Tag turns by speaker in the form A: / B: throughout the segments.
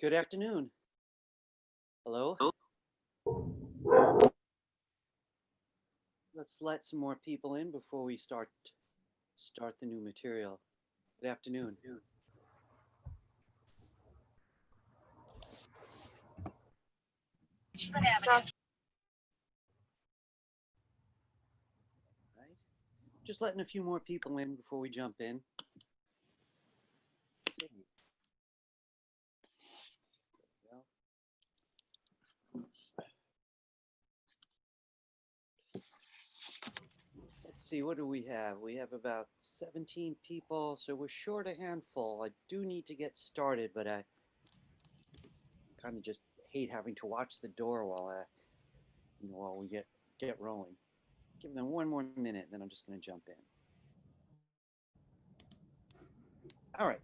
A: Good afternoon. Hello. Let's let some more people in before we start the new material. Good afternoon. Right. Just letting a few more people in before we jump in. Let's see, what do we have? We have about 17 people, so we're short a handful. I do need to get started, but I kind of just hate having to watch the door while we get rolling. Give them one more minute, then I'm just going to jump in. All right,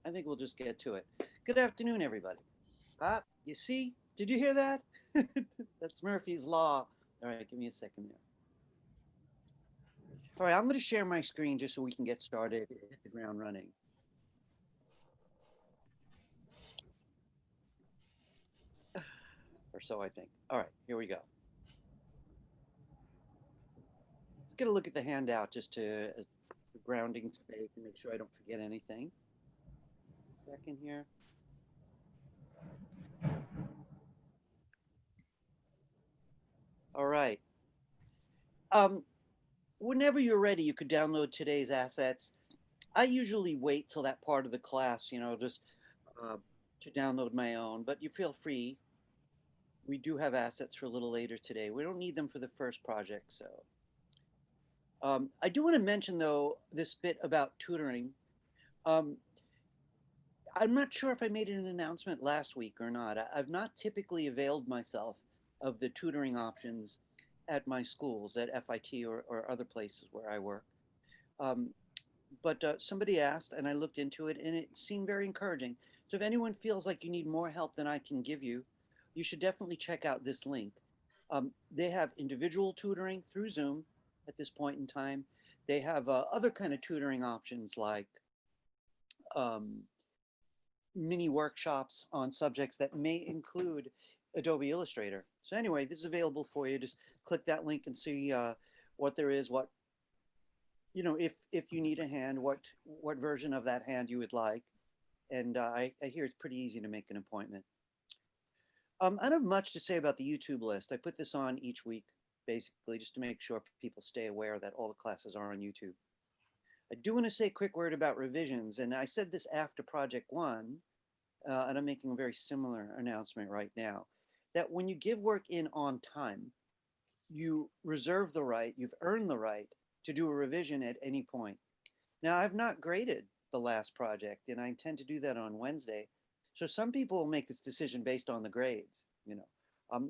A: I think we'll just get to it. Good afternoon, everybody. You see? Did you hear that? That's Murphy's Law. All right, give me a second there. All right, I'm going to share my screen just so we can get started, hit the ground running. Or so I think. All right, here we go. Let's get a look at the handout just to for grounding's sake and make sure I don't forget anything. Second here. All right. Whenever you're ready, you could download today's assets. I usually wait till that part of the class, just to download my own, but you feel free. We do have assets for a little later today. We don't need them for the first project, so. I do want to mention, though, this bit about tutoring. I'm not sure if I made an announcement last week or not. I've not typically availed myself of the tutoring options at my schools, at FIT or other places where I work. But somebody asked, and I looked into it, and it seemed very encouraging. So if anyone feels like you need more help than I can give you, you should definitely check out this link. They have individual tutoring through Zoom at this point in time. They have other kind of tutoring options like mini workshops on subjects that may include Adobe Illustrator. So anyway, this is available for you. Just click that link and see what there is, if you need a hand, what version of that hand you would like. And I hear it's pretty easy to make an appointment. I don't have much to say about the YouTube list. I put this on each week, basically, just to make sure people stay aware that all the classes are on YouTube. I do want to say a quick word about revisions, and I said this after Project 1, and I'm making a very similar announcement right now, that when you give work in on time, you reserve the right, you've earned the right to do a revision at any point. Now, I've not graded the last project, and I intend to do that on Wednesday. So some people will make this decision based on the grades.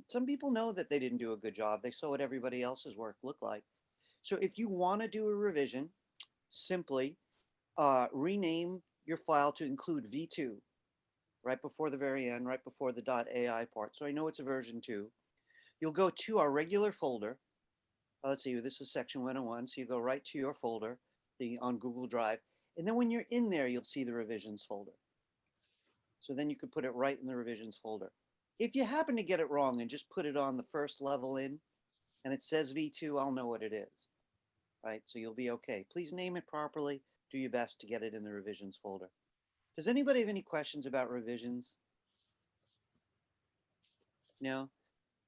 A: Some people know that they didn't do a good job. They saw what everybody else's work looked like. So if you want to do a revision, simply rename your file to include V2 right before the very end, right before the .ai part. So I know it's a version 2. You'll go to our regular folder. Let's see, this is section 101. So you go right to your folder on Google Drive. And then when you're in there, you'll see the revisions folder. So then you could put it right in the revisions folder. If you happen to get it wrong and just put it on the first level in, and it says V2, I'll know what it is. Right, so you'll be okay. Please name it properly. Do your best to get it in the revisions folder. Does anybody have any questions about revisions? No?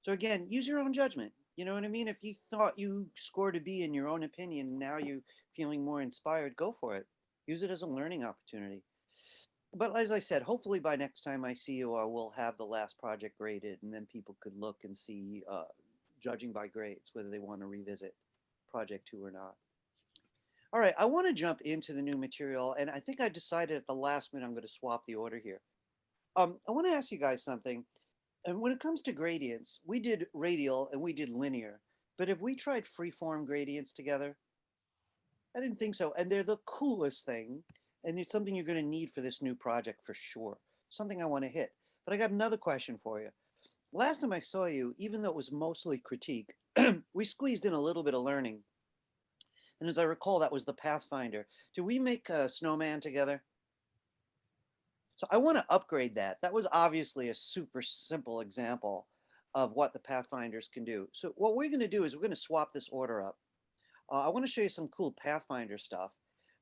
A: So again, use your own judgment. You know what I mean? If you thought you scored a B in your own opinion, now you're feeling more inspired, go for it. Use it as a learning opportunity. But as I said, hopefully by next time I see you, we'll have the last project graded, and then people could look and see, judging by grades, whether they want to revisit project 2 or not. All right, I want to jump into the new material, and I think I decided at the last minute I'm going to swap the order here. I want to ask you guys something. And when it comes to gradients, we did radial and we did linear, but have we tried freeform gradients together? I didn't think so. And they're the coolest thing. And it's something you're going to need for this new project for sure. Something I want to hit. But I got another question for you. Last time I saw you, even though it was mostly critique, we squeezed in a little bit of learning. And as I recall, that was the Pathfinder. Did we make a snowman together? So I want to upgrade that. That was obviously a super simple example of what the Pathfinders can do. So what we're going to do is we're going to swap this order up. I want to show you some cool Pathfinder stuff.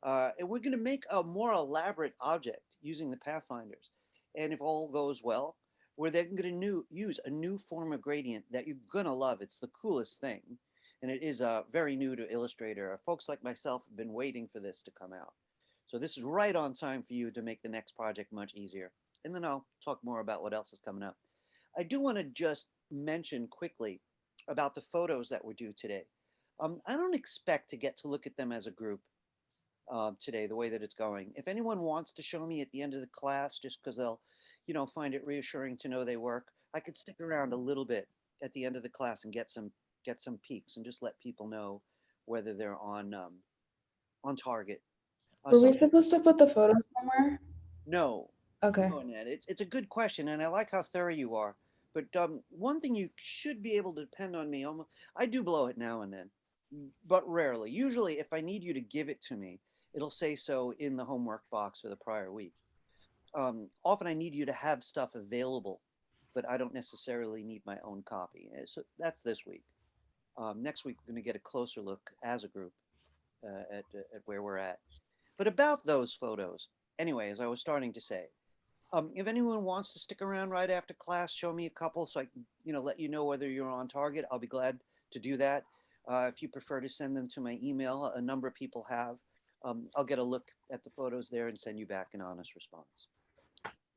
A: And we're going to make a more elaborate object using the Pathfinders. And if all goes well, we're then going to use a new form of gradient that you're going to love. It's the coolest thing. And it is very new to Illustrator. Folks like myself have been waiting for this to come out. So this is right on time for you to make the next project much easier. And then I'll talk more about what else is coming up. I do want to just mention quickly about the photos that were due today. I don't expect to get to look at them as a group today, the way that it's going. If anyone wants to show me at the end of the class, just because they'll, find it reassuring to know they work, I could stick around a little bit at the end of the class and get some peeks and just let people know whether they're on target.
B: Were we supposed to put the photos somewhere?
A: No.
B: Okay.
A: No, Annette, it's a good question, and I like how thorough you are. But one thing you should be able to depend on me. I do blow it now and then, but rarely. Usually, if I need you to give it to me, it'll say so in the homework box for the prior week. Often I need you to have stuff available, but I don't necessarily need my own copy. So that's this week. Next week, we're going to get a closer look as a group at where we're at. But about those photos, anyway, as I was starting to say, if anyone wants to stick around right after class, show me a couple so I can, let you know whether you're on target. I'll be glad to do that. If you prefer to send them to my email, a number of people have. I'll get a look at the photos there and send you back an honest response.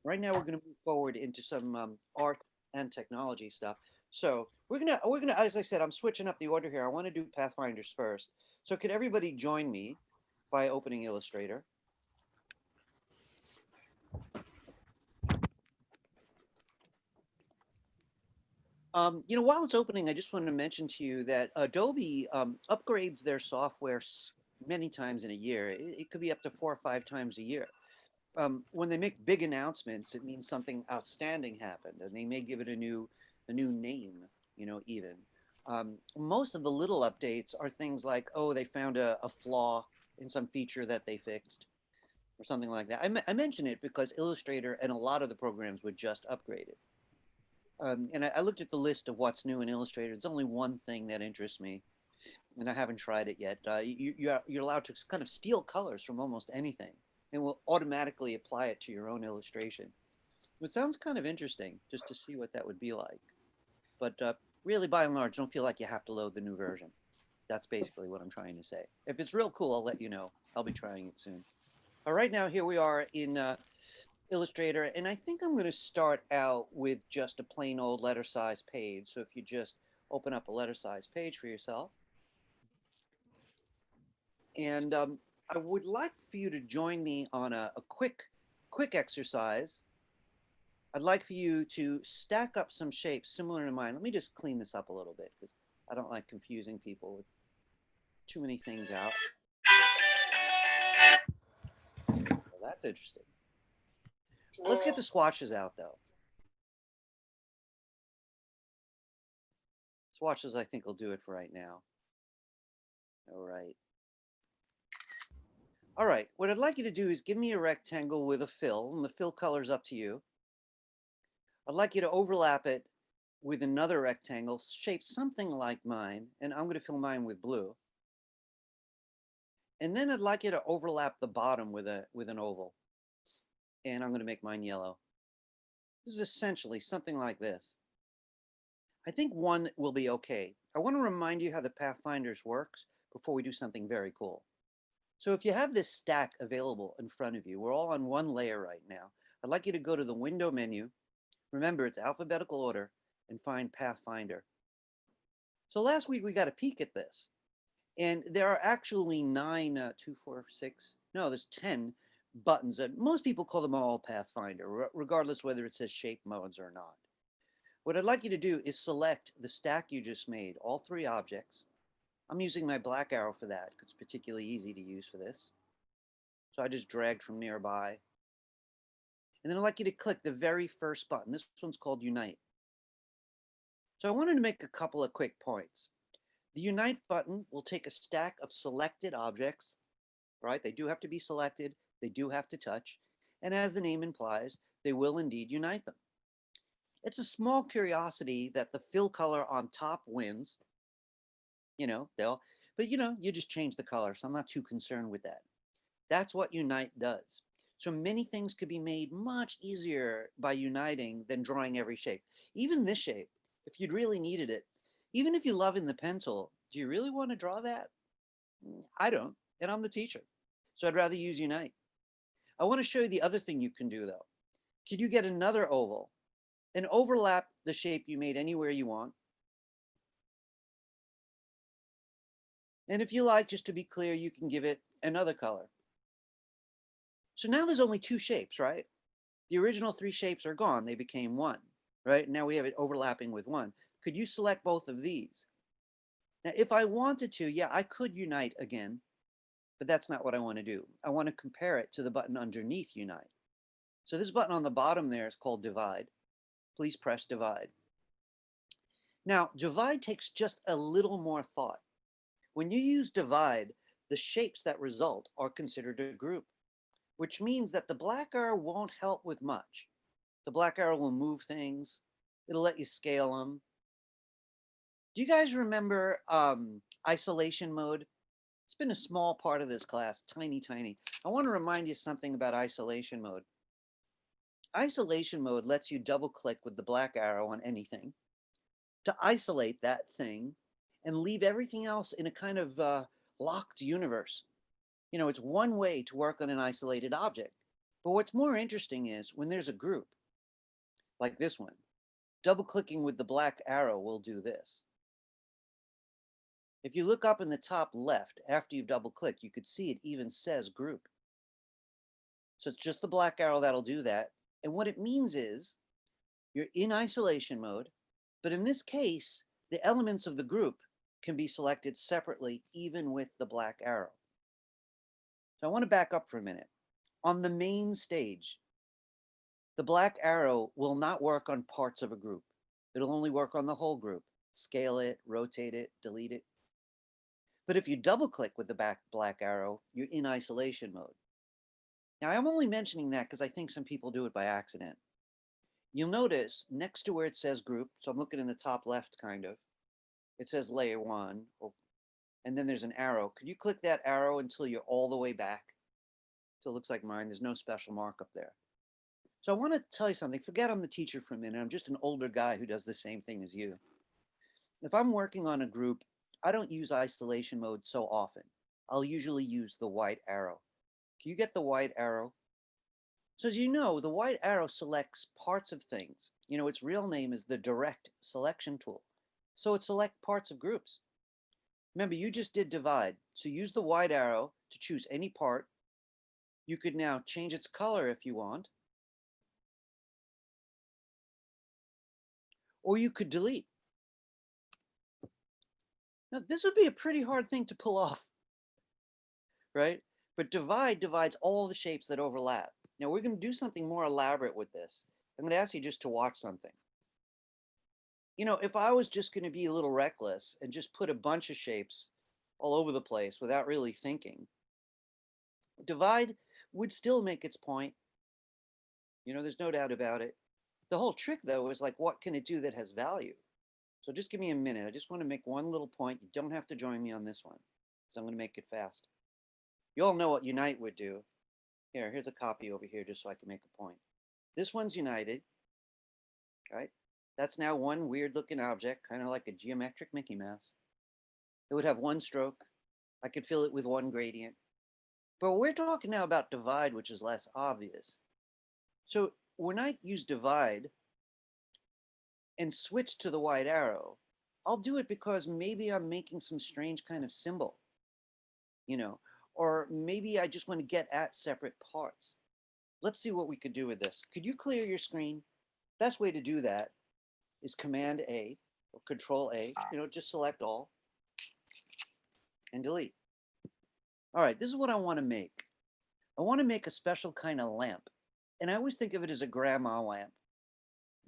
A: Right now, we're going to move forward into some art and technology stuff. So we're gonna, as I said, I'm switching up the order here. I want to do Pathfinders first. So could everybody join me by opening Illustrator? While it's opening, I just wanted to mention to you that Adobe upgrades their software many times in a year. It could be up to 4 or 5 times a year. When they make big announcements, it means something outstanding happened, and they may give it a new name. Even most of the little updates are things like, oh, they found a flaw in some feature that they fixed, or something like that. I mention it because Illustrator and a lot of the programs were just upgraded. And I looked at the list of what's new in Illustrator. There's only one thing that interests me, and I haven't tried it yet. You're allowed to kind of steal colors from almost anything, and will automatically apply it to your own illustration. It sounds kind of interesting just to see what that would be like. But really, by and large, don't feel like you have to load the new version. That's basically what I'm trying to say. If it's real cool, I'll let you know. I'll be trying it soon. All right, now here we are in Illustrator, and I think I'm going to start out with just a plain old letter size page. So if you just open up a letter size page for yourself, and I would like for you to join me on a quick exercise. I'd like for you to stack up some shapes similar to mine. Let me just clean this up a little bit because I don't like confusing people with too many things out. Well, that's interesting. Let's get the swatches out though. Swatches, I think, will do it for right now. All right. All right, what I'd like you to do is give me a rectangle with a fill, and the fill color's up to you. I'd like you to overlap it with another rectangle shaped something like mine, and I'm going to fill mine with blue. And then I'd like you to overlap the bottom with an oval, and I'm going to make mine yellow. This is essentially something like this. I think one will be okay. I want to remind you how the Pathfinders works before we do something very cool. So if you have this stack available in front of you, we're all on one layer right now. I'd like you to go to the window menu. Remember, it's alphabetical order, and find Pathfinder. So last week we got a peek at this. And there are actually 10 buttons. And most people call them all Pathfinder, regardless whether it says shape modes or not. What I'd like you to do is select the stack you just made, all 3 objects. I'm using my black arrow for that because it's particularly easy to use for this. So I just dragged from nearby. And then I'd like you to click the very first button. This one's called Unite. So I wanted to make a couple of quick points. The Unite button will take a stack of selected objects, right? They do have to be selected. They do have to touch. And as the name implies, they will indeed unite them. It's a small curiosity that the fill color on top wins. But you just change the color, so I'm not too concerned with that. That's what unite does. So many things could be made much easier by uniting than drawing every shape. Even this shape, if you'd really needed it, even if you love in the pencil, do you really want to draw that? I don't, and I'm the teacher. So I'd rather use unite. I want to show you the other thing you can do though. Could you get another oval and overlap the shape you made anywhere you want? And if you like, just to be clear, you can give it another color. So now there's only two shapes, right? The original three shapes are gone. They became one, right? Now we have it overlapping with one. Could you select both of these? Now, if I wanted to, yeah, I could unite again, but that's not what I want to do. I want to compare it to the button underneath unite. So this button on the bottom there is called divide. Please press divide. Now, divide takes just a little more thought. When you use divide, the shapes that result are considered a group, which means that the black arrow won't help with much. The black arrow will move things. It'll let you scale them. Do you guys remember isolation mode? It's been a small part of this class, tiny. I want to remind you something about isolation mode. Isolation mode lets you double click with the black arrow on anything to isolate that thing and leave everything else in a kind of locked universe. It's one way to work on an isolated object. But what's more interesting is when there's a group, like this one, double clicking with the black arrow will do this. If you look up in the top left after you've double clicked, you could see it even says group. So it's just the black arrow that'll do that. And what it means is you're in isolation mode, but in this case, the elements of the group can be selected separately, even with the black arrow. So I want to back up for a minute. On the main stage, the black arrow will not work on parts of a group. It'll only work on the whole group. Scale it, rotate it, delete it. But if you double click with the black arrow, you're in isolation mode. Now I'm only mentioning that because I think some people do it by accident. You'll notice next to where it says group, so I'm looking in the top left kind of, it says layer 1, and then there's an arrow. Could you click that arrow until you're all the way back? So it looks like mine, there's no special markup there. So I want to tell you something. Forget I'm the teacher for a minute. I'm just an older guy who does the same thing as you. If I'm working on a group, I don't use isolation mode so often. I'll usually use the white arrow. Can you get the white arrow? So as you know, the white arrow selects parts of things. Its real name is the direct selection tool. So it selects parts of groups. Remember, you just did divide. So use the white arrow to choose any part. You could now change its color if you want. Or you could delete. Now, this would be a pretty hard thing to pull off, right? But divide divides all the shapes that overlap. Now, we're going to do something more elaborate with this. I'm going to ask you just to watch something. If I was just going to be a little reckless and just put a bunch of shapes all over the place without really thinking, divide would still make its point. There's no doubt about it. The whole trick, though, is like, what can it do that has value? So just give me a minute. I just want to make one little point. You don't have to join me on this one, so I'm going to make it fast. You all know what unite would do. Here's a copy over here just so I can make a point. This one's united, right? That's now one weird looking object, kind of like a geometric Mickey Mouse. It would have one stroke. I could fill it with one gradient. But we're talking now about divide, which is less obvious. So when I use divide and switch to the white arrow, I'll do it because maybe I'm making some strange kind of symbol, or maybe I just want to get at separate parts. Let's see what we could do with this. Could you clear your screen? Best way to do that is Command A or Control A, just select all and delete. All right, this is what I want to make. I want to make a special kind of lamp. And I always think of it as a grandma lamp.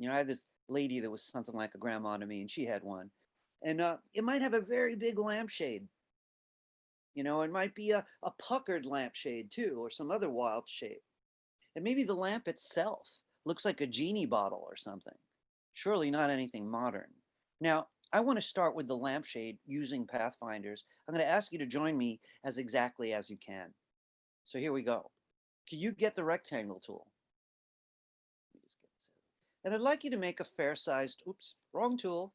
A: I had this lady that was something like a grandma to me, and she had one. And it might have a very big lampshade. It might be a puckered lampshade too, or some other wild shape. And maybe the lamp itself looks like a genie bottle or something. Surely not anything modern. Now, I want to start with the lampshade using Pathfinders. I'm going to ask you to join me as exactly as you can. So here we go. Can you get the rectangle tool? Let me just get this out. And I'd like you to make a fair-sized, oops, wrong tool.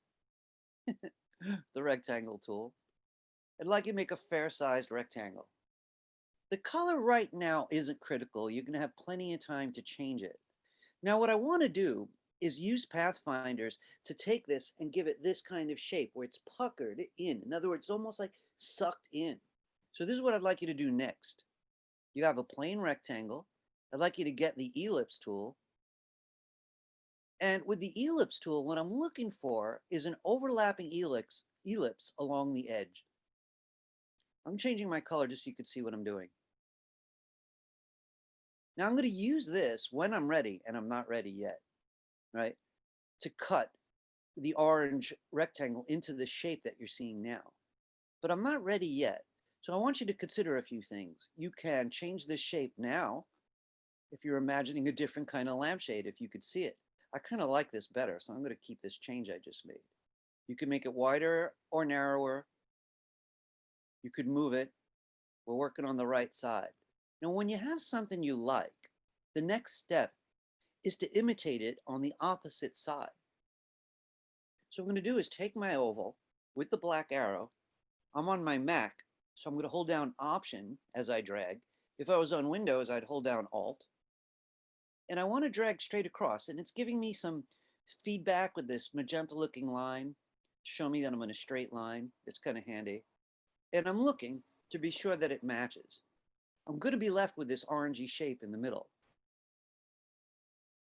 A: The rectangle tool. I'd like you to make a fair-sized rectangle. The color right now isn't critical. You're going to have plenty of time to change it. Now, what I want to do is use Pathfinders to take this and give it this kind of shape where it's puckered in. In other words, it's almost like sucked in. So this is what I'd like you to do next. You have a plain rectangle. I'd like you to get the ellipse tool. And with the ellipse tool, what I'm looking for is an overlapping ellipse along the edge. I'm changing my color just so you can see what I'm doing. Now I'm going to use this when I'm ready, and I'm not ready yet, right, to cut the orange rectangle into the shape that you're seeing now. But I'm not ready yet. So I want you to consider a few things. You can change this shape now if you're imagining a different kind of lampshade, if you could see it. I kind of like this better, so I'm going to keep this change I just made. You can make it wider or narrower. You could move it. We're working on the right side. Now, when you have something you like, the next step is to imitate it on the opposite side. So what I'm going to do is take my oval with the black arrow. I'm on my Mac, so I'm going to hold down Option as I drag. If I was on Windows, I'd hold down Alt. And I want to drag straight across, and it's giving me some feedback with this magenta looking line to show me that I'm in a straight line. It's kind of handy. And I'm looking to be sure that it matches. I'm going to be left with this orangey shape in the middle.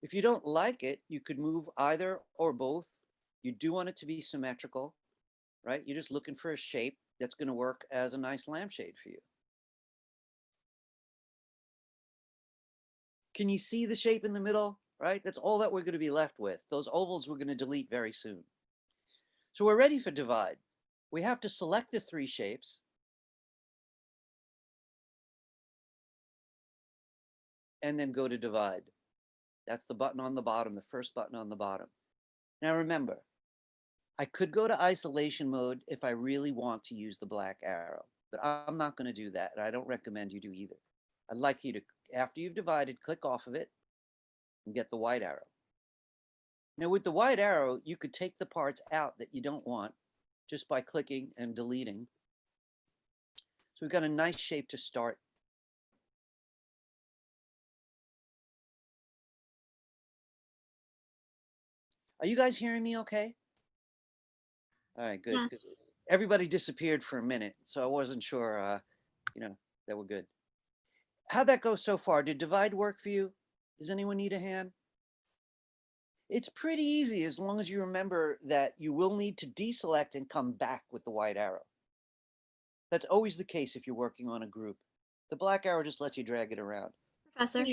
A: If you don't like it, you could move either or both. You do want it to be symmetrical, right? You're just looking for a shape that's going to work as a nice lampshade for you. Can you see the shape in the middle, right? That's all that we're going to be left with. Those ovals we're going to delete very soon. So we're ready for divide. We have to select the three shapes. And then go to divide. That's the button on the bottom, the first button on the bottom. Now remember, I could go to isolation mode if I really want to use the black arrow, but I'm not going to do that, and I don't recommend you do either. I'd like you to, after you've divided, click off of it and get the white arrow. Now with the white arrow, you could take the parts out that you don't want just by clicking and deleting. So we've got a nice shape to start. Are you guys hearing me okay? All right, good. Yes. Good. Everybody disappeared for a minute, so I wasn't sure, that we're good. How'd that go so far? Did divide work for you? Does anyone need a hand? It's pretty easy as long as you remember that you will need to deselect and come back with the white arrow. That's always the case if you're working on a group. The black arrow just lets you drag it around.
C: Professor?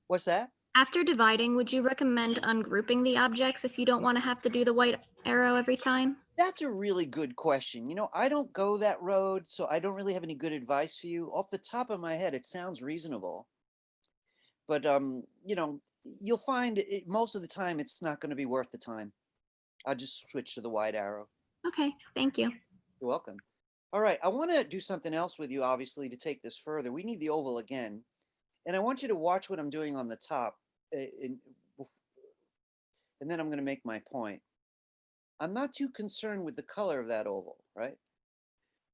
A: What's that?
C: After dividing, would you recommend ungrouping the objects if you don't want to have to do the white arrow every time?
A: That's a really good question. I don't go that road, so I don't really have any good advice for you. Off the top of my head, it sounds reasonable. But, you'll find most of the time it's not going to be worth the time. I'll just switch to the white arrow.
C: Okay, thank you.
A: You're welcome. All right, I want to do something else with you, obviously, to take this further. We need the oval again. And I want you to watch what I'm doing on the top. And then I'm going to make my point. I'm not too concerned with the color of that oval, right?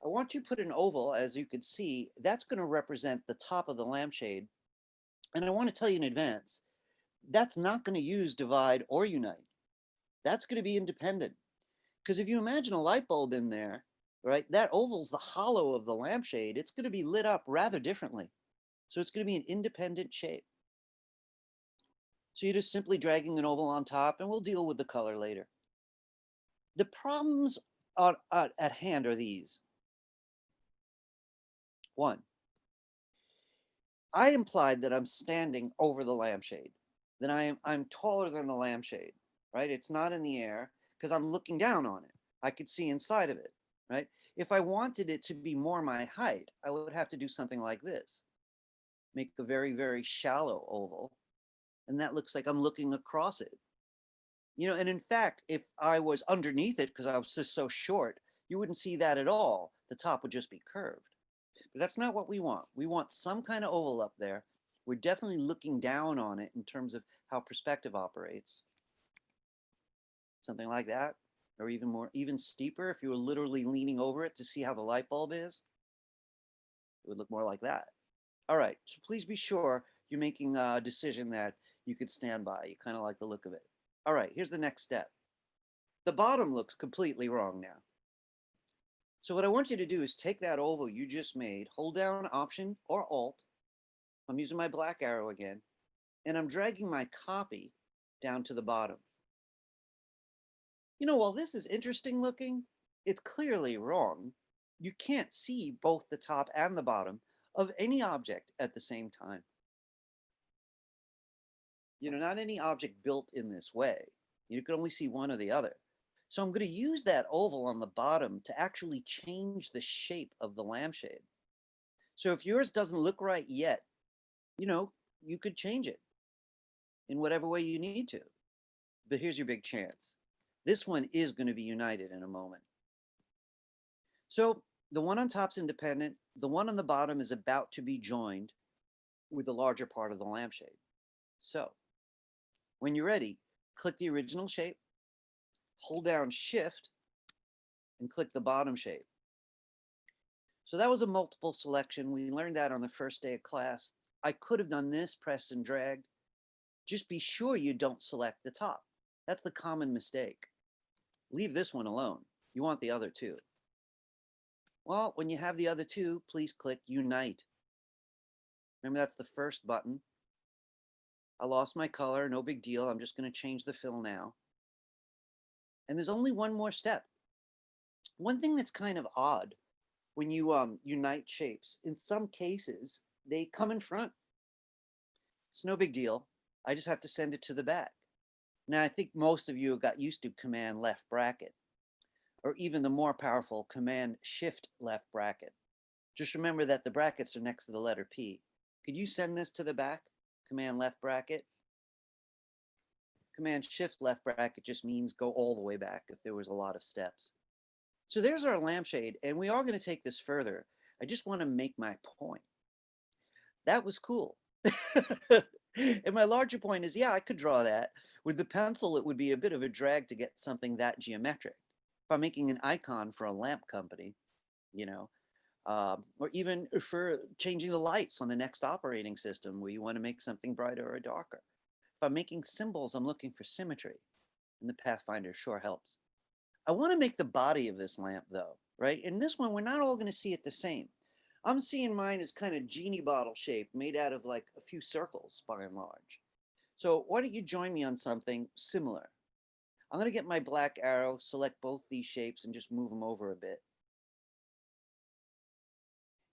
A: I want you to put an oval, as you can see, that's going to represent the top of the lampshade. And I want to tell you in advance, that's not going to use divide or unite. That's going to be independent. Because if you imagine a light bulb in there, right, that oval's the hollow of the lampshade. It's going to be lit up rather differently. So it's going to be an independent shape. So you're just simply dragging an oval on top, and we'll deal with the color later. The problems at hand are these. 1, I implied that I'm standing over the lampshade, that I'm taller than the lampshade, right? It's not in the air because I'm looking down on it. I could see inside of it, right? If I wanted it to be more my height, I would have to do something like this. make a very, very shallow oval. And that looks like I'm looking across it. You know, and in fact, if I was underneath it, because I was just so short, you wouldn't see that at all. The top would just be curved. But that's not what we want. We want some kind of oval up there. We're definitely looking down on it in terms of how perspective operates. Something like that, or even steeper if you were literally leaning over it to see how the light bulb is. It would look more like that. All right, so please be sure you're making a decision that you could stand by. You kind of like the look of it. All right, here's the next step. The bottom looks completely wrong now. So what I want you to do is take that oval you just made, hold down Option or Alt. I'm using my black arrow again, and I'm dragging my copy down to the bottom. You know, while this is interesting looking, it's clearly wrong. You can't see both the top and the bottom of any object at the same time. You know, not any object built in this way. You can only see one or the other. So I'm going to use that oval on the bottom to actually change the shape of the lampshade. So if yours doesn't look right yet, you know, you could change it in whatever way you need to. But here's your big chance. This one is going to be united in a moment. So the one on top's independent. The one on the bottom is about to be joined with the larger part of the lampshade. So when you're ready, click the original shape, hold down Shift, and click the bottom shape. So that was a multiple selection. We learned that on the first day of class. I could have done this, pressed and dragged. Just be sure you don't select the top. That's the common mistake. Leave this one alone. You want the other two. Well, when you have the other two, please click Unite. Remember, that's the first button. I lost my color, no big deal. I'm just going to change the fill now. And there's only one more step. One thing that's kind of odd when you unite shapes, in some cases, they come in front. It's no big deal. I just have to send it to the back. Now, I think most of you have got used to Command left bracket, or even the more powerful Command Shift left bracket. Just remember that the brackets are next to the letter P. Could you send this to the back? Command left bracket. Command Shift left bracket just means go all the way back if there was a lot of steps. So there's our lampshade, and we are going to take this further. I just want to make my point. That was cool. And my larger point is, yeah, I could draw that. With the pencil, it would be a bit of a drag to get something that geometric. If I'm making an icon for a lamp company, you know, or even for changing the lights on the next operating system where you want to make something brighter or darker. If I'm making symbols, I'm looking for symmetry, and the Pathfinder sure helps. I want to make the body of this lamp though, right? In this one, we're not all going to see it the same. I'm seeing mine as kind of genie bottle shape made out of like a few circles by and large. So why don't you join me on something similar? I'm going to get my black arrow, select both these shapes and just move them over a bit.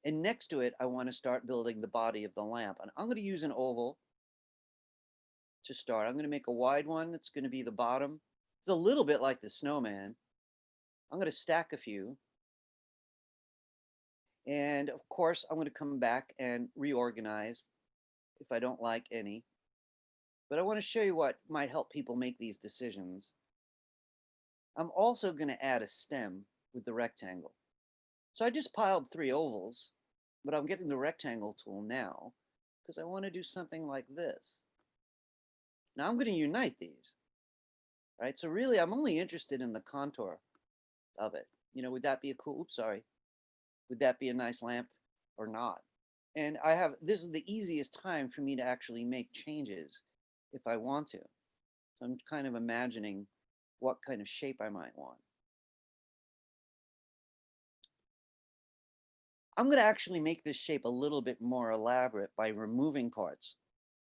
A: And next to it, I want to start building the body of the lamp. And I'm going to use an oval to start. I'm going to make a wide one that's going to be the bottom. It's a little bit like the snowman. I'm going to stack a few. And of course, I'm going to come back and reorganize if I don't like any. But I want to show you what might help people make these decisions. I'm also going to add a stem with the rectangle. So I just piled 3 ovals, but I'm getting the rectangle tool now because I want to do something like this. Now I'm going to unite these. Right? So really, I'm only interested in the contour of it. You know, would that be a cool, oops, sorry. Would that be a nice lamp or not? And this is the easiest time for me to actually make changes if I want to. So I'm kind of imagining what kind of shape I might want. I'm going to actually make this shape a little bit more elaborate by removing parts.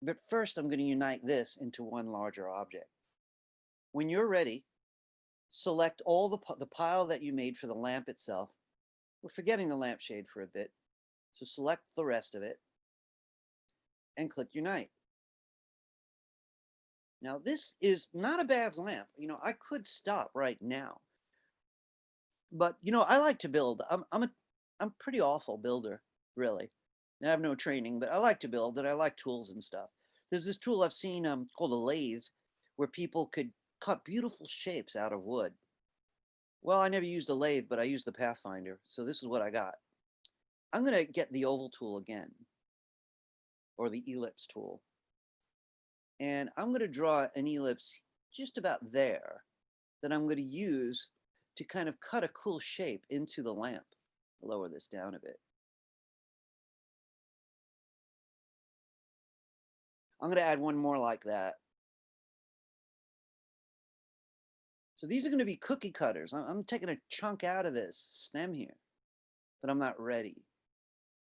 A: But first, I'm going to unite this into one larger object. When you're ready, select all the pile that you made for the lamp itself. We're forgetting the lampshade for a bit. So select the rest of it and click Unite. Now, this is not a bad lamp. You know, I could stop right now. But, you know, I like to build. I'm a pretty awful builder, really. I have no training, but I like to build and I like tools and stuff. There's this tool I've seen called a lathe where people could cut beautiful shapes out of wood. Well, I never used a lathe, but I used the Pathfinder. So this is what I got. I'm going to get the oval tool again, or the ellipse tool. And I'm going to draw an ellipse just about there that I'm going to use to kind of cut a cool shape into the lamp. Lower this down a bit. I'm going to add one more like that. So these are going to be cookie cutters. I'm taking a chunk out of this stem here, but I'm not ready.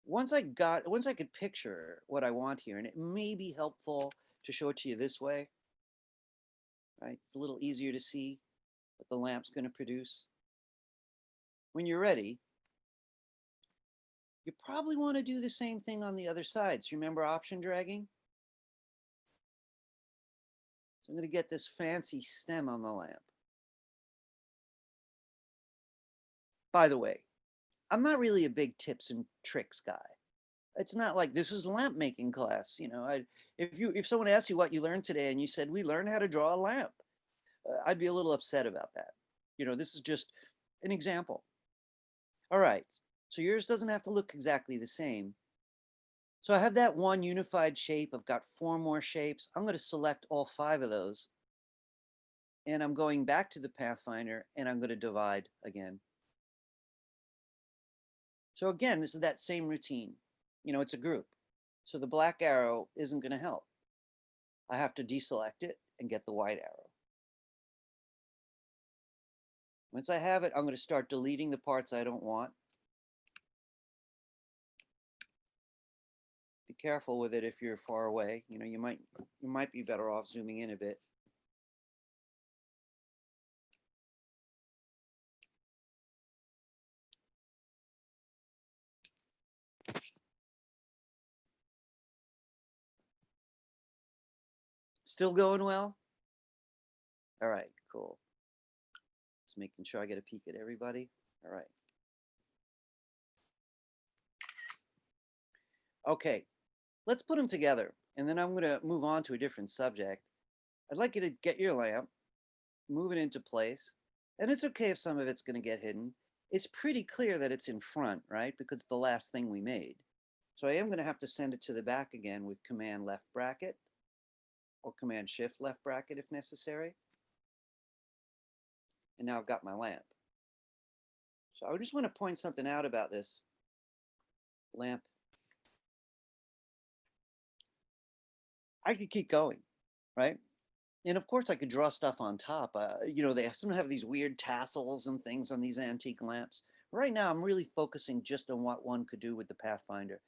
A: Once I could picture what I want here, and it may be helpful to show it to you this way, right? It's a little easier to see what the lamp's going to produce. When you're ready, you probably want to do the same thing on the other side. So remember option dragging? So I'm going to get this fancy stem on the lamp. By the way, I'm not really a big tips and tricks guy. It's not like this is lamp making class. You know, if someone asks you what you learned today and you said, we learned how to draw a lamp, I'd be a little upset about that. You know, this is just an example. All right, so yours doesn't have to look exactly the same. So I have that one unified shape. I've got 4 more shapes. I'm going to select all 5 of those. And I'm going back to the Pathfinder and I'm going to divide again. So again, this is that same routine. You know, it's a group. So the black arrow isn't going to help. I have to deselect it and get the white arrow. Once I have it, I'm going to start deleting the parts I don't want. Be careful with it if you're far away. You know, you might be better off zooming in a bit. Still going well? All right, cool. Just making sure I get a peek at everybody. All right. Okay, let's put them together. And then I'm going to move on to a different subject. I'd like you to get your lamp, move it into place. And it's okay if some of it's going to get hidden. It's pretty clear that it's in front, right? Because it's the last thing we made. So I am going to have to send it to the back again with Command left bracket or Command Shift left bracket if necessary. And now I've got my lamp. So I just want to point something out about this lamp. I could keep going, right? And of course I could draw stuff on top. You know, they sometimes have these weird tassels and things on these antique lamps. Right now, I'm really focusing just on what one could do with the Pathfinder.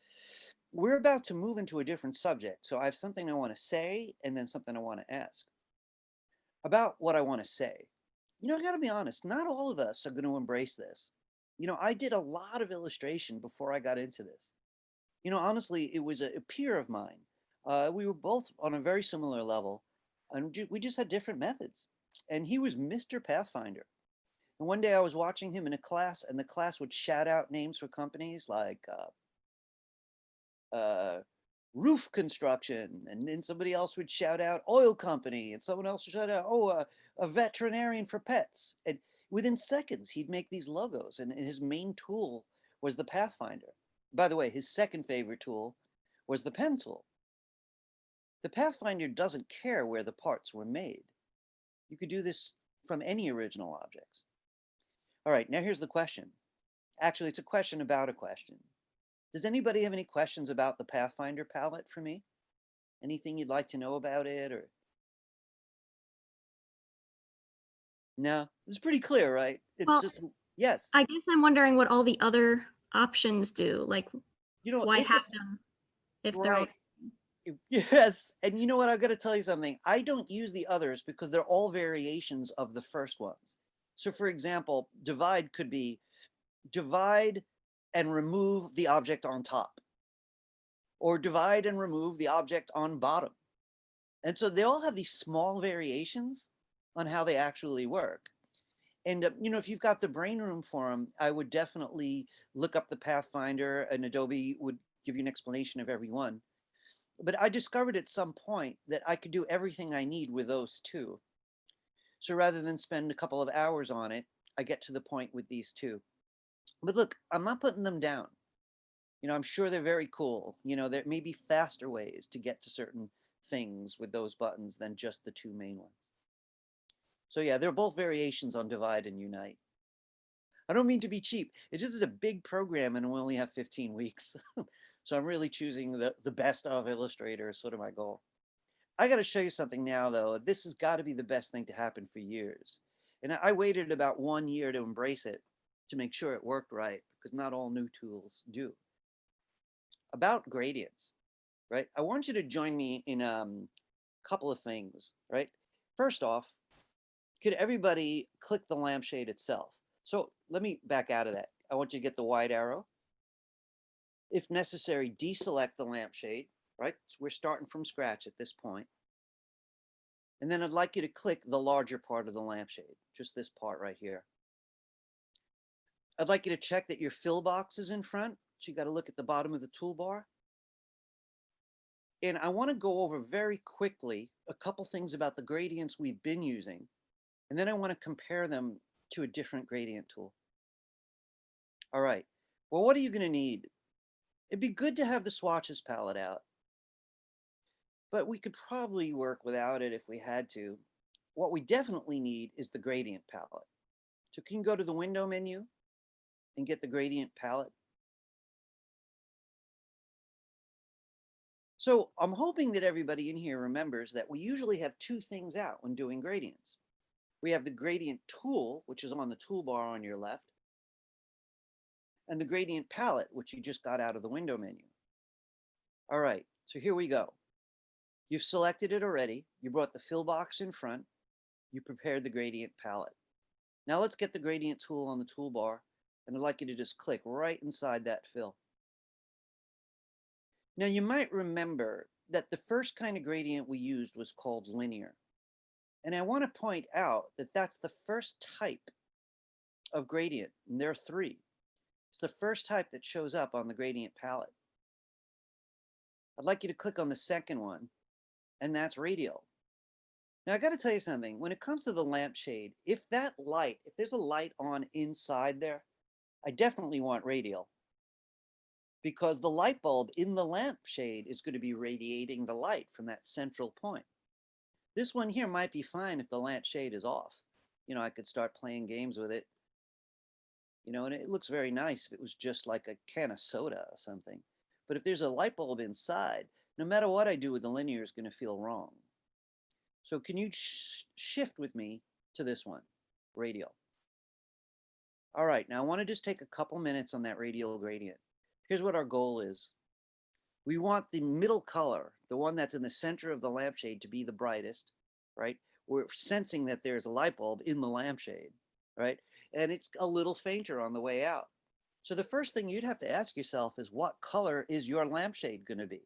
A: We're about to move into a different subject. So I have something I want to say and then something I want to ask. About what I want to say. You know, I got to be honest, not all of us are going to embrace this. You know, I did a lot of illustration before I got into this. You know, honestly, it was a peer of mine. We were both on a very similar level, and we just had different methods. And he was Mr. Pathfinder. And one day I was watching him in a class, and the class would shout out names for companies like roof construction, and then somebody else would shout out oil company, and someone else would shout out, oh, a veterinarian for pets. And within seconds, he'd make these logos, and his main tool was the Pathfinder. By the way, his second favorite tool was the pen tool. The Pathfinder doesn't care where the parts were made. You could do this from any original objects. All right, now here's the question. Actually, it's a question about a question. Does anybody have any questions about the Pathfinder palette for me? Anything you'd like to know about it, or? No, it's pretty clear, right? It's
C: Well,
A: just, yes.
C: I guess I'm wondering what all the other options do. Like,
A: You know,
C: why have them if they're all
A: right. Yes, and you know what? I've got to tell you something. I don't use the others because they're all variations of the first ones. So for example, divide could be divide and remove the object on top, or divide and remove the object on bottom. And so they all have these small variations on how they actually work. And, you know, if you've got the brain room for them, I would definitely look up the Pathfinder, and Adobe would give you an explanation of every one. But I discovered at some point that I could do everything I need with those two. So rather than spend a couple of hours on it, I get to the point with these two. But look, I'm not putting them down. You know, I'm sure they're very cool. You know, there may be faster ways to get to certain things with those buttons than just the two main ones. So yeah, they're both variations on divide and unite. I don't mean to be cheap. It just is a big program and we only have 15 weeks. So I'm really choosing the best of Illustrator is sort of my goal. I got to show you something now, though. This has got to be the best thing to happen for years. And I waited about 1 year to embrace it to make sure it worked right, because not all new tools do. About gradients, right? I want you to join me in a couple of things, right? First off, could everybody click the lampshade itself? So let me back out of that. I want you to get the wide arrow. If necessary, deselect the lampshade, right? So we're starting from scratch at this point. And then I'd like you to click the larger part of the lampshade, just this part right here. I'd like you to check that your fill box is in front. So you got to look at the bottom of the toolbar. And I want to go over very quickly a couple things about the gradients we've been using. And then I want to compare them to a different gradient tool. All right. Well, what are you going to need? It'd be good to have the swatches palette out, but we could probably work without it if we had to. What we definitely need is the gradient palette. So can you go to the window menu and get the gradient palette? So I'm hoping that everybody in here remembers that we usually have two things out when doing gradients. We have the gradient tool, which is on the toolbar on your left, and the gradient palette, which you just got out of the window menu. All right, so here we go. You've selected it already. You brought the fill box in front. You prepared the gradient palette. Now let's get the gradient tool on the toolbar, and I'd like you to just click right inside that fill. Now you might remember that the first kind of gradient we used was called linear. And I want to point out that that's the first type of gradient, and there are three. It's the first type that shows up on the gradient palette. I'd like you to click on the second one, and that's radial. Now I got to tell you something. When it comes to the lampshade, if there's a light on inside there, I definitely want radial, because the light bulb in the lampshade is going to be radiating the light from that central point. This one here might be fine if the lampshade is off. You know, I could start playing games with it. You know, and it looks very nice if it was just like a can of soda or something. But if there's a light bulb inside, no matter what I do with the linear, is going to feel wrong. So can you shift with me to this one, radial? All right, now I want to just take a couple minutes on that radial gradient. Here's what our goal is. We want the middle color, the one that's in the center of the lampshade, to be the brightest, right? We're sensing that there's a light bulb in the lampshade, right? And it's a little fainter on the way out. So the first thing you'd have to ask yourself is, what color is your lampshade going to be,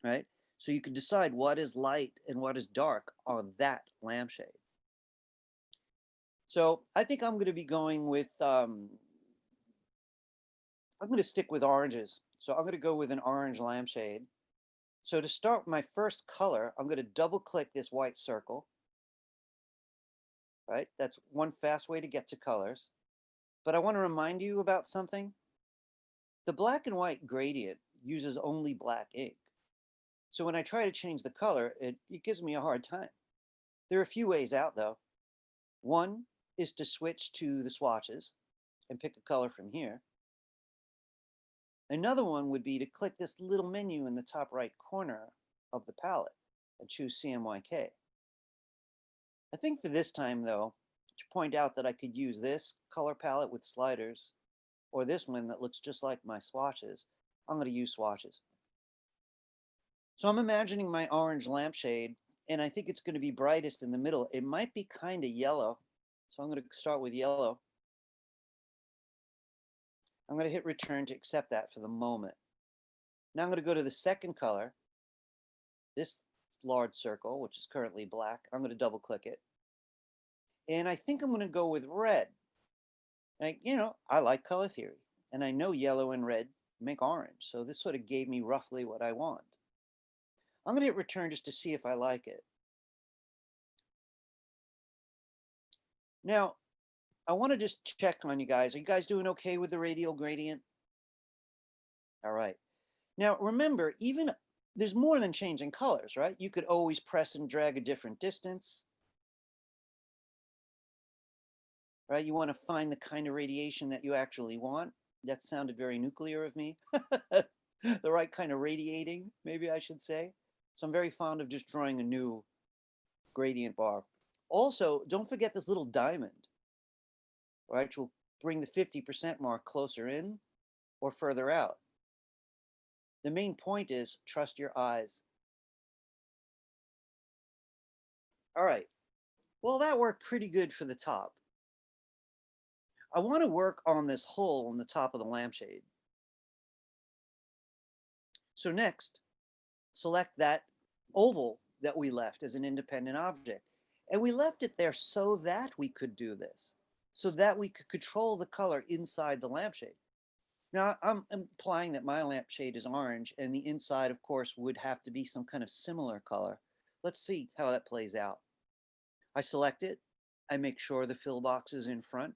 A: right? So you can decide what is light and what is dark on that lampshade. So I think I'm going to be going with, I'm going to stick with oranges. So I'm going to go with an orange lampshade. So to start my first color, I'm going to double click this white circle. Right? That's one fast way to get to colors. But I want to remind you about something. The black and white gradient uses only black ink. So when I try to change the color, it gives me a hard time. There are a few ways out though. One is to switch to the swatches and pick a color from here. Another one would be to click this little menu in the top right corner of the palette and choose CMYK. I think for this time though, to point out that I could use this color palette with sliders, or this one that looks just like my swatches, I'm going to use swatches. So I'm imagining my orange lampshade, and I think it's going to be brightest in the middle. It might be kind of yellow, so I'm going to start with yellow. I'm going to hit return to accept that for the moment. Now I'm going to go to the second color, this large circle, which is currently black. I'm going to double click it. And I think I'm going to go with red. Like, you know, I like color theory, and I know yellow and red make orange. So this sort of gave me roughly what I want. I'm going to hit return just to see if I like it. Now, I want to just check on you guys. Are you guys doing okay with the radial gradient? All right. Now, remember, even there's more than changing colors, right? You could always press and drag a different distance, right? You want to find the kind of radiation that you actually want. That sounded very nuclear of me. The right kind of radiating, maybe I should say. So I'm very fond of just drawing a new gradient bar. Also, don't forget this little diamond, right? Which will bring the 50% mark closer in or further out. The main point is trust your eyes. All right. Well, that worked pretty good for the top. I want to work on this hole in the top of the lampshade. So next, select that oval that we left as an independent object. And we left it there so that we could do this, so that we could control the color inside the lampshade. Now, I'm implying that my lampshade is orange, and the inside, of course, would have to be some kind of similar color. Let's see how that plays out. I select it, I make sure the fill box is in front,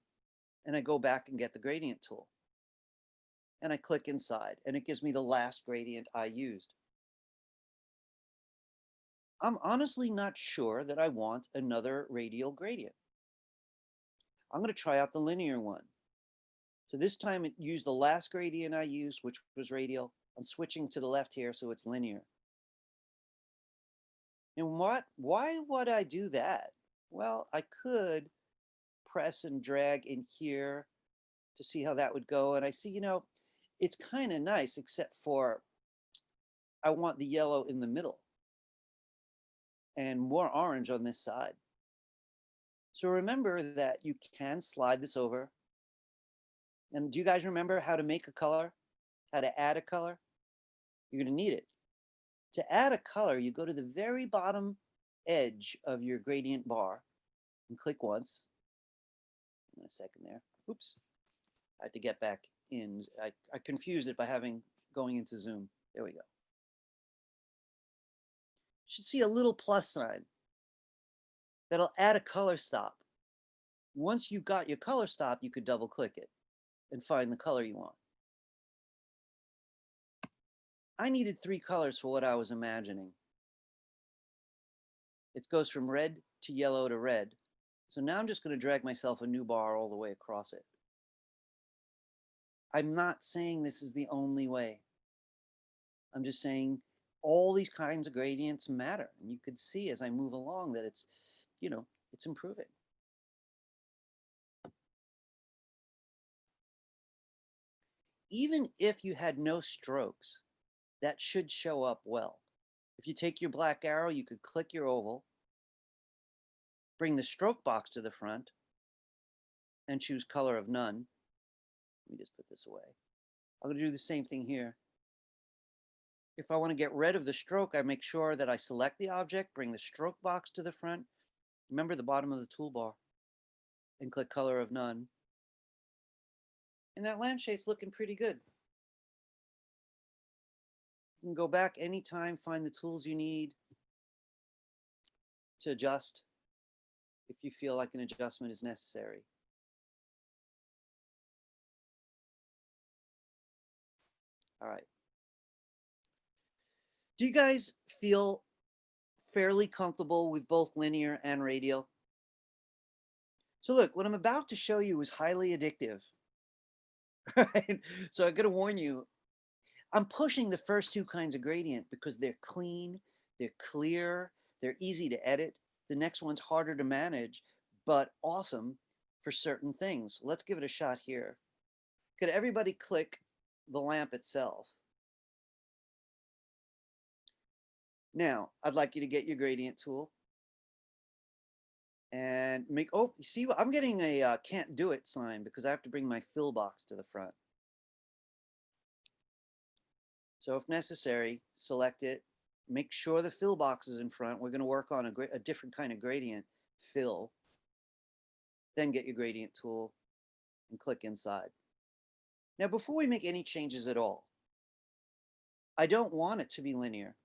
A: and I go back and get the gradient tool. And I click inside, and it gives me the last gradient I used. I'm honestly not sure that I want another radial gradient. I'm going to try out the linear one. So this time it used the last gradient I used, which was radial. I'm switching to the left here, so it's linear. And why would I do that? Well, I could press and drag in here to see how that would go. And I see, you know, it's kind of nice, except for I want the yellow in the middle and more orange on this side. So remember that you can slide this over. And do you guys remember how to make a color? How to add a color? You're going to need it. To add a color, you go to the very bottom edge of your gradient bar and click once. In a second there. Oops. I had to get back in. I confused it by going into Zoom. There we go. You should see a little plus sign that'll add a color stop. Once you've got your color stop, you could double click it and find the color you want. I needed 3 colors for what I was imagining. It goes from red to yellow to red. So now I'm just going to drag myself a new bar all the way across it. I'm not saying this is the only way. I'm just saying all these kinds of gradients matter. And you could see as I move along that it's, you know, it's improving. Even if you had no strokes, that should show up well. If you take your black arrow, you could click your oval, bring the stroke box to the front, and choose color of none. Let me just put this away. I'm going to do the same thing here. If I want to get rid of the stroke, I make sure that I select the object, bring the stroke box to the front, remember the bottom of the toolbar, and click color of none. And that lampshade's looking pretty good. You can go back anytime, find the tools you need to adjust if you feel like an adjustment is necessary. All right. Do you guys feel fairly comfortable with both linear and radial? So look, what I'm about to show you is highly addictive. Right? So I'm going to warn you, I'm pushing the first 2 kinds of gradient because they're clean, they're clear, they're easy to edit. The next one's harder to manage, but awesome for certain things. Let's give it a shot here. Could everybody click the lamp itself? Now, I'd like you to get your gradient tool and make, oh, you see, I'm getting a can't do it sign because I have to bring my fill box to the front. So if necessary, select it, make sure the fill box is in front. We're going to work on a different kind of gradient, fill. then get your gradient tool and click inside. Now, before we make any changes at all, I don't want it to be linear.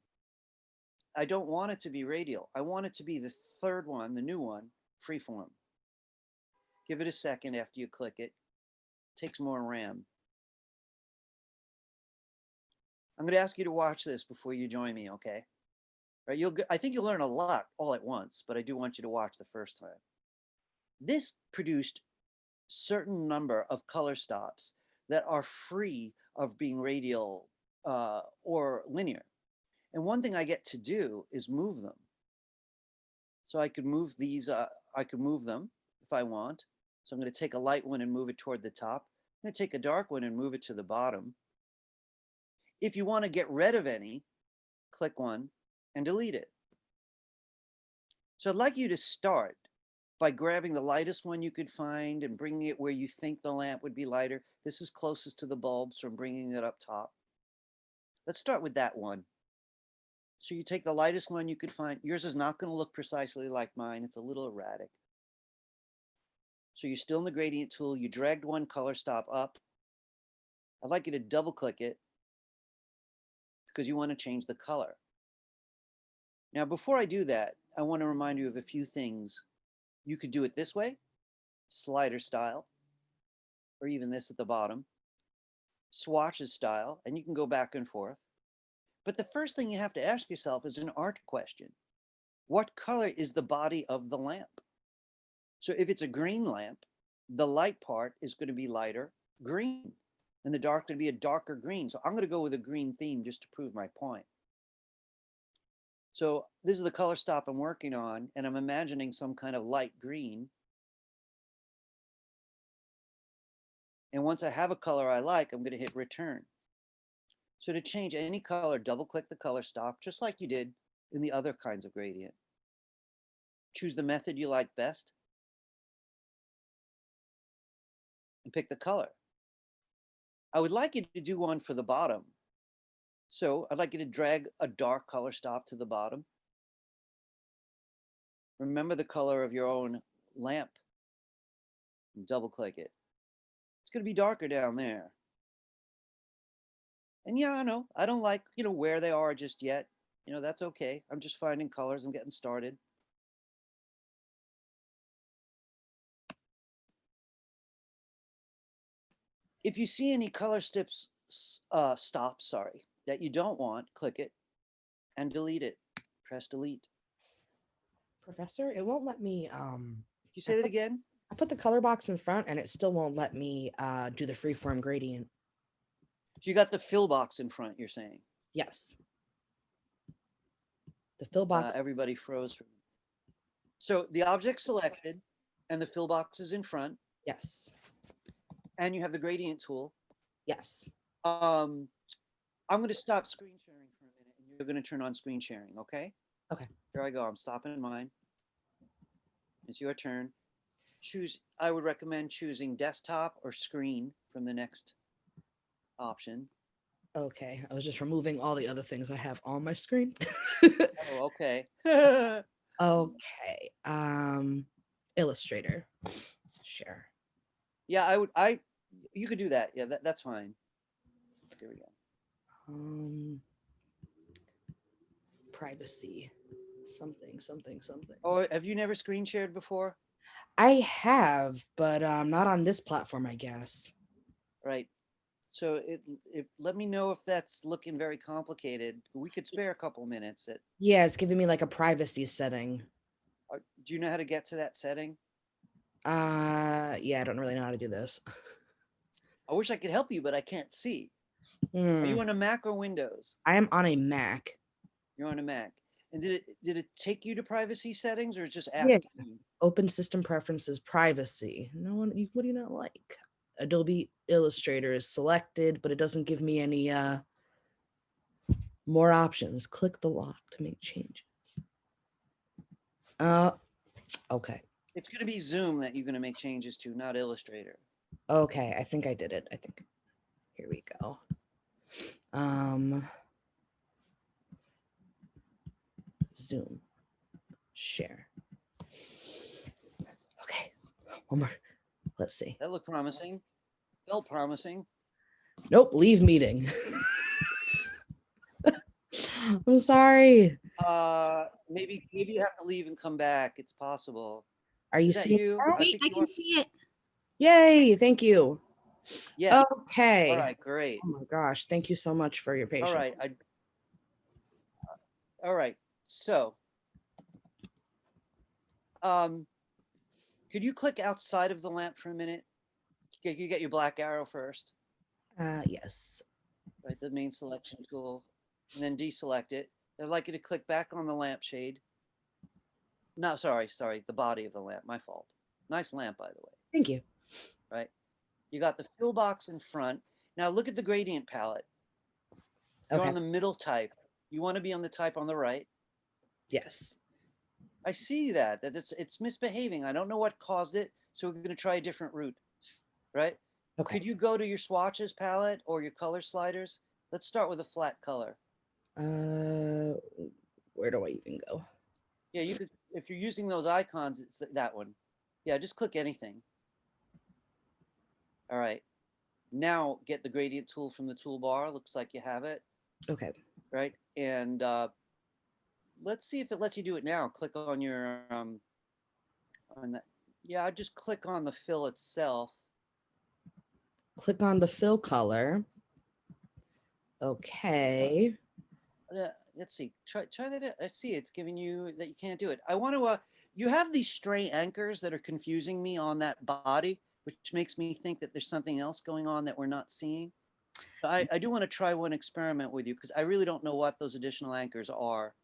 A: I don't want it to be radial. I want it to be the third one, the new one, freeform. Give it a second after you click it. It takes more RAM. I'm going to ask you to watch this before you join me, okay? Right, I think you'll learn a lot all at once, but I do want you to watch the first time. This produced certain number of color stops that are free of being radial or linear. And one thing I get to do is move them. So I could move these, I could move them if I want. So I'm going to take a light one and move it toward the top. I'm going to take a dark one and move it to the bottom. If you want to get rid of any, click one and delete it. So I'd like you to start by grabbing the lightest one you could find and bringing it where you think the lamp would be lighter. This is closest to the bulb, so I'm bringing it up top. Let's start with that one. So you take the lightest one you could find. Yours is not going to look precisely like mine. It's a little erratic. So you're still in the gradient tool. You dragged one color stop up. I'd like you to double click it because you want to change the color. Now, before I do that, I want to remind you of a few things. You could do it this way, slider style, or even this at the bottom, swatches style, and you can go back and forth. But the first thing you have to ask yourself is an art question. What color is the body of the lamp? So if it's a green lamp, the light part is going to be lighter green, and the dark going to be a darker green. So I'm going to go with a green theme just to prove my point. So this is the color stop I'm working on, and I'm imagining some kind of light green. And once I have a color I like, I'm going to hit return. So to change any color, double click the color stop, just like you did in the other kinds of gradient. Choose the method you like best and pick the color. I would like you to do one for the bottom. So I'd like you to drag a dark color stop to the bottom. Remember the color of your own lamp and double click it. It's going to be darker down there. And yeah, I know, I don't like, where they are just yet. That's okay. I'm just finding colors. I'm getting started. If you see any color stops, that you don't want, click it and delete it. Press delete.
D: Professor, it won't let me
A: You say that again?
D: I put the color box in front and it still won't let me do the freeform gradient.
A: You got the fill box in front, you're saying?
D: Yes. The fill box.
A: Everybody froze. So the object selected and the fill box is in front.
D: Yes.
A: And you have the gradient tool.
D: Yes.
A: I'm going to stop screen sharing for a minute and you're going to turn on screen sharing, okay?
D: Okay.
A: Here I go. I'm stopping mine. It's your turn. I would recommend choosing desktop or screen from the next option.
D: Okay. I was just removing all the other things I have on my screen.
A: Oh, okay.
D: Okay. Illustrator Share.
A: Yeah, you could do that. Yeah, that's fine. There we go.
D: Privacy. Something.
A: Oh, have you never screen shared before?
D: I have, but not on this platform, I guess.
A: Right. So let me know if that's looking very complicated. We could spare a couple minutes.
D: Yeah, it's giving me like a privacy setting.
A: Do you know how to get to that setting?
D: Yeah, I don't really know how to do this.
A: I wish I could help you, but I can't see. Are you on a Mac or Windows?
D: I am on a Mac.
A: You're on a Mac. And did it take you to privacy settings or just asking you?
D: Open system preferences, privacy. No one, what do you not like? Adobe Illustrator is selected, but it doesn't give me any more options. Click the lock to make changes. Okay.
A: It's going to be Zoom that you're going to make changes to, not Illustrator.
D: Okay, I think I did it. Here we go. Zoom. Share. Okay. One more. Let's see.
A: That looked promising. Felt promising.
D: Nope, leave meeting. I'm sorry.
A: Maybe you have to leave and come back. It's possible.
D: Are you
A: Is that
D: seeing
A: you?
D: that?
C: Wait,
A: think
C: I
A: you
C: can
A: are.
C: see it.
D: Yay, thank you.
A: Yeah.
D: Okay.
A: All right. Great.
D: Oh my gosh, thank you so much for your patience.
A: All right. All right. So, could you click outside of the lamp for a minute? You get your black arrow first,
D: Yes.
A: right? The main selection tool, and then deselect it. I'd like you to click back on the lampshade. No, sorry, the body of the lamp. My fault. Nice lamp, by the way.
D: Thank you.
A: Right? You got the fill box in front. Now look at the gradient palette. You're
D: Okay.
A: on the middle type. You want to be on the type on the right.
D: Yes.
A: I see that it's misbehaving. I don't know what caused it, so we're going to try a different route, right?
D: Okay.
A: Could you go to your swatches palette or your color sliders? Let's start with a flat color.
D: Where do I even go?
A: Yeah, you could, if you're using those icons, it's that one. Yeah, just click anything. All right. Now get the gradient tool from the toolbar. Looks like you have it,
D: Okay.
A: right? And let's see if it lets you do it now. Click on your on that. Yeah, I just click on the fill itself.
D: Click on the fill color. Okay.
A: Let's see. Try that. I see it's giving you that you can't do it. I want to. You have these stray anchors that are confusing me on that body, which makes me think that there's something else going on that we're not seeing. But I do want to try one experiment with you because I really don't know what those additional anchors are.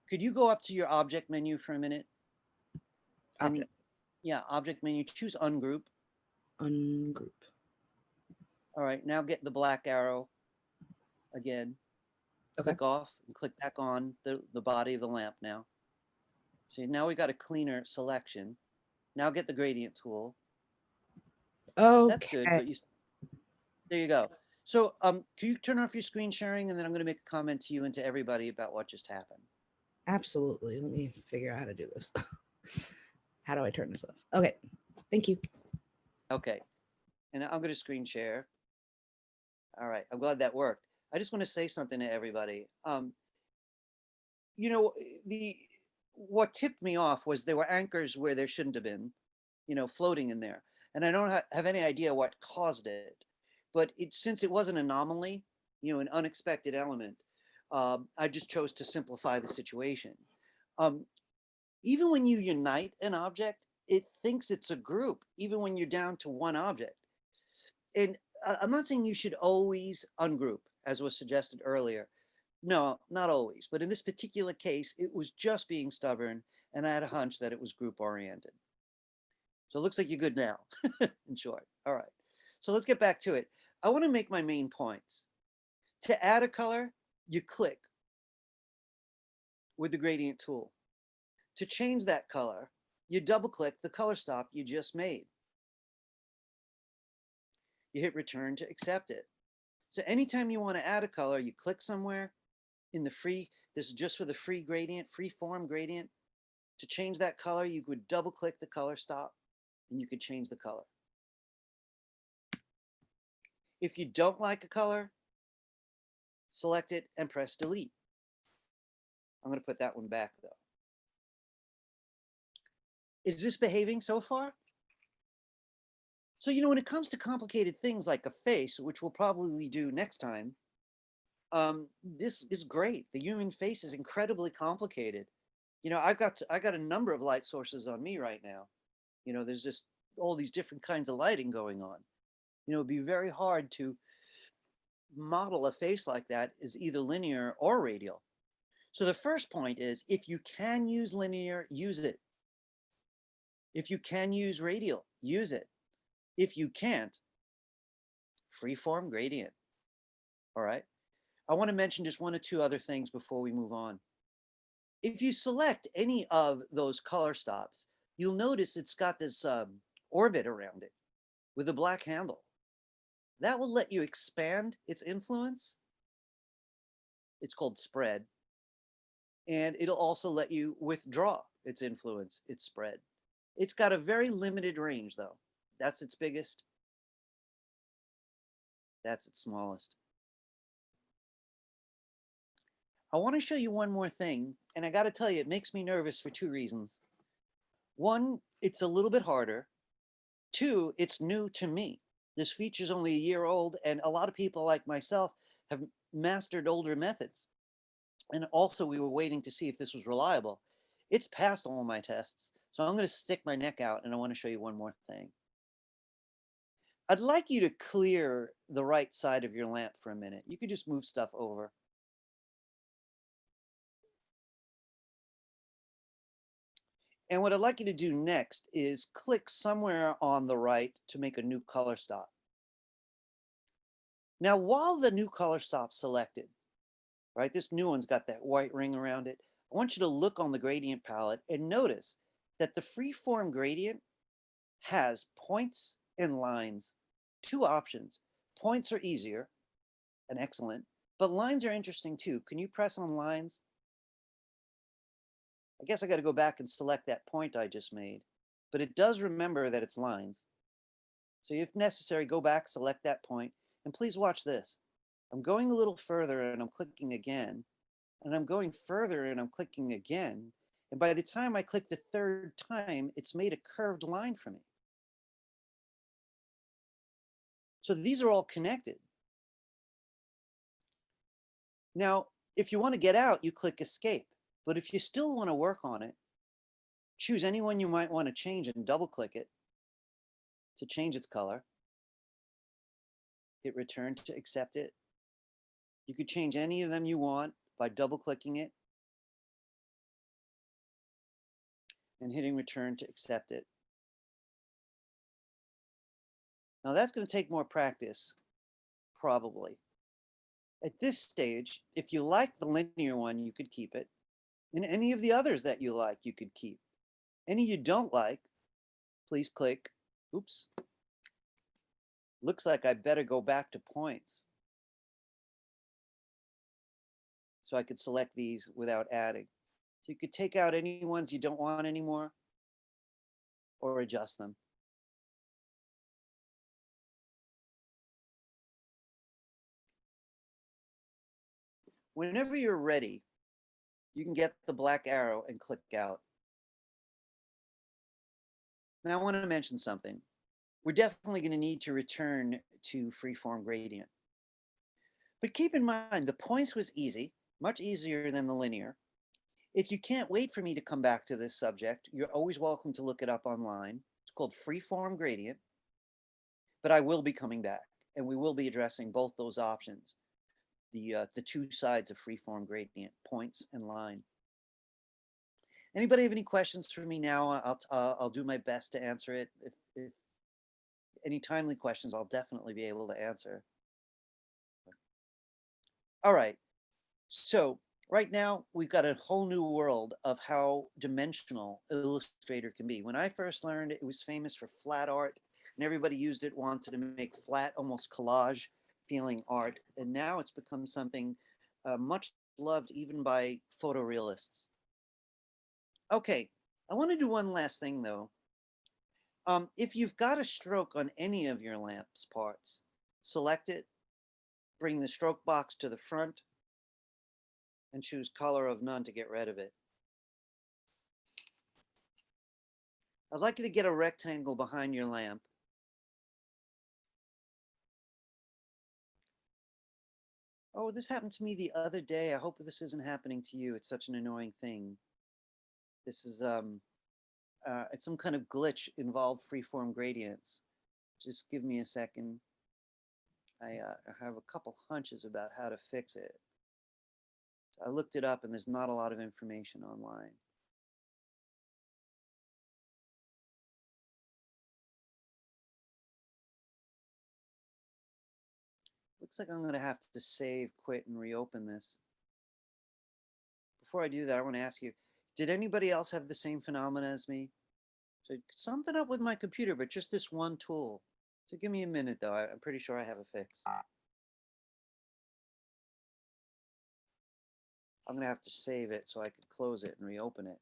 A: Could you go up to your object menu for a minute?
D: Object.
A: Yeah, object menu. Choose ungroup.
D: Ungroup.
A: All right, now get the black arrow again.
D: Okay.
A: Click off and click back on the body of the lamp now. See, now we got a cleaner selection. Now get the gradient tool.
D: Okay.
A: That's good, but there you go. So can you turn off your screen sharing, and then I'm going to make a comment to you and to everybody about what just happened.
D: Absolutely. Let me figure out how to do this. How do I turn this off? Okay. Thank you.
A: Okay. And I'm going to screen share. All right. I'm glad that worked. I just want to say something to everybody. You know, what tipped me off was there were anchors where there shouldn't have been, you know, floating in there. And I don't have any idea what caused it. But since it was an anomaly, you know, an unexpected element, I just chose to simplify the situation. Even when you unite an object, it thinks it's a group, even when you're down to one object. And I'm not saying you should always ungroup, as was suggested earlier. No, not always. But in this particular case, it was just being stubborn, and I had a hunch that it was group oriented. So it looks like you're good now, in short. All right. So let's get back to it. I want to make my main points. To add a color, you click with the gradient tool. To change that color, you double click the color stop you just made. You hit return to accept it. So anytime you want to add a color, you click somewhere in the free, this is just for the free gradient, Freeform Gradient. To change that color, you would double click the color stop and you could change the color. If you don't like a color, select it and press delete. I'm going to put that one back though. Is this behaving so far? So, you know, when it comes to complicated things like a face, which we'll probably do next time, this is great. The human face is incredibly complicated. You know, I got a number of light sources on me right now. You know, there's just all these different kinds of lighting going on. You know, it'd be very hard to model a face like that is either linear or radial. So the first point is, if you can use linear, use it. If you can use radial, use it. If you can't, freeform gradient. All right. I want to mention just one or two other things before we move on. If you select any of those color stops, you'll notice it's got this orbit around it with a black handle. That will let you expand its influence. It's called spread. And it'll also let you withdraw its influence, its spread. It's got a very limited range though. That's its biggest. That's its smallest. I want to show you one more thing, and I got to tell you, it makes me nervous for two reasons. One, it's a little bit harder. Two, it's new to me. This feature's only a year old, and a lot of people like myself have mastered older methods. And also, we were waiting to see if this was reliable. It's passed all my tests, so I'm going to stick my neck out, and I want to show you one more thing. I'd like you to clear the right side of your lamp for a minute. You could just move stuff over. And what I'd like you to do next is click somewhere on the right to make a new color stop. Now, while the new color stop's selected, right, this new one's got that white ring around it, I want you to look on the gradient palette and notice that the Freeform Gradient has points and lines, two options. Points are easier and excellent, but lines are interesting too. Can you press on lines? I guess I got to go back and select that point I just made, but it does remember that it's lines. So if necessary, go back, select that point, and please watch this. I'm going a little further and I'm clicking again, and I'm going further and I'm clicking again. And by the time I click the third time, it's made a curved line for me. So these are all connected. Now, if you want to get out, you click escape. But if you still want to work on it, choose any one you might want to change and double click it to change its color. Hit return to accept it. You could change any of them you want by double clicking it and hitting return to accept it. Now that's going to take more practice, probably. At this stage, if you like the linear one, you could keep it. And any of the others that you like, you could keep. Any you don't like, please click. Oops. Looks like I better go back to points. So I could select these without adding. So you could take out any ones you don't want anymore or adjust them. Whenever you're ready, you can get the black arrow and click out. Now I want to mention something. We're definitely going to need to return to Freeform Gradient. But keep in mind, the points was easy, much easier than the linear. If you can't wait for me to come back to this subject, you're always welcome to look it up online. It's called Freeform Gradient. But I will be coming back, and we will be addressing both those options. The two sides of Freeform Gradient, points and line. Anybody have any questions for me now? I'll do my best to answer it. If any timely questions, I'll definitely be able to answer. All right, so right now we've got a whole new world of how dimensional Illustrator can be. When I first learned, it was famous for flat art, and everybody used it, wanted to make flat, almost collage feeling art, and now it's become something much loved even by photorealists. Okay, I want to do one last thing though. If you've got a stroke on any of your lamp's parts, select it, bring the stroke box to the front, and choose color of none to get rid of it. I'd like you to get a rectangle behind your lamp. Oh, this happened to me the other day. I hope this isn't happening to you. It's such an annoying thing. This is it's some kind of glitch involved Freeform Gradients. Just give me a second. I have a couple hunches about how to fix it. I looked it up and there's not a lot of information online. Looks like I'm going to have to save, quit, and reopen this. Before I do that, I want to ask you, did anybody else have the same phenomena as me? So something up with my computer, but just this one tool. So give me a minute though. I'm pretty sure I have a fix. I'm going to have to save it so I can close it and reopen it.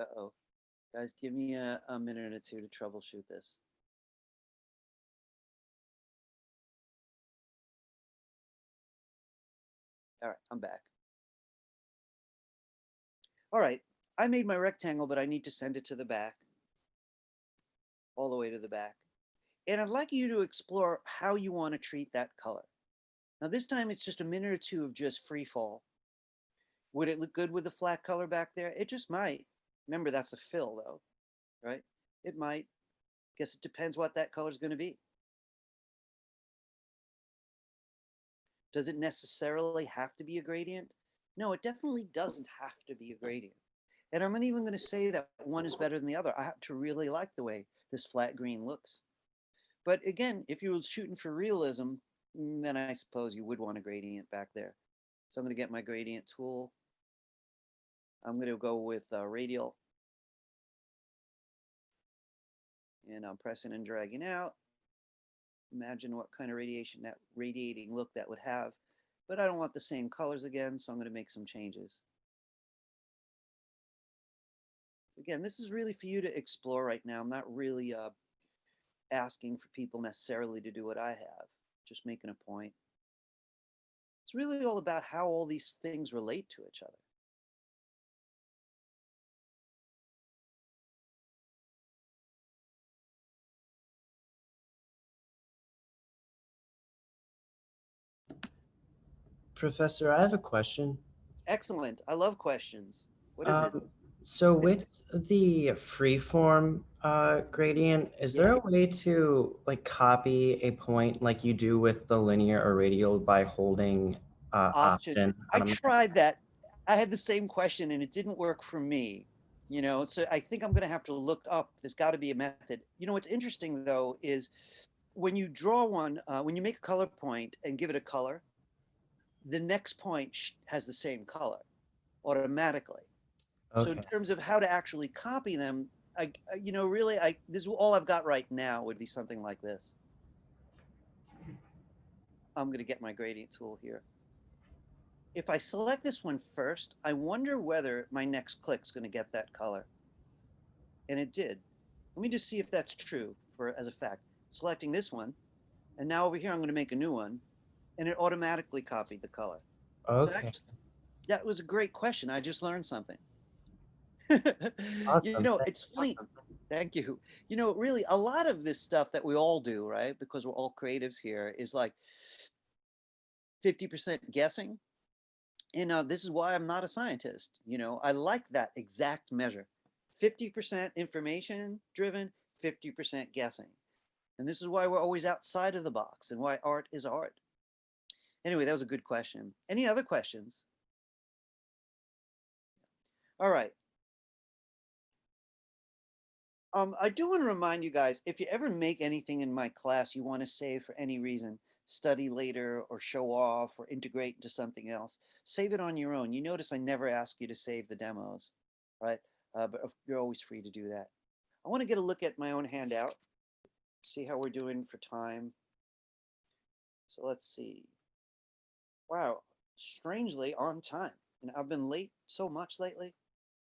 A: Uh-oh. Guys, give me a minute or two to troubleshoot this. All right, I'm back. All right, I made my rectangle, but I need to send it to the back, all the way to the back. And I'd like you to explore how you want to treat that color. Now this time it's just a minute or two of just free fall. Would it look good with the flat color back there? It just might. Remember, that's a fill though, right? It might. Guess it depends what that color is going to be. Does it necessarily have to be a gradient? No, it definitely doesn't have to be a gradient. And I'm not even going to say that one is better than the other. I have to really like the way this flat green looks. But again, if you were shooting for realism, then I suppose you would want a gradient back there. So I'm going to get my gradient tool. I'm going to go with Radial. And I'm pressing and dragging out. Imagine what kind of radiating look that would have. But I don't want the same colors again, so I'm going to make some changes. Again, this is really for you to explore right now. I'm not really asking for people necessarily to do what I have, just making a point. It's really all about how all these things relate to each other.
E: Professor, I have a question.
A: Excellent. I love questions. What is it?
E: So with the freeform gradient, is there a way to like copy a point like you do with the linear or radial by holding option?
A: I tried that. I had the same question and it didn't work for me. You know, so I think I'm going to have to look up. There's got to be a method. You know, what's interesting though is when you draw one, when you make a color point and give it a color, the next point has the same color automatically. So in
E: Okay.
A: terms of how to actually copy them, you know, really, this is all I've got right now would be something like this. I'm going to get my gradient tool here. If I select this one first, I wonder whether my next click's going to get that color. And it did. Let me just see if that's true as a fact. Selecting this one, and now over here I'm going to make a new one, and it automatically copied the color.
E: Okay.
A: So that was a great question. I just learned something.
E: Awesome.
A: You know, it's funny. Thank you. You know, really, a lot of this stuff that we all do, right? Because we're all creatives here, is like 50% guessing. And this is why I'm not a scientist. You know, I like that exact measure. 50% information driven, 50% guessing. And this is why we're always outside of the box and why art is art. Anyway, that was a good question. Any other questions? All right. I do want to remind you guys, if you ever make anything in my class you want to save for any reason, study later or show off or integrate into something else, save it on your own. You notice I never ask you to save the demos, right? But you're always free to do that. I want to get a look at my own handout, see how we're doing for time. So let's see. Wow, strangely on time. And I've been late so much lately.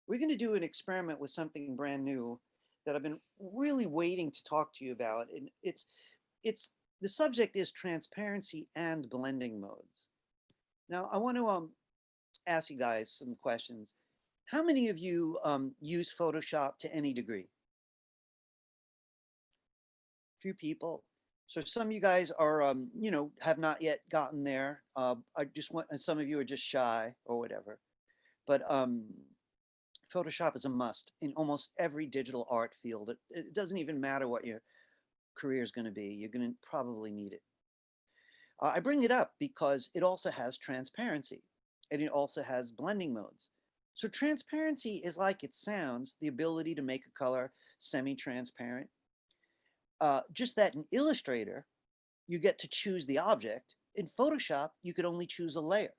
A: We're going to do an experiment with something brand new that I've been really waiting to talk to you about. And the subject is transparency and blending modes. Now, I want to ask you guys some questions. How many of you use Photoshop to any degree? Few people. So some of you guys are, you know, have not yet gotten there. I just want, and some of you are just shy or whatever. But Photoshop is a must in almost every digital art field. It doesn't even matter what your career is going to be. You're going to probably need it. I bring it up because it also has transparency and it also has blending modes. So transparency is like it sounds, the ability to make a color semi-transparent. Just that in Illustrator, you get to choose the object. In Photoshop, you could only choose a layer.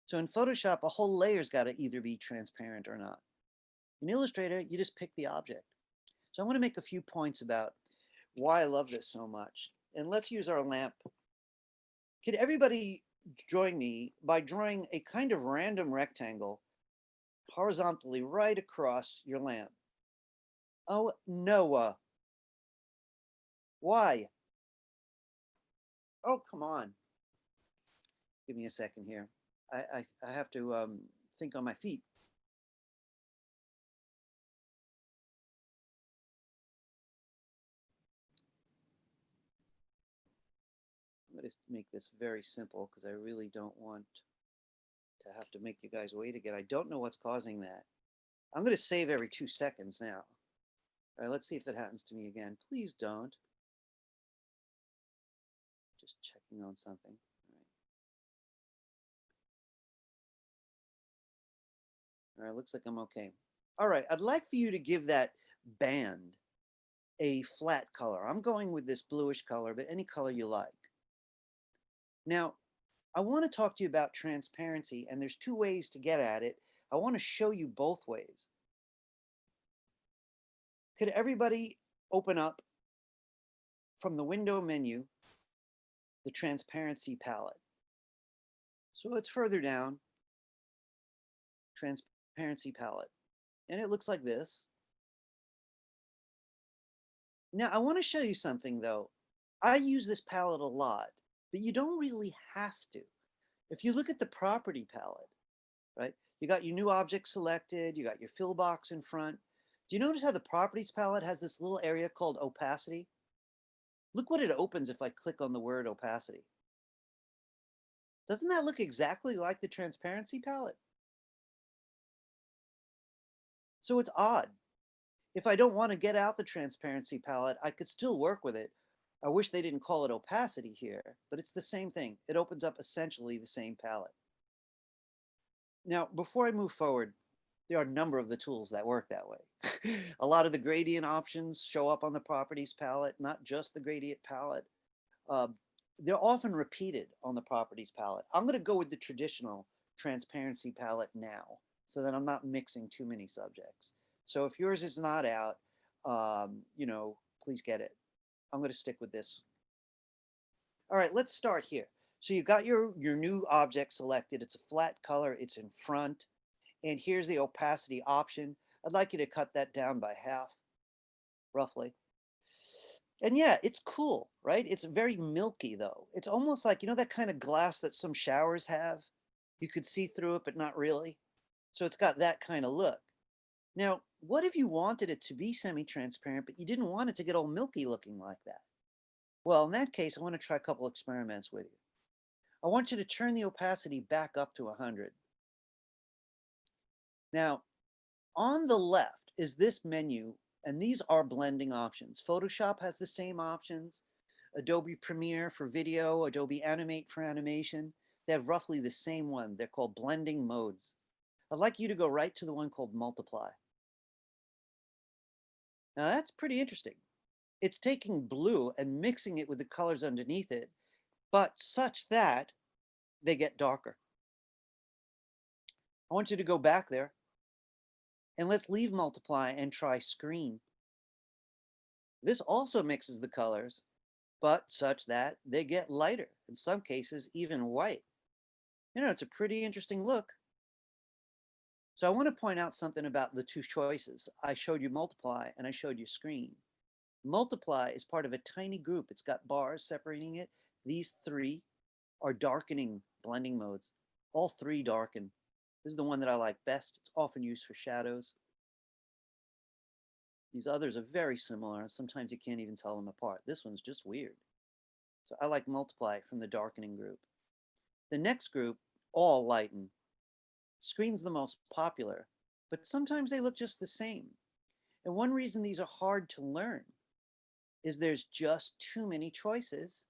A: So in Photoshop, a whole layer's got to either be transparent or not. In Illustrator, you just pick the object. So I want to make a few points about why I love this so much. And let's use our lamp. Could everybody join me by drawing a kind of random rectangle horizontally right across your lamp. Oh, Noah. Why? Oh, come on. Give me a second here. I have to think on my feet. I'm going to make this very simple because I really don't want to have to make you guys wait again. I don't know what's causing that. I'm going to save every 2 seconds now. All right, let's see if that happens to me again. Please don't. Just checking on something. All right, looks like I'm okay. All right, I'd like for you to give that band a flat color. I'm going with this bluish color, but any color you like. Now, I want to talk to you about transparency, and there's 2 ways to get at it. I want to show you both ways. Could everybody open up from the window menu the transparency palette? So it's further down, transparency palette, and it looks like this. Now, I want to show you something though. I use this palette a lot, but you don't really have to. If you look at the property palette, right, you got your new object selected, you got your fill box in front. Do you notice how the properties palette has this little area called opacity? Look what it opens if I click on the word opacity. Doesn't that look exactly like the transparency palette? So it's odd. If I don't want to get out the transparency palette, I could still work with it. I wish they didn't call it opacity here, but it's the same thing. It opens up essentially the same palette. Now, before I move forward, there are a number of the tools that work that way. A lot of the gradient options show up on the properties palette, not just the gradient palette. They're often repeated on the properties palette. I'm going to go with the traditional transparency palette now so that I'm not mixing too many subjects. So if yours is not out, you know, please get it. I'm going to stick with this. All right, let's start here. So you got your new object selected. It's a flat color. It's in front. And here's the opacity option. I'd like you to cut that down by half, roughly. And yeah, it's cool, right? It's very milky though. It's almost like, you know, that kind of glass that some showers have? You could see through it, but not really. So it's got that kind of look. Now, what if you wanted it to be semi-transparent, but you didn't want it to get all milky looking like that? Well, in that case, I want to try a couple experiments with you. I want you to turn the opacity back up to 100. Now, on the left is this menu, and these are blending options. Photoshop has the same options. Adobe Premiere for video, Adobe Animate for animation. They have roughly the same one. They're called blending modes. I'd like you to go right to the one called multiply. Now that's pretty interesting. It's taking blue and mixing it with the colors underneath it, but such that they get darker. I want you to go back there and let's leave multiply and try screen. This also mixes the colors, but such that they get lighter, in some cases even white. You know, it's a pretty interesting look. So I want to point out something about the 2 choices. I showed you multiply and I showed you screen. Multiply is part of a tiny group. It's got bars separating it. These 3 are darkening blending modes. All 3 darken. This is the one that I like best. It's often used for shadows. These others are very similar. Sometimes you can't even tell them apart. This one's just weird. So I like multiply from the darkening group. The next group, all lighten. Screen's the most popular, but sometimes they look just the same. And one reason these are hard to learn is there's just too many choices,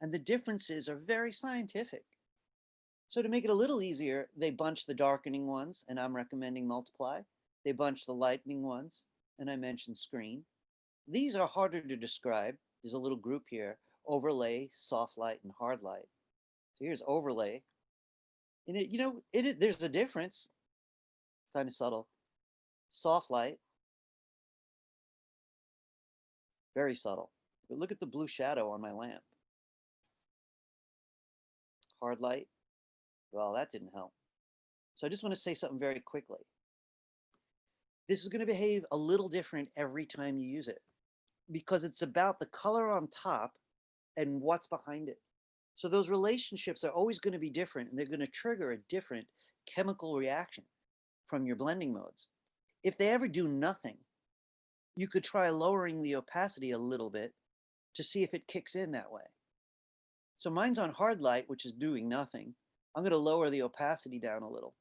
A: and the differences are very scientific. So to make it a little easier, they bunch the darkening ones, and I'm recommending multiply. They bunch the lightening ones, and I mentioned screen. These are harder to describe. There's a little group here: overlay, soft light, and hard light. So here's overlay. And it, you know, there's a difference, kind of subtle. Soft light, very subtle. But look at the blue shadow on my lamp. Hard light, well, that didn't help. So I just want to say something very quickly. This is going to behave a little different every time you use it because it's about the color on top and what's behind it. So those relationships are always going to be different, and they're going to trigger a different chemical reaction from your blending modes. If they ever do nothing, you could try lowering the opacity a little bit to see if it kicks in that way. So mine's on hard light, which is doing nothing. I'm going to lower the opacity down a little.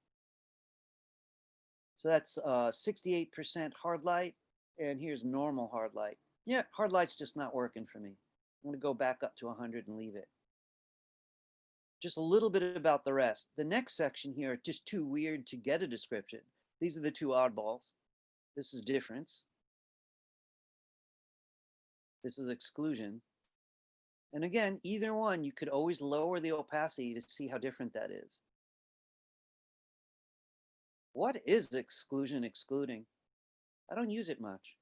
A: So that's 68% hard light, and here's normal hard light. Yeah, hard light's just not working for me. I'm going to go back up to 100 and leave it. Just a little bit about the rest. The next section here are just too weird to get a description. These are the two oddballs. This is difference. This is exclusion. And again, either one, you could always lower the opacity to see how different that is. What is exclusion excluding? I don't use it much.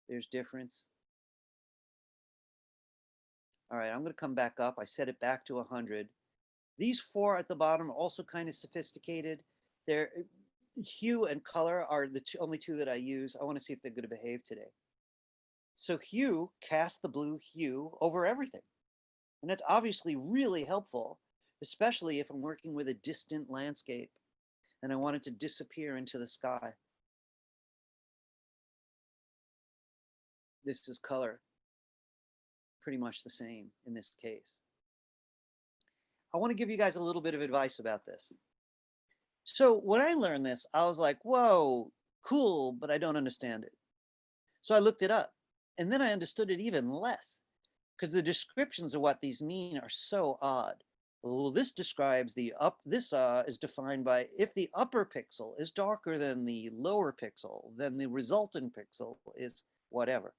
A: There's difference. All right, I'm going to come back up. I set it back to 100. These four at the bottom are also kind of sophisticated. They're hue and color are the only two that I use. I want to see if they're going to behave today. So hue casts the blue hue over everything. And that's obviously really helpful, especially if I'm working with a distant landscape and I want it to disappear into the sky. This is color. Pretty much the same in this case. I want to give you guys a little bit of advice about this. So when I learned this, I was like, whoa, cool, but I don't understand it. So I looked it up, and then I understood it even less because the descriptions of what these mean are so odd. Well, this describes this is defined by if the upper pixel is darker than the lower pixel, then the resultant pixel is whatever.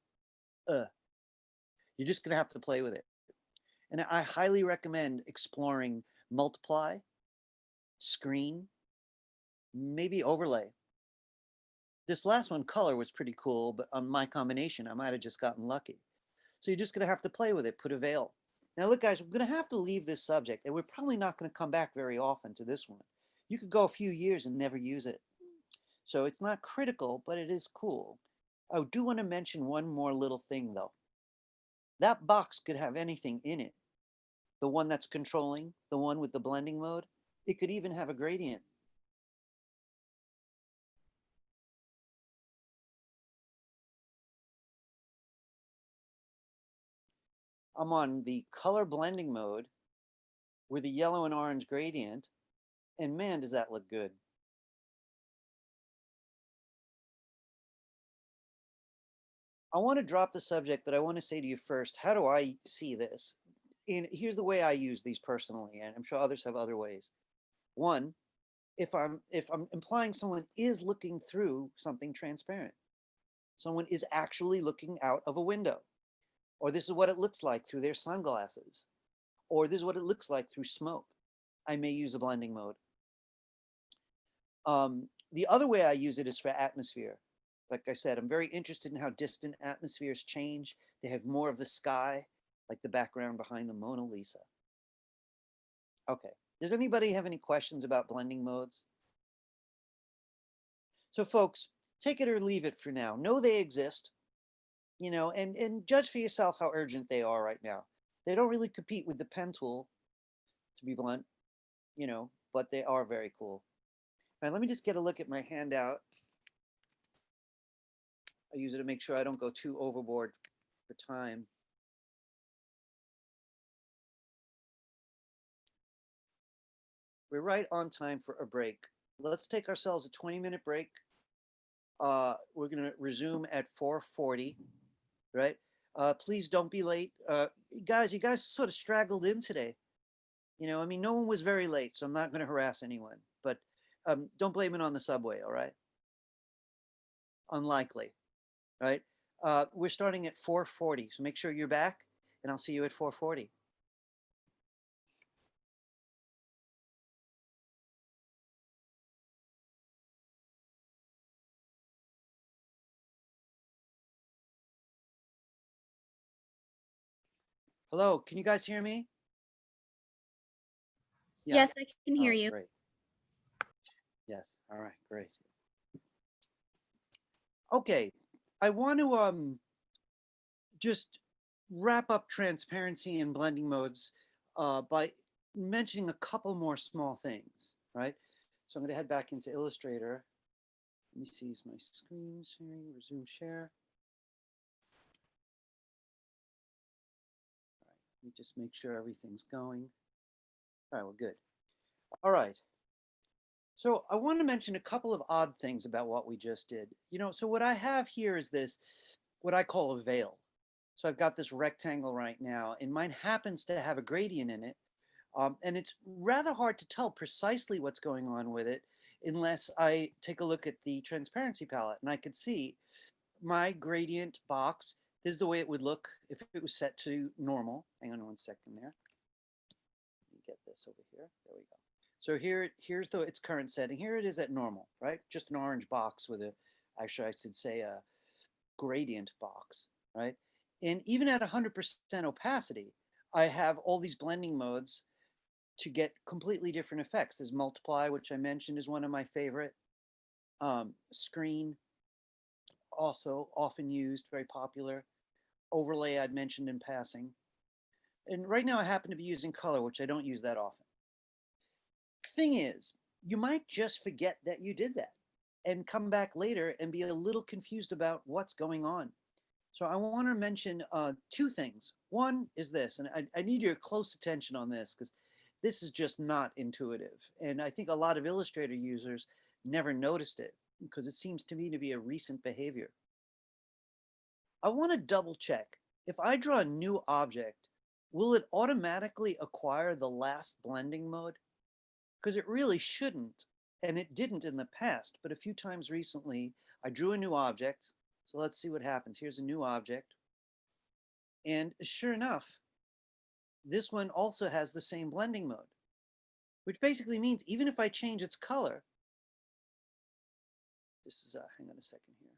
A: You're just going to have to play with it. And I highly recommend exploring multiply, screen, maybe overlay. This last one, color, was pretty cool, but on my combination, I might have just gotten lucky. So you're just going to have to play with it, put a veil. Now look, guys, we're going to have to leave this subject, and we're probably not going to come back very often to this one. You could go a few years and never use it. So it's not critical, but it is cool. I do want to mention one more little thing, though. That box could have anything in it. The one that's controlling, the one with the blending mode, it could even have a gradient. I'm on the color blending mode with the yellow and orange gradient, and man, does that look good. I want to drop the subject, but I want to say to you first, how do I see this? And here's the way I use these personally, and I'm sure others have other ways. One, if I'm implying someone is looking through something transparent, someone is actually looking out of a window, or this is what it looks like through their sunglasses, or this is what it looks like through smoke, I may use a blending mode. The other way I use it is for atmosphere. Like I said, I'm very interested in how distant atmospheres change. They have more of the sky, like the background behind the Mona Lisa. Okay, does anybody have any questions about blending modes? So folks, take it or leave it for now. Know they exist, you know, and judge for yourself how urgent they are right now. They don't really compete with the pen tool, to be blunt, you know, but they are very cool. All right, let me just get a look at my handout. I use it to make sure I don't go too overboard for time. We're right on time for a break. Let's take ourselves a 20-minute break. We're going to resume at 4:40, right? Please don't be late. You guys sort of straggled in today. You know, I mean, no one was very late, so I'm not going to harass anyone. But don't blame it on the subway, all right? Unlikely, right? We're starting at 4:40, so make sure you're back, and I'll see you at 4:40. Hello, can you guys hear me? Yeah.
C: Yes, I can hear
A: Oh,
C: you.
A: great. Yes, all right, great. Okay, I want to just wrap up transparency and blending modes by mentioning a couple more small things, right? So I'm going to head back into Illustrator. Let me see, is my screen sharing, resume share. All right, let me just make sure everything's going. All right, well, good. All right. So I want to mention a couple of odd things about what we just did. You know, so what I have here is this, what I call a veil. So I've got this rectangle right now, and mine happens to have a gradient in it. And it's rather hard to tell precisely what's going on with it unless I take a look at the transparency palette. And I could see my gradient box. This is the way it would look if it was set to normal. Hang on one second there. Let me get this over here. There we go. So here's its current setting. Here it is at normal, right? Just an orange box with a, actually I should say a gradient box, right? And even at 100% opacity, I have all these blending modes to get completely different effects. There's multiply, which I mentioned is one of my favorite. Screen, also often used, very popular. Overlay I'd mentioned in passing. And right now I happen to be using color, which I don't use that often. Thing is, you might just forget that you did that and come back later and be a little confused about what's going on. So I want to mention two things. One is this, and I need your close attention on this because this is just not intuitive. And I think a lot of Illustrator users never noticed it because it seems to me to be a recent behavior. I want to double check. If I draw a new object, will it automatically acquire the last blending mode? Because it really shouldn't, and it didn't in the past, but a few times recently, I drew a new object. So let's see what happens. Here's a new object. And sure enough, this one also has the same blending mode, which basically means even if I change its color, this is, hang on a second here.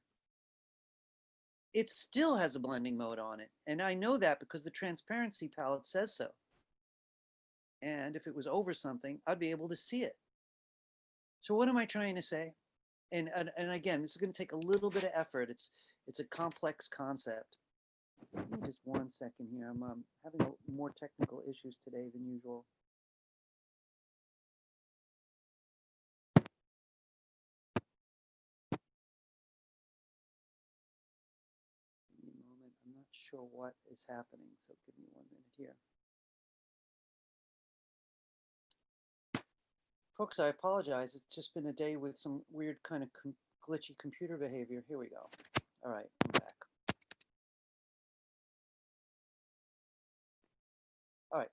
A: It still has a blending mode on it. And I know that because the transparency palette says so. And if it was over something, I'd be able to see it. So what am I trying to say? And again, this is going to take a little bit of effort. It's a complex concept. Just 1 second here. I'm having more technical issues today than usual. Give me a moment. I'm not sure what is happening, so give me 1 minute here. Folks, I apologize. It's just been a day with some weird kind of glitchy computer behavior. Here we go. All right, I'm back. All right.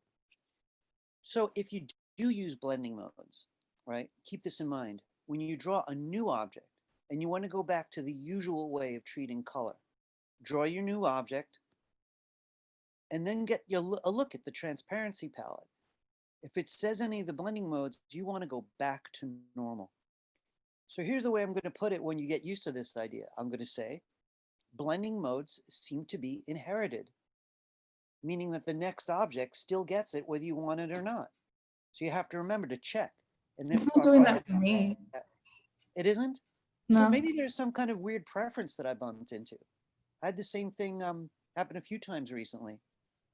A: So if you do use blending modes, right, keep this in mind. When you draw a new object and you want to go back to the usual way of treating color, draw your new object and then get a look at the transparency palette. If it says any of the blending modes, you want to go back to normal. So here's the way I'm going to put it when you get used to this idea. I'm going to say blending modes seem to be inherited, meaning that the next object still gets it whether you want it or not. So you have to remember to check. And
B: It's not doing that for me.
A: It isn't?
B: No.
A: So maybe there's some kind of weird preference that I bumped into. I had the same thing happen a few times recently,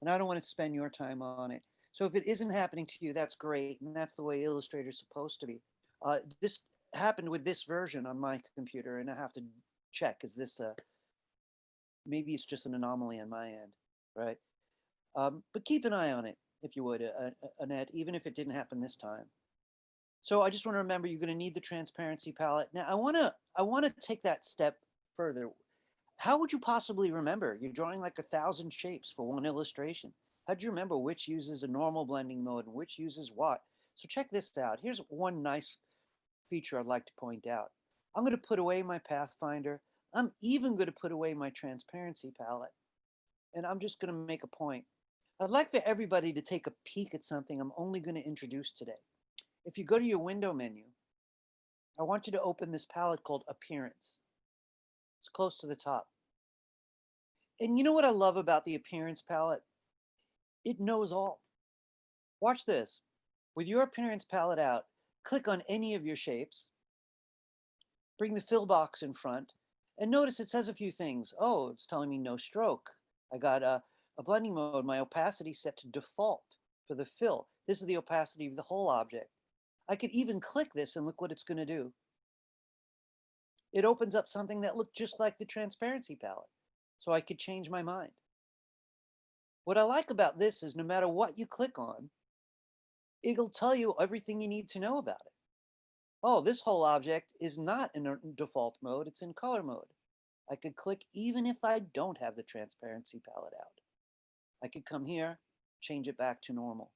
A: and I don't want to spend your time on it. So if it isn't happening to you, that's great, and that's the way Illustrator's supposed to be. This happened with this version on my computer, and I have to check, is this maybe it's just an anomaly on my end, right? But keep an eye on it, if you would, Annette, even if it didn't happen this time. So I just want to remember you're going to need the transparency palette. Now I want to take that step further. How would you possibly remember? You're drawing like 1,000 shapes for one illustration. How'd you remember which uses a normal blending mode and which uses what? So check this out. Here's one nice feature I'd like to point out. I'm going to put away my Pathfinder. I'm even going to put away my transparency palette. And I'm just going to make a point. I'd like for everybody to take a peek at something I'm only going to introduce today. If you go to your window menu, I want you to open this palette called Appearance. It's close to the top. And you know what I love about the Appearance palette? It knows all. Watch this. With your Appearance palette out, click on any of your shapes, bring the fill box in front, And notice it says a few things. Oh, it's telling me no stroke. I got a blending mode. My opacity set to default for the fill. This is the opacity of the whole object. I could even click this and look what it's going to do. It opens up something that looked just like the transparency palette. So I could change my mind. What I like about this is no matter what you click on, it'll tell you everything you need to know about it. Oh, this whole object is not in a default mode, it's in color mode. I could click even if I don't have the transparency palette out. I could come here, change it back to normal.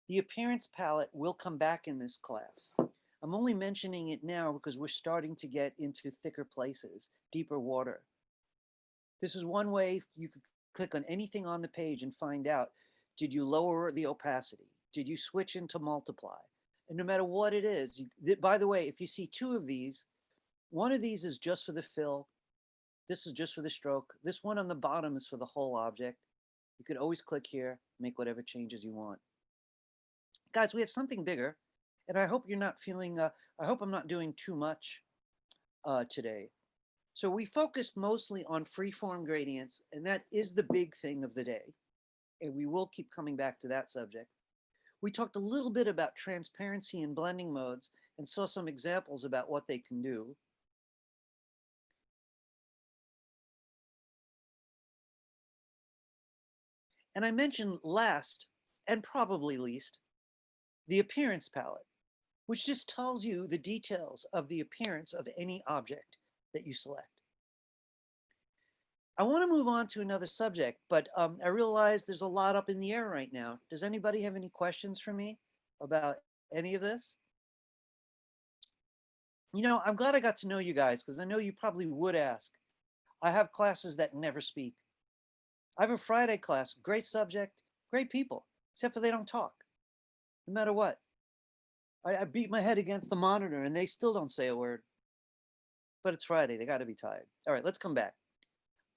A: The appearance palette will come back in this class. I'm only mentioning it now because we're starting to get into thicker places, deeper water. This is one way you could click on anything on the page and find out, did you lower the opacity? Did you switch into multiply? And no matter what it is, by the way, if you see two of these, one of these is just for the fill. This is just for the stroke. This one on the bottom is for the whole object. You could always click here, make whatever changes you want. Guys, we have something bigger, and I hope you're not feeling, I hope I'm not doing too much today. So we focused mostly on freeform gradients, and that is the big thing of the day. And we will keep coming back to that subject. We talked a little bit about transparency and blending modes and saw some examples about what they can do. And I mentioned last, and probably least, the appearance palette, which just tells you the details of the appearance of any object that you select. I want to move on to another subject, but I realize there's a lot up in the air right now. Does anybody have any questions for me about any of this? You know, I'm glad I got to know you guys because I know you probably would ask. I have classes that never speak. I have a Friday class, great subject, great people, except for they don't talk, no matter what. I beat my head against the monitor and they still don't say a word. But it's Friday, they got to be tired. All right, let's come back.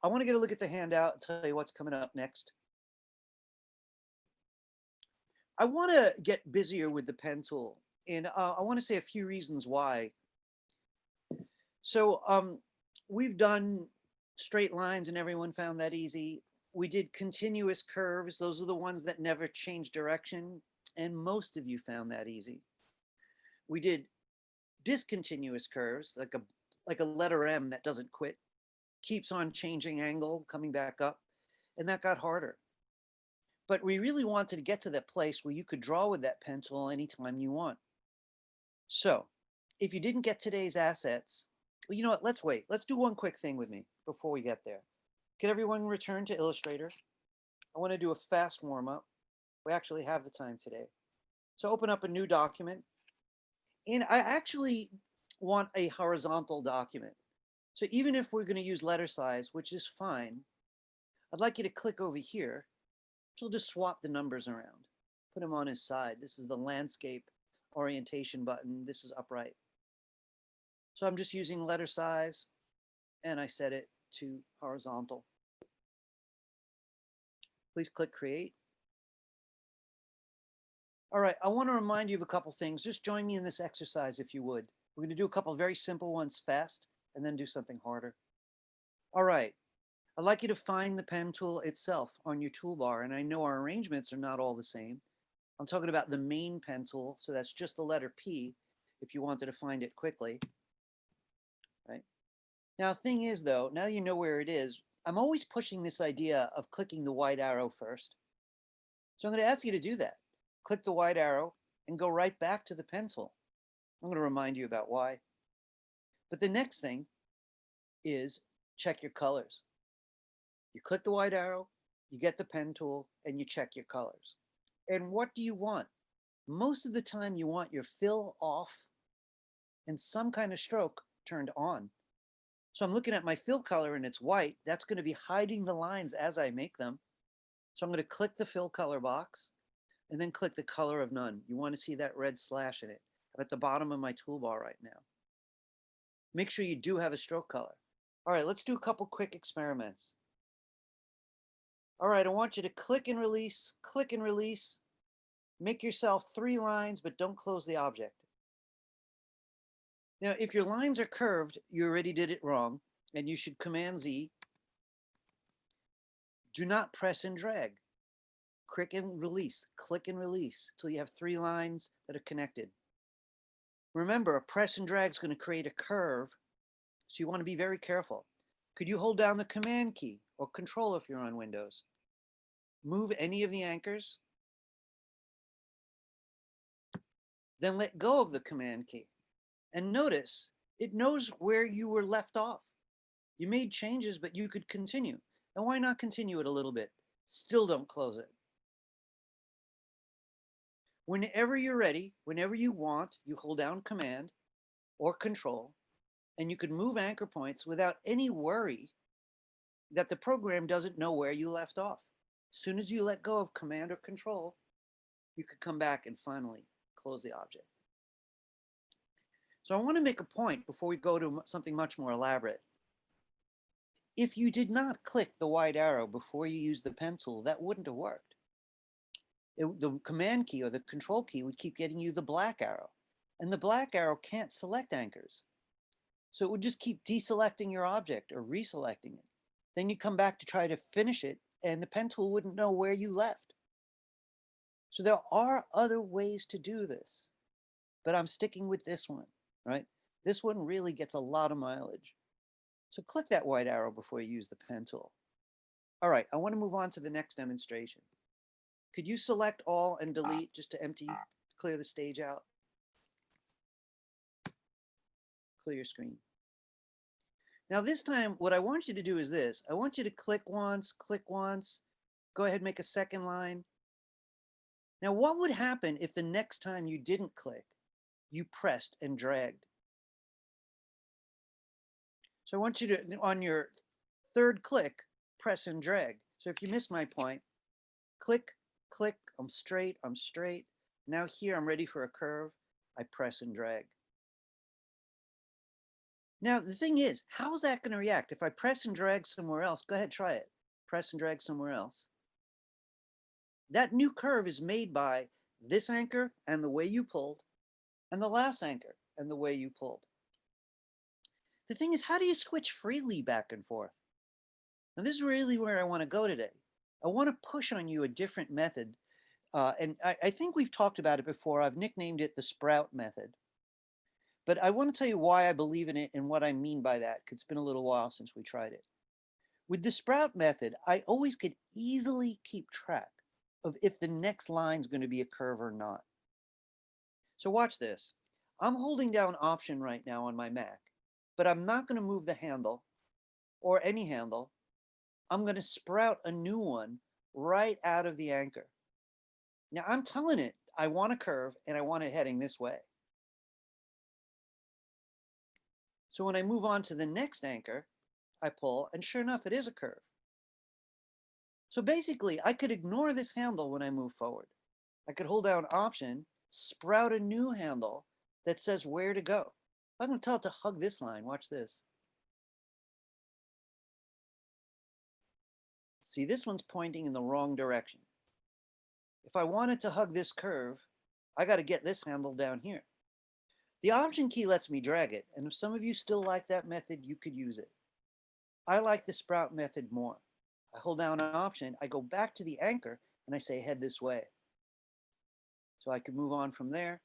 A: I want to get a look at the handout and tell you what's coming up next. I want to get busier with the pen tool, and I want to say a few reasons why. So we've done straight lines and everyone found that easy. We did continuous curves. Those are the ones that never change direction, and most of you found that easy. We did discontinuous curves, like a letter M that doesn't quit, keeps on changing angle, coming back up, and that got harder. But we really wanted to get to that place where you could draw with that pen tool anytime you want. So if you didn't get today's assets, well, you know what, let's wait. Let's do one quick thing with me before we get there. Can everyone return to Illustrator? I want to do a fast warm up. We actually have the time today. So open up a new document. And I actually want a horizontal document. So even if we're going to use letter size, which is fine, I'd like you to click over here. She'll just swap the numbers around, put them on his side. This is the landscape orientation button. This is upright. So I'm just using letter size and I set it to horizontal. Please click create. All right, I want to remind you of a couple things. Just join me in this exercise if you would. We're going to do a couple of very simple ones fast and then do something harder. All right, I'd like you to find the pen tool itself on your toolbar. And I know our arrangements are not all the same. I'm talking about the main pen tool. So that's just the letter P if you wanted to find it quickly. Right. Now, the thing is, though, now you know where it is, I'm always pushing this idea of clicking the white arrow first. So I'm going to ask you to do that. Click the white arrow and go right back to the pencil. I'm going to remind you about why. But the next thing is check your colors. You click the white arrow, you get the pen tool, and you check your colors. And what do you want? Most of the time you want your fill off and some kind of stroke turned on. So I'm looking at my fill color and it's white. That's going to be hiding the lines as I make them. So I'm going to click the fill color box and then click the color of none. You want to see that red slash in it. I'm at the bottom of my toolbar right now. Make sure you do have a stroke color. All right, let's do a couple quick experiments. All right, I want you to click and release, click and release. Make yourself 3 lines, but don't close the object. Now, if your lines are curved, you already did it wrong, and you should Command Z. Do not press and drag. Click and release till you have 3 lines that are connected. Remember, a press and drag is going to create a curve, so you want to be very careful. Could you hold down the Command key or Control if you're on Windows? Move any of the anchors, then let go of the Command key. And notice, it knows where you were left off. You made changes, but you could continue. And why not continue it a little bit? Still don't close it. Whenever you're ready, whenever you want, you hold down Command or Control, and you can move anchor points without any worry that the program doesn't know where you left off. As soon as you let go of Command or Control, you could come back and finally close the object. So I want to make a point before we go to something much more elaborate. If you did not click the white arrow before you used the pen tool, that wouldn't have worked. The Command key or the Control key would keep getting you the black arrow, and the black arrow can't select anchors. So it would just keep deselecting your object or reselecting it. Then you come back to try to finish it, and the pen tool wouldn't know where you left. So there are other ways to do this, but I'm sticking with this one, right? This one really gets a lot of mileage. So click that white arrow before you use the pen tool. All right, I want to move on to the next demonstration. Could you select all and delete just to clear the stage out? Clear your screen. Now this time, what I want you to do is this. I want you to click once, go ahead and make a second line. Now what would happen if the next time you didn't click, you pressed and dragged? So I want you to, on your third click, press and drag. So if you missed my point, click, I'm straight. Now here I'm ready for a curve. I press and drag. Now the thing is, how is that going to react? If I press and drag somewhere else, go ahead, try it. Press and drag somewhere else. That new curve is made by this anchor and the way you pulled, and the last anchor and the way you pulled. The thing is, how do you switch freely back and forth? Now this is really where I want to go today. I want to push on you a different method. And I think we've talked about it before. I've nicknamed it the sprout method. But I want to tell you why I believe in it and what I mean by that, because it's been a little while since we tried it. With the sprout method, I always could easily keep track of if the next line is going to be a curve or not. So watch this. I'm holding down Option right now on my Mac, but I'm not going to move the handle or any handle. I'm going to sprout a new one right out of the anchor. Now I'm telling it I want a curve and I want it heading this way. So when I move on to the next anchor, I pull, and sure enough, it is a curve. So basically, I could ignore this handle when I move forward. I could hold down Option, sprout a new handle that says where to go. I'm going to tell it to hug this line. Watch this. See, this one's pointing in the wrong direction. If I wanted to hug this curve, I got to get this handle down here. The Option key lets me drag it, and if some of you still like that method, you could use it. I like the sprout method more. I hold down an Option, I go back to the anchor, and I say head this way. So I could move on from there,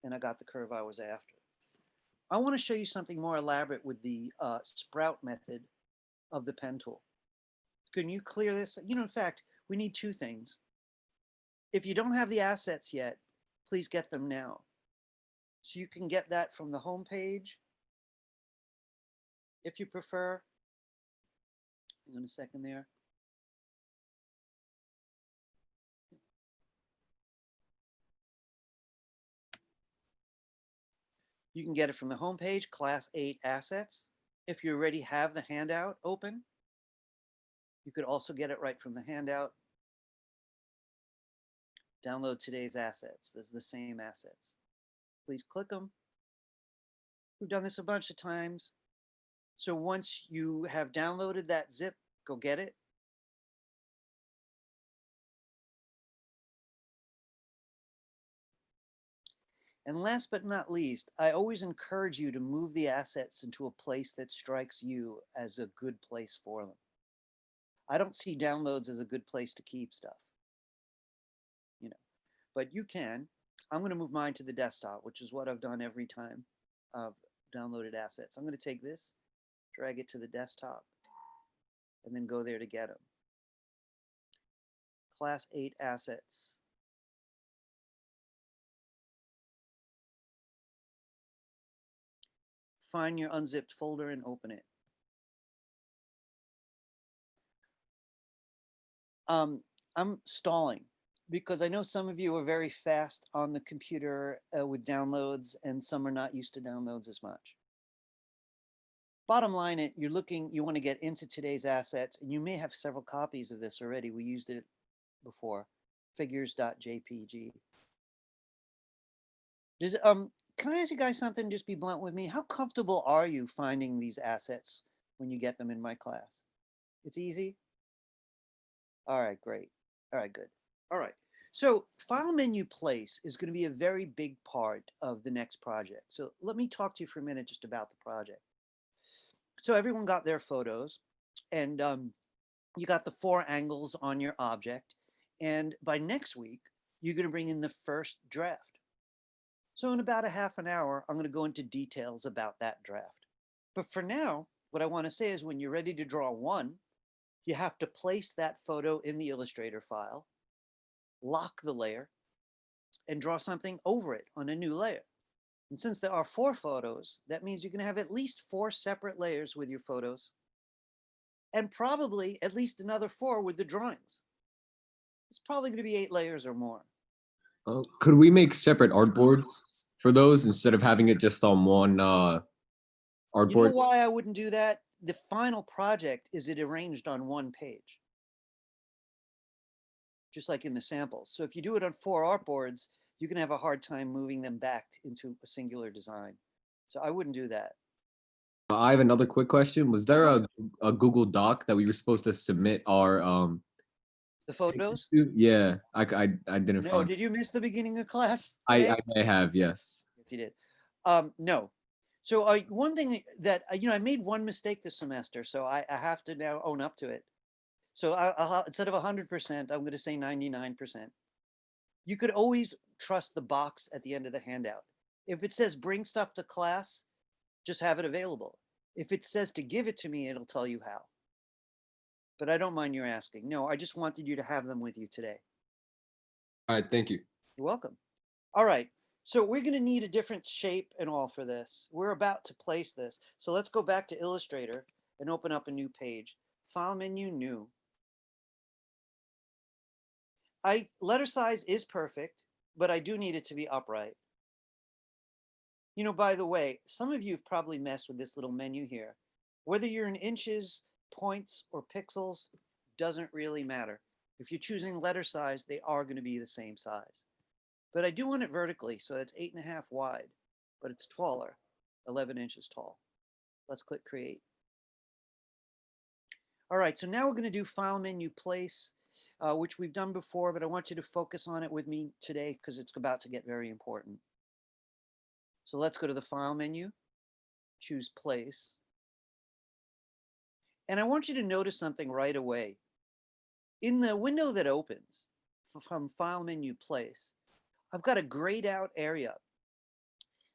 A: and I got the curve I was after. I want to show you something more elaborate with the sprout method of the pen tool. Can you clear this? You know, in fact, we need two things. If you don't have the assets yet, please get them now. So you can get that from the home page, if you prefer. Hang on a second there. You can get it from the home page, Class 8 Assets. If you already have the handout open, you could also get it right from the handout. Download today's assets. There's the same assets. Please click them. We've done this a bunch of times. So once you have downloaded that zip, go get it. And last but not least, I always encourage you to move the assets into a place that strikes you as a good place for them. I don't see downloads as a good place to keep stuff, you know, but you can. I'm going to move mine to the desktop, which is what I've done every time I've downloaded assets. I'm going to take this, drag it to the desktop, and then go there to get them. Class 8 assets. Find your unzipped folder and open it. I'm stalling because I know some of you are very fast on the computer with downloads, and some are not used to downloads as much. Bottom line, you want to get into today's assets, and you may have several copies of this already. We used it before, figures.jpg. Can I ask you guys something? Just be blunt with me. How comfortable are you finding these assets when you get them in my class? It's easy? All right, great. All right, good. All right. So file menu place is going to be a very big part of the next project. So let me talk to you for a minute just about the project. So everyone got their photos, and you got the 4 angles on your object. And by next week, you're going to bring in the first draft. So in about a half an hour, I'm going to go into details about that draft. But for now, what I want to say is when you're ready to draw one, you have to place that photo in the Illustrator file, lock the layer, and draw something over it on a new layer. And since there are 4 photos, that means you're going to have at least 4 separate layers with your photos, and probably at least another 4 with the drawings. It's probably going to be 8 layers or more.
F: Could we make separate artboards for those instead of having it just on one artboard?
A: You know why I wouldn't do that? The final project is it arranged on one page, just like in the samples. So if you do it on 4 artboards, you can have a hard time moving them back into a singular design. So I wouldn't do that.
F: I have another quick question. Was there a Google Doc that we were supposed to submit our
A: The photos?
F: Yeah, I didn't
A: No,
F: find.
A: did you miss the beginning of class
F: I
A: today?
F: may have, yes.
A: If you did. No. So one thing that, I made one mistake this semester, so I have to now own up to it. So I'll instead of 100%, I'm going to say 99%. You could always trust the box at the end of the handout. If it says bring stuff to class, just have it available. If it says to give it to me, it'll tell you how. But I don't mind you asking. No, I just wanted you to have them with you today.
F: All right, thank you.
A: You're welcome. All right. So we're going to need a different shape and all for this. We're about to place this. So let's go back to Illustrator and open up a new page. File menu, new. Letter size is perfect, but I do need it to be upright. You know, by the way, some of you have probably messed with this little menu here. Whether you're in inches, points, or pixels, doesn't really matter. If you're choosing letter size, they are going to be the same size. But I do want it vertically, so that's 8.5 wide, but it's taller, 11 inches tall. Let's click create. All right, so now we're going to do file menu place, which we've done before, but I want you to focus on it with me today because it's about to get very important. So let's go to the file menu, choose place. And I want you to notice something right away. In the window that opens from file menu place, I've got a grayed out area.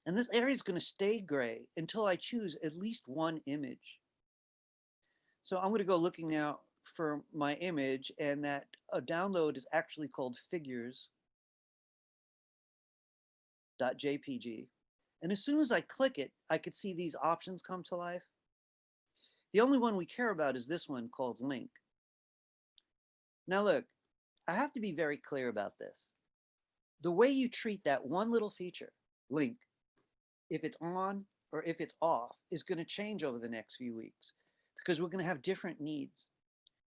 A: And this area is going to stay gray until I choose at least one image. So I'm going to go looking now for my image, and that download is actually called figures.jpg. And as soon as I click it, I could see these options come to life. The only one we care about is this one called link. Now look, I have to be very clear about this. The way you treat that one little feature, link, if it's on or if it's off, is going to change over the next few weeks because we're going to have different needs.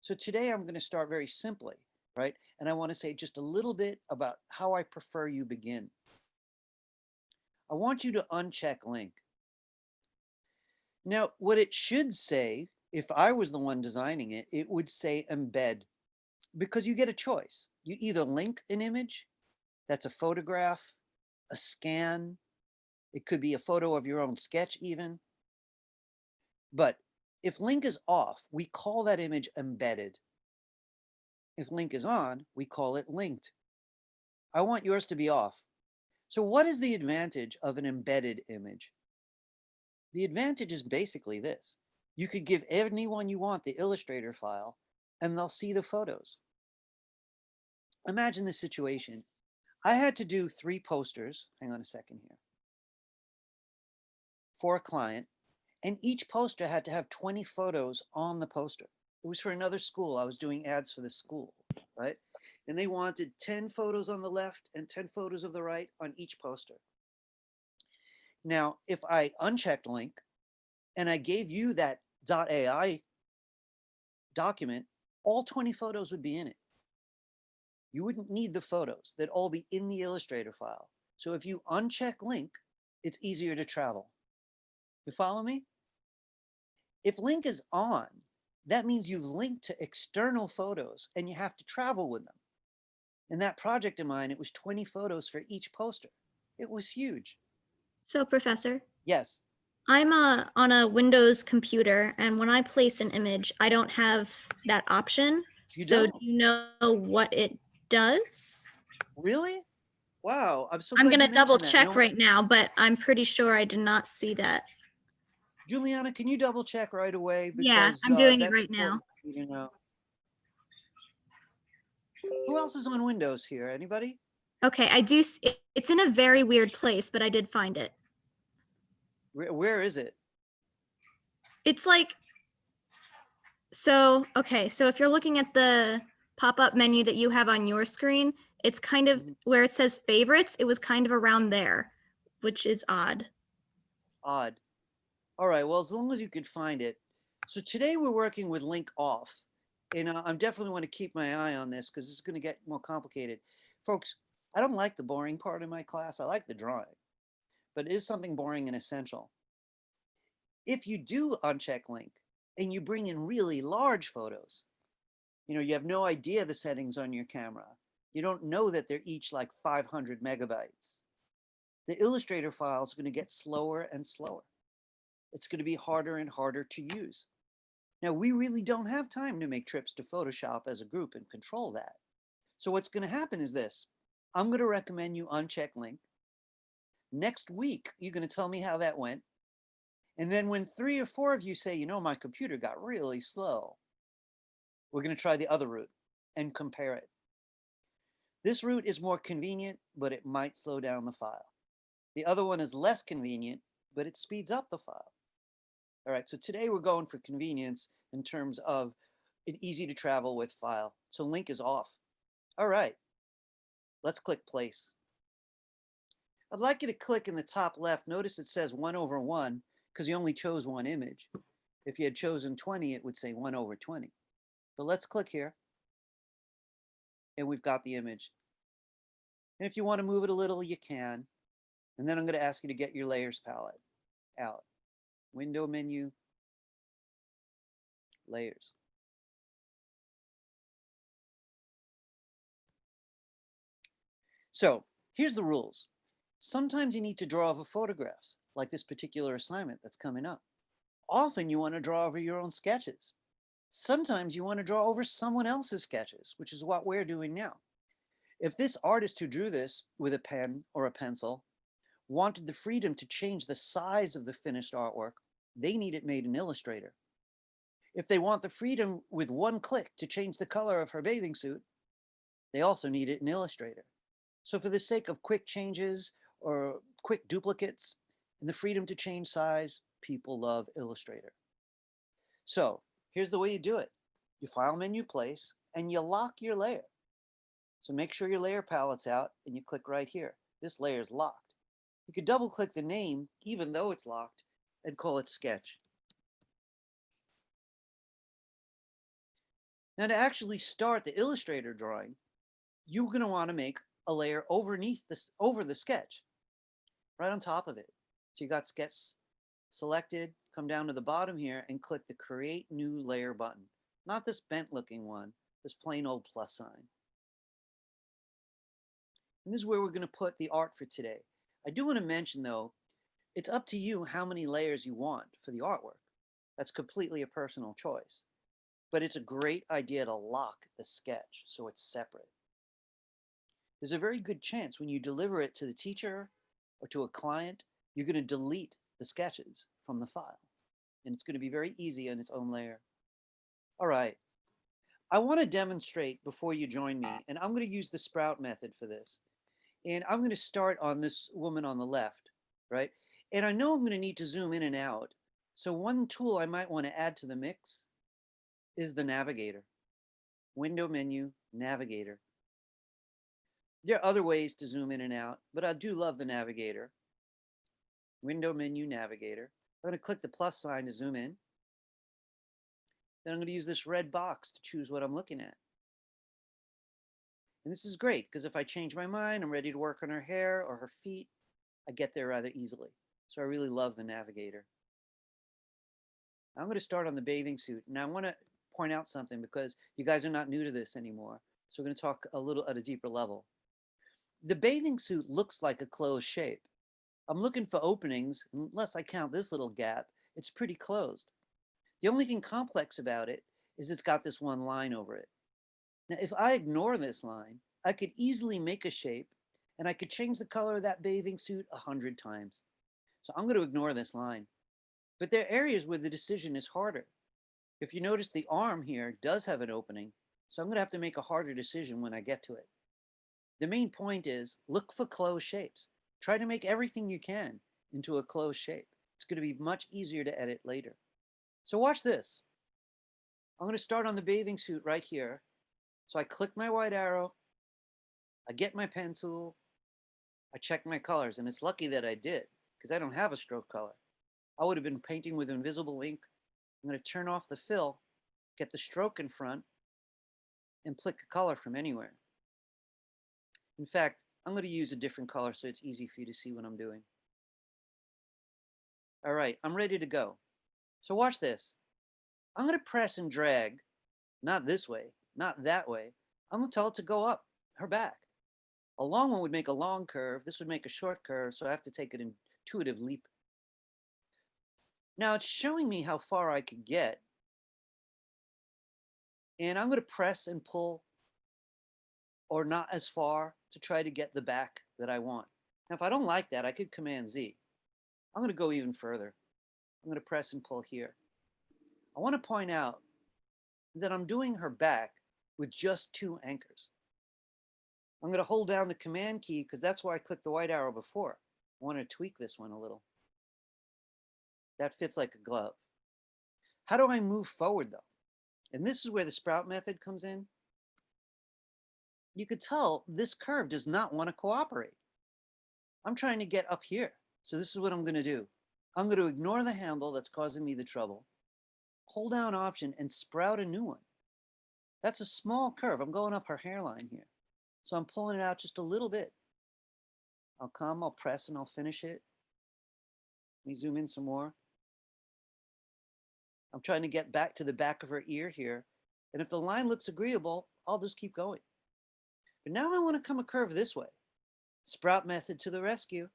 A: So today I'm going to start very simply, right? And I want to say just a little bit about how I prefer you begin. I want you to uncheck link. Now, what it should say, if I was the one designing it, it would say embed, because you get a choice. You either link an image, that's a photograph, a scan. It could be a photo of your own sketch even. But if link is off, we call that image embedded. If link is on, we call it linked. I want yours to be off. So what is the advantage of an embedded image? The advantage is basically this. You could give anyone you want the Illustrator file and they'll see the photos. Imagine this situation. I had to do 3 posters, hang on a second here, for a client, and each poster had to have 20 photos on the poster. It was for another school. I was doing ads for the school, right? And they wanted 10 photos on the left and 10 photos of the right on each poster. Now, if I unchecked link and I gave you that .ai document, all 20 photos would be in it. You wouldn't need the photos. They'd all be in the Illustrator file. So if you uncheck link, it's easier to travel. You follow me? If link is on, that means you've linked to external photos and you have to travel with them. In that project of mine, it was 20 photos for each poster. It was huge.
C: So, Professor,
A: Yes.
C: I'm on a Windows computer, and when I place an image, I don't have that option.
A: You
C: So,
A: don't?
C: do you know what it does?
A: Really? Wow. I'm so
C: I'm
A: glad
C: going
A: you
C: to double
A: mentioned that. You
C: check
A: know,
C: right now, but I'm pretty sure I did not see that.
A: Juliana, can you double check right away?
C: Yeah,
A: Because
C: I'm doing it
A: that's
C: right now.
A: important for you to know. Who else is on Windows here? Anybody?
C: Okay, I do. It's in a very weird place, but I did find it.
A: Where is it?
C: It's like, so, okay, so if you're looking at the pop-up menu that you have on your screen, it's kind of where it says favorites, it was kind of around there, which is odd.
A: Odd. All right. Well, as long as you could find it. So today we're working with link off. And I'm definitely want to keep my eye on this because it's going to get more complicated. Folks, I don't like the boring part of my class. I like the drawing, but it is something boring and essential. If you do uncheck link and you bring in really large photos, you have no idea the settings on your camera. You don't know that they're each like 500 megabytes. The Illustrator file is going to get slower and slower. It's going to be harder and harder to use. Now, we really don't have time to make trips to Photoshop as a group and control that. So what's going to happen is this. I'm going to recommend you uncheck link. Next week, you're going to tell me how that went. And then when 3 or 4 of you say, my computer got really slow, we're going to try the other route and compare it. This route is more convenient, but it might slow down the file. The other one is less convenient, but it speeds up the file. All right, so today we're going for convenience in terms of an easy to travel with file. So link is off. All right, let's click place. I'd like you to click in the top left. Notice it says 1/1 because you only chose one image. If you had chosen 20, it would say 1/20. But let's click here. And we've got the image. And if you want to move it a little, you can. And then I'm going to ask you to get your layers palette out. Window menu, layers. So here's the rules. Sometimes you need to draw over photographs, like this particular assignment that's coming up. Often you want to draw over your own sketches. Sometimes you want to draw over someone else's sketches, which is what we're doing now. If this artist who drew this with a pen or a pencil wanted the freedom to change the size of the finished artwork, they need it made in Illustrator. If they want the freedom with one click to change the color of her bathing suit, they also need it in Illustrator. So for the sake of quick changes or quick duplicates and the freedom to change size, people love Illustrator. So here's the way you do it. You file menu place and you lock your layer. So make sure your layer palette's out and you click right here. This layer is locked. You could double click the name, even though it's locked, and call it sketch. Now to actually start the Illustrator drawing, you're going to want to make a layer underneath this, over the sketch, right on top of it. So you got sketch selected, come down to the bottom here and click the create new layer button. Not this bent looking one, this plain old plus sign. And this is where we're going to put the art for today. I do want to mention though, it's up to you how many layers you want for the artwork. That's completely a personal choice, but it's a great idea to lock the sketch so it's separate. There's a very good chance when you deliver it to the teacher or to a client, you're going to delete the sketches from the file, and it's going to be very easy on its own layer. All right, I want to demonstrate before you join me, and I'm going to use the sprout method for this. And I'm going to start on this woman on the left, right? And I know I'm going to need to zoom in and out. So one tool I might want to add to the mix is the navigator. Window menu, navigator. There are other ways to zoom in and out, but I do love the navigator. Window menu, navigator. I'm going to click the plus sign to zoom in. Then I'm going to use this red box to choose what I'm looking at. And this is great because if I change my mind, I'm ready to work on her hair or her feet, I get there rather easily. So I really love the navigator. I'm going to start on the bathing suit. Now I want to point out something because you guys are not new to this anymore. So we're going to talk a little at a deeper level. The bathing suit looks like a closed shape. I'm looking for openings, unless I count this little gap, it's pretty closed. The only thing complex about it is it's got this one line over it. Now, if I ignore this line, I could easily make a shape and I could change the color of that bathing suit 100 times. So I'm going to ignore this line. But there are areas where the decision is harder. If you notice, the arm here does have an opening, so I'm going to have to make a harder decision when I get to it. The main point is look for closed shapes. Try to make everything you can into a closed shape. It's going to be much easier to edit later. So watch this. I'm going to start on the bathing suit right here. So I click my white arrow, I get my pen tool, I check my colors, and it's lucky that I did because I don't have a stroke color. I would have been painting with invisible ink. I'm going to turn off the fill, get the stroke in front, and pick a color from anywhere. In fact, I'm going to use a different color so it's easy for you to see what I'm doing. All right, I'm ready to go. So watch this. I'm going to press and drag, not this way, not that way. I'm going to tell it to go up her back. A long one would make a long curve. This would make a short curve, so I have to take an intuitive leap. Now it's showing me how far I could get. And I'm going to press and pull or not as far to try to get the back that I want. Now, if I don't like that, I could Command Z. I'm going to go even further. I'm going to press and pull here. I want to point out that I'm doing her back with just 2 anchors. I'm going to hold down the Command key because that's why I clicked the white arrow before. I want to tweak this one a little. That fits like a glove. How do I move forward though? And this is where the sprout method comes in. You could tell this curve does not want to cooperate. I'm trying to get up here. So this is what I'm going to do. I'm going to ignore the handle that's causing me the trouble, hold down Option and sprout a new one. That's a small curve. I'm going up her hairline here. So I'm pulling it out just a little bit. I'll come, I'll press, and I'll finish it. Let me zoom in some more. I'm trying to get back to the back of her ear here. And if the line looks agreeable, I'll just keep going. But now I want to come a curve this way. Sprout method to the rescue.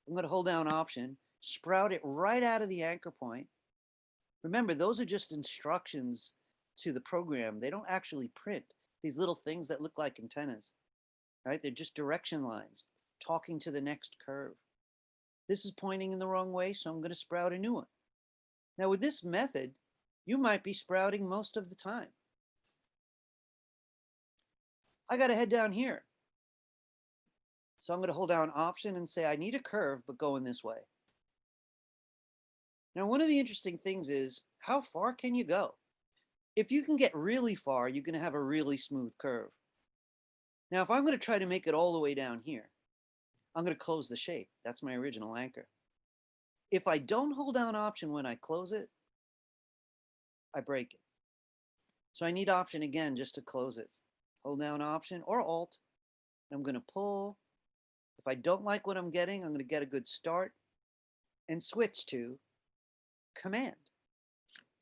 A: I'm going to hold down Option, sprout it right out of the anchor point. Remember, those are just instructions to the program. They don't actually print these little things that look like antennas, right? They're just direction lines talking to the next curve. This is pointing in the wrong way, so I'm going to sprout a new one. Now with this method, you might be sprouting most of the time. I got to head down here. So I'm going to hold down Option and say, I need a curve, but going this way. Now, one of the interesting things is, how far can you go? If you can get really far, you're going to have a really smooth curve. Now, if I'm going to try to make it all the way down here, I'm going to close the shape. That's my original anchor. If I don't hold down Option when I close it, I break it. So I need Option again just to close it. Hold down Option or Alt. I'm going to pull. If I don't like what I'm getting, I'm going to get a good start and switch to Command.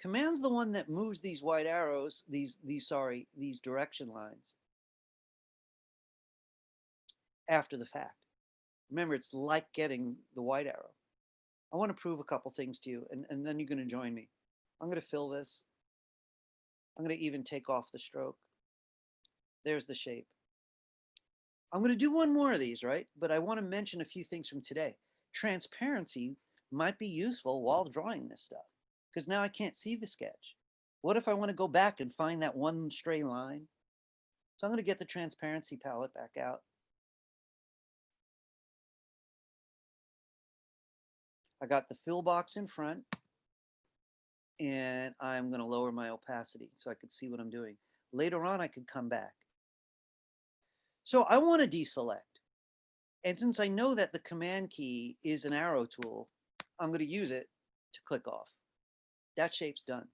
A: Command's the one that moves these white arrows, these direction lines after the fact. Remember, it's like getting the white arrow. I want to prove a couple things to you, and then you're going to join me. I'm going to fill this. I'm going to even take off the stroke. There's the shape. I'm going to do one more of these, right? But I want to mention a few things from today. Transparency might be useful while drawing this stuff, because now I can't see the sketch. What if I want to go back and find that one stray line? So I'm going to get the transparency palette back out. I got the fill box in front, and I'm going to lower my opacity so I could see what I'm doing. Later on, I could come back. So I want to deselect. And since I know that the command key is an arrow tool, I'm going to use it to click off. That shape's done.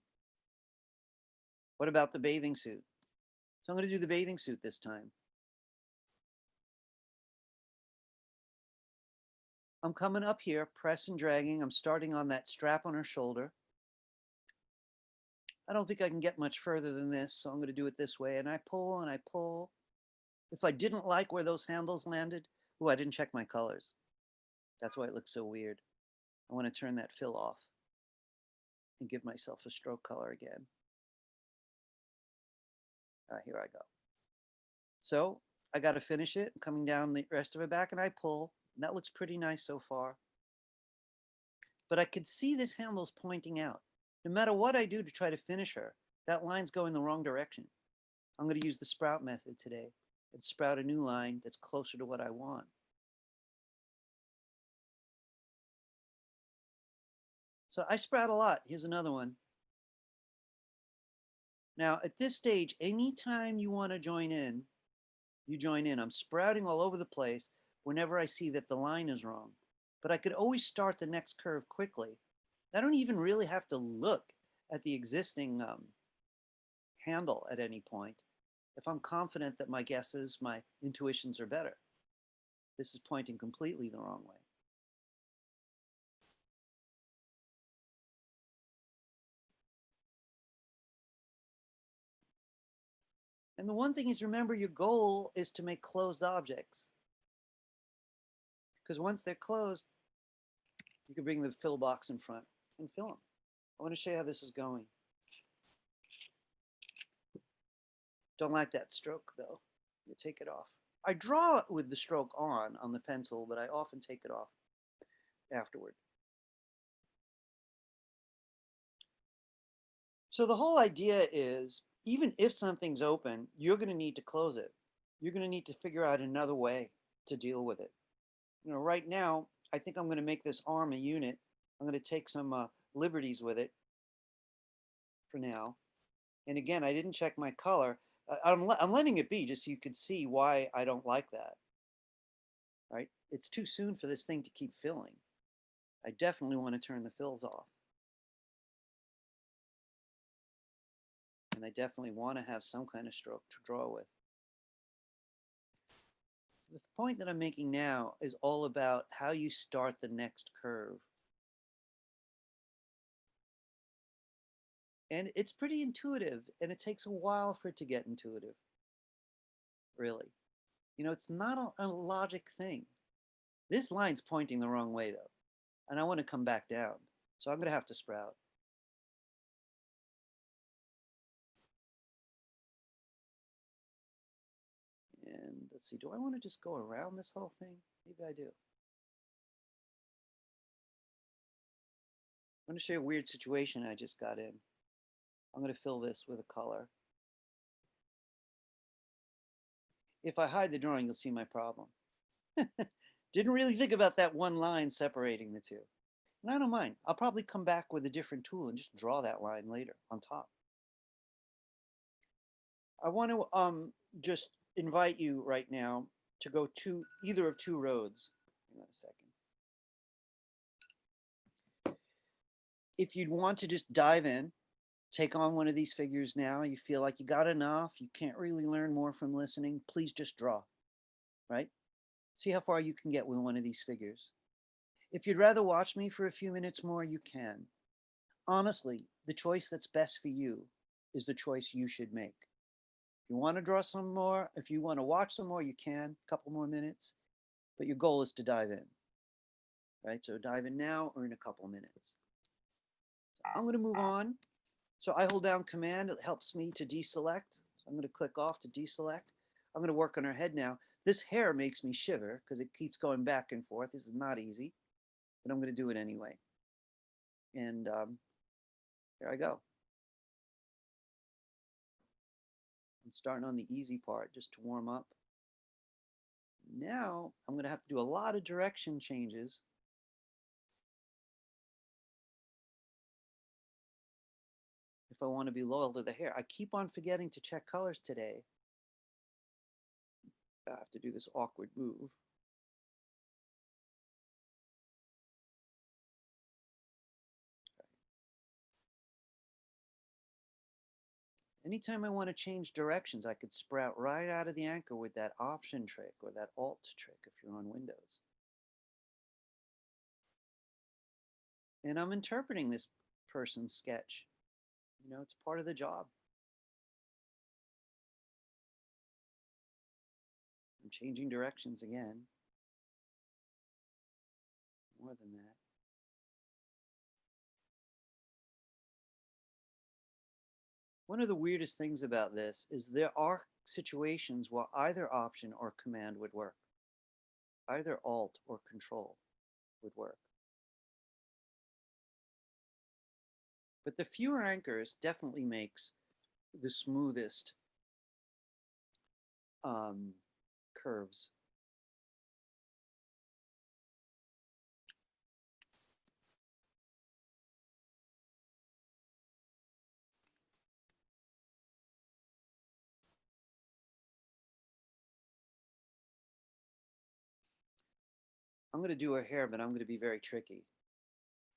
A: What about the bathing suit? So I'm going to do the bathing suit this time. I'm coming up here, press and dragging. I'm starting on that strap on her shoulder. I don't think I can get much further than this, so I'm going to do it this way. And I pull and I pull. If I didn't like where those handles landed, oh, I didn't check my colors. That's why it looks so weird. I want to turn that fill off and give myself a stroke color again. All right, here I go. So I got to finish it. I'm coming down the rest of it back and I pull. And that looks pretty nice so far. But I could see this handle's pointing out. No matter what I do to try to finish her, that line's going the wrong direction. I'm going to use the sprout method today and sprout a new line that's closer to what I want. So I sprout a lot. Here's another one. Now, at this stage, anytime you want to join in, you join in. I'm sprouting all over the place whenever I see that the line is wrong. But I could always start the next curve quickly. I don't even really have to look at the existing handle at any point if I'm confident that my guesses, my intuitions are better. This is pointing completely the wrong way. And the one thing is, remember, your goal is to make closed objects. Because once they're closed, you can bring the fill box in front and fill them. I want to show you how this is going. Don't like that stroke, though. You take it off. I draw it with the stroke on the pencil, but I often take it off afterward. So the whole idea is, even if something's open, you're going to need to close it. You're going to need to figure out another way to deal with it. You know, right now, I think I'm going to make this arm a unit. I'm going to take some liberties with it for now. And again, I didn't check my color. I'm letting it be just so you could see why I don't like that. Right? It's too soon for this thing to keep filling. I definitely want to turn the fills off. And I definitely want to have some kind of stroke to draw with. The point that I'm making now is all about how you start the next curve. And it's pretty intuitive, and it takes a while for it to get intuitive, really. You know, it's not a logic thing. This line's pointing the wrong way, though, and I want to come back down. So I'm going to have to sprout. And let's see, do I want to just go around this whole thing? Maybe I do. I'm going to show you a weird situation I just got in. I'm going to fill this with a color. If I hide the drawing, you'll see my problem. Didn't really think about that one line separating the two. And I don't mind. I'll probably come back with a different tool and just draw that line later on top. I want to just invite you right now to go to either of two roads. Hang on a second. If you'd want to just dive in, take on one of these figures now, you feel like you got enough, you can't really learn more from listening, please just draw, right? See how far you can get with one of these figures. If you'd rather watch me for a few minutes more, you can. Honestly, the choice that's best for you is the choice you should make. If you want to draw some more, if you want to watch some more, you can, a couple more minutes. but your goal is to dive in, right? So dive in now or in a couple minutes. So I'm going to move on. So I hold down Command. It helps me to deselect. So I'm going to click off to deselect. I'm going to work on her head now. This hair makes me shiver because it keeps going back and forth. This is not easy, but I'm going to do it anyway. And there I go. I'm starting on the easy part just to warm up. Now I'm going to have to do a lot of direction changes. If I want to be loyal to the hair. I keep on forgetting to check colors today. I have to do this awkward move. Anytime I want to change directions, I could sprout right out of the anchor with that Option trick or that Alt trick if you're on Windows. And I'm interpreting this person's sketch. You know, it's part of the job. I'm changing directions again. More than that. One of the weirdest things about this is there are situations where either Option or Command would work. Either Alt or Control would work. But the fewer anchors definitely makes the smoothest curves. I'm going to do her hair, but I'm going to be very tricky.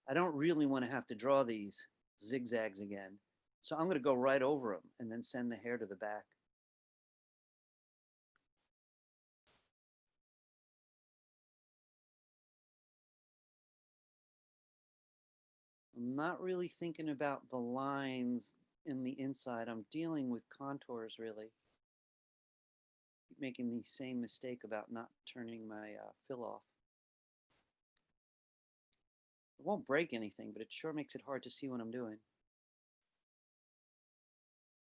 A: I don't really want to have to draw these zigzags again. So I'm going to go right over them and then send the hair to the back. I'm not really thinking about the lines in the inside. I'm dealing with contours really. Keep making the same mistake about not turning my fill off. It won't break anything, but it sure makes it hard to see what I'm doing.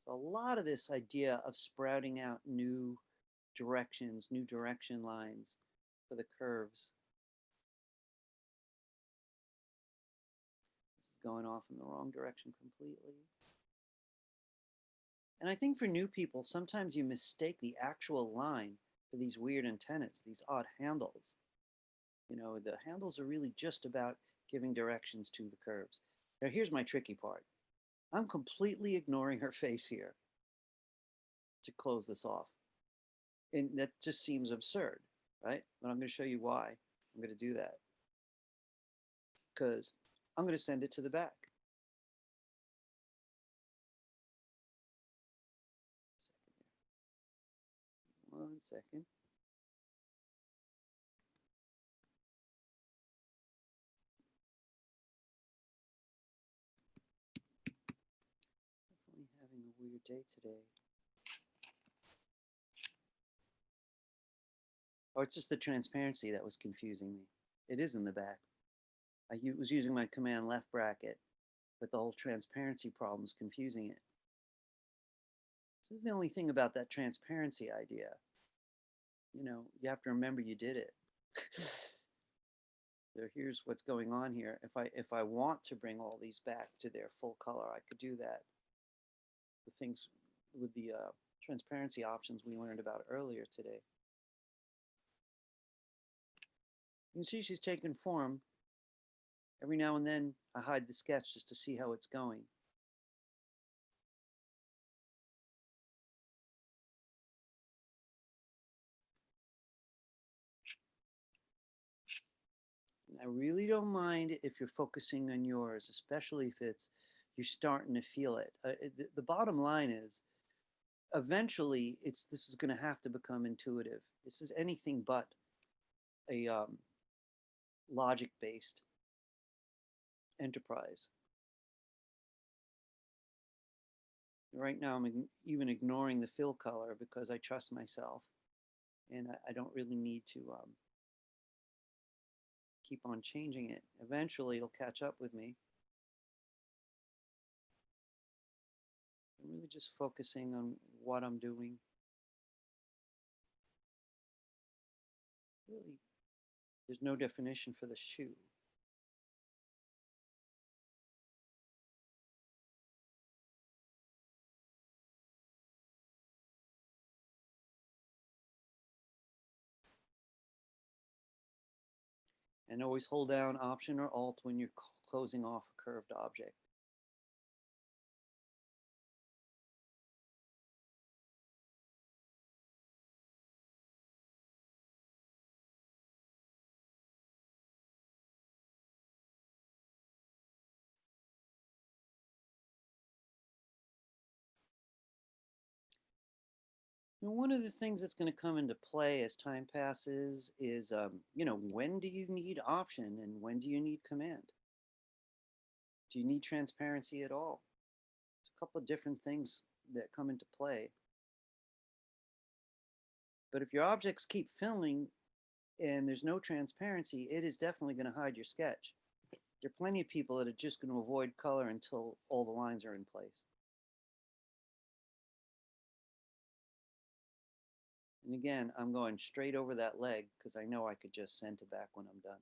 A: So a lot of this idea of sprouting out new directions, new direction lines for the curves. This is going off in the wrong direction completely. And I think for new people, sometimes you mistake the actual line for these weird antennas, these odd handles. You know, the handles are really just about giving directions to the curves. Now here's my tricky part. I'm completely ignoring her face here to close this off. And that just seems absurd, right? But I'm going to show you why I'm going to do that. Because I'm going to send it to the back. One second. Definitely having a weird day today. Oh, it's just the transparency that was confusing me. It is in the back. I was using my Command left bracket, but the whole transparency problem is confusing it. So this is the only thing about that transparency idea. You know, you have to remember you did it. So here's what's going on here. If I want to bring all these back to their full color, I could do that. The things with the transparency options we learned about earlier today. You can see she's taken form. Every now and then I hide the sketch just to see how it's going. And I really don't mind if you're focusing on yours, especially if you're starting to feel it. The bottom line is, eventually, this is going to have to become intuitive. This is anything but a logic-based enterprise. Right now, I'm even ignoring the fill color because I trust myself, and I don't really need to keep on changing it. Eventually it'll catch up with me. I'm really just focusing on what I'm doing. Really, there's no definition for the shoe. And always hold down Option or Alt when you're closing off a curved object. Now, one of the things that's going to come into play as time passes is, when do you need Option and when do you need Command? Do you need transparency at all? There's a couple of different things that come into play. But if your objects keep filling and there's no transparency, it is definitely going to hide your sketch. There are plenty of people that are just going to avoid color until all the lines are in place. And again, I'm going straight over that leg because I know I could just send it back when I'm done.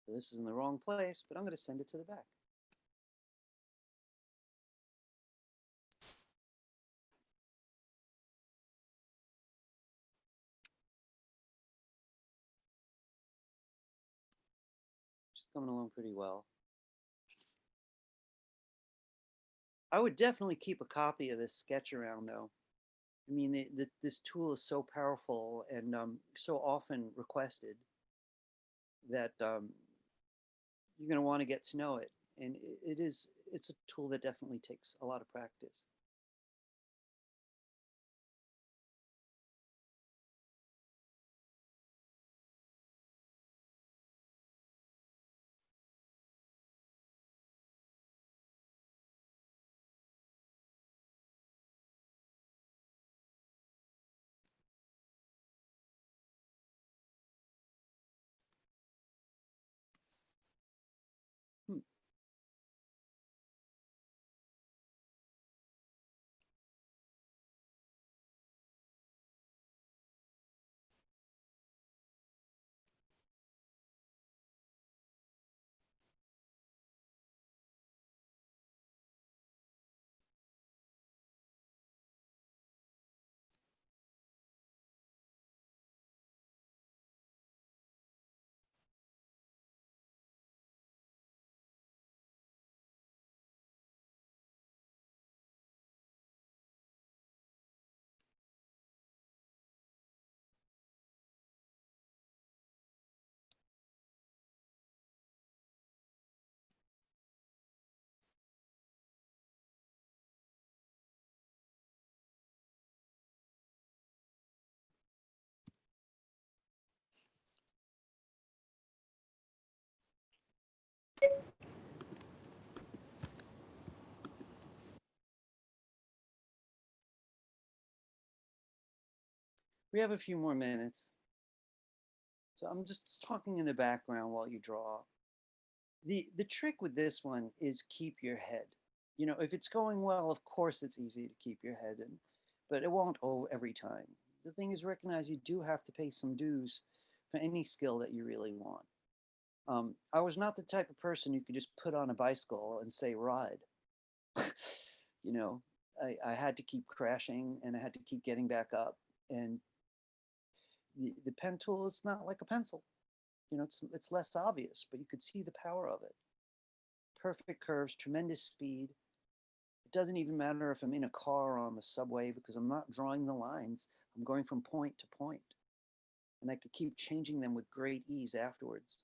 A: So this is in the wrong place, but I'm going to send it to the back. Just coming along pretty well. I would definitely keep a copy of this sketch around, though. I mean, this tool is so powerful and so often requested that you're going to want to get to know it. And it's a tool that definitely takes a lot of practice. We have a few more minutes. So I'm just talking in the background while you draw. The trick with this one is keep your head. If it's going well, of course it's easy to keep your head in, but it won't every time. The thing is, recognize you do have to pay some dues for any skill that you really want. I was not the type of person you could just put on a bicycle and say ride. I had to keep crashing and I had to keep getting back up. And the pen tool is not like a pencil. It's less obvious, but you could see the power of it. Perfect curves, tremendous speed. It doesn't even matter if I'm in a car or on the subway because I'm not drawing the lines. I'm going from point to point. And I could keep changing them with great ease afterwards.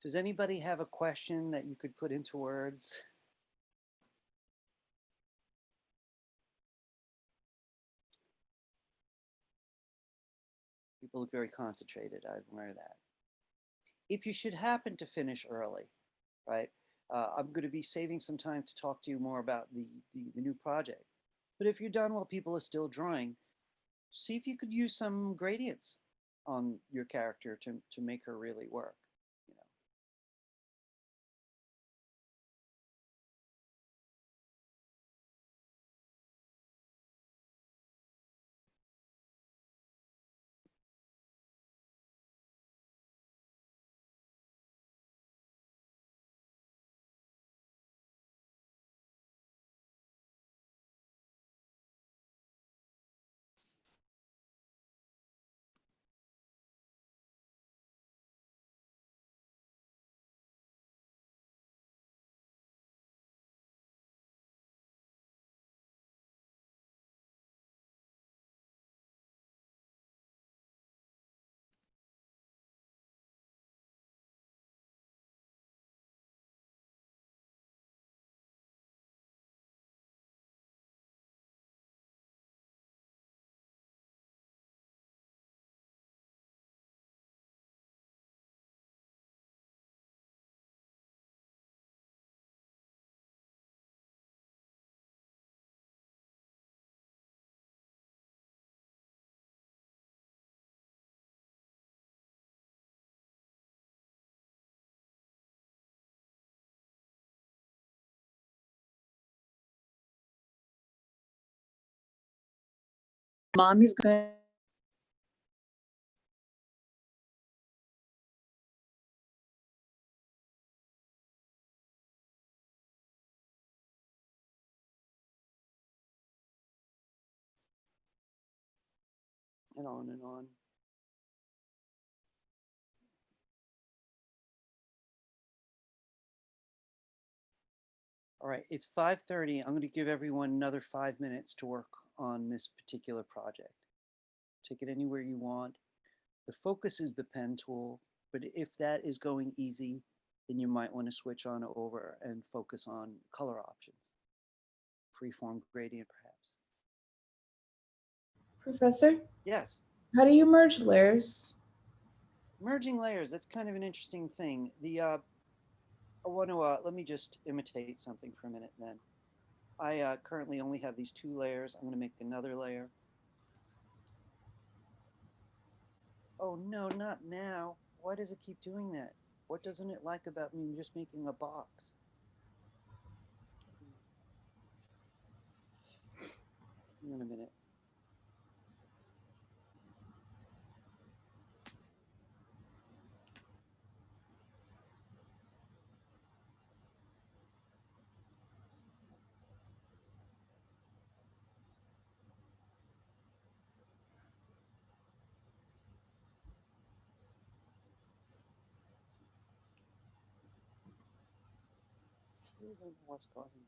A: Does anybody have a question that you could put into words? People look very concentrated. I admire that. If you should happen to finish early, right? I'm going to be saving some time to talk to you more about the new project. But if you're done while people are still drawing, see if you could use some gradients on your character to make her really work. You know.
G: Mommy's going.
A: And on and on. All right, it's 5:30. I'm going to give everyone another 5 minutes to work on this particular project. Take it anywhere you want. The focus is the pen tool, but if that is going easy, then you might want to switch on over and focus on color options. Freeform gradient, perhaps.
B: Professor,
A: Yes,
B: how do you merge layers?
A: merging layers, that's kind of an interesting thing. I want to, let me just imitate something for a minute then. I currently only have these 2 layers. I'm going to make another layer. Oh no, not now. Why does it keep doing that? What doesn't it like about me just making a box? Hang on a minute. I don't know what's causing it.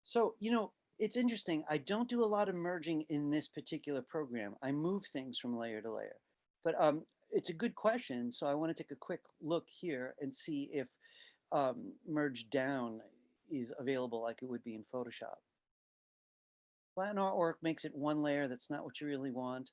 A: So, you know, it's interesting. I don't do a lot of merging in this particular program. I move things from layer to layer. But it's a good question. So I want to take a quick look here and see if merge down is available like it would be in Photoshop. Flatten artwork makes it 1 layer. That's not what you really want.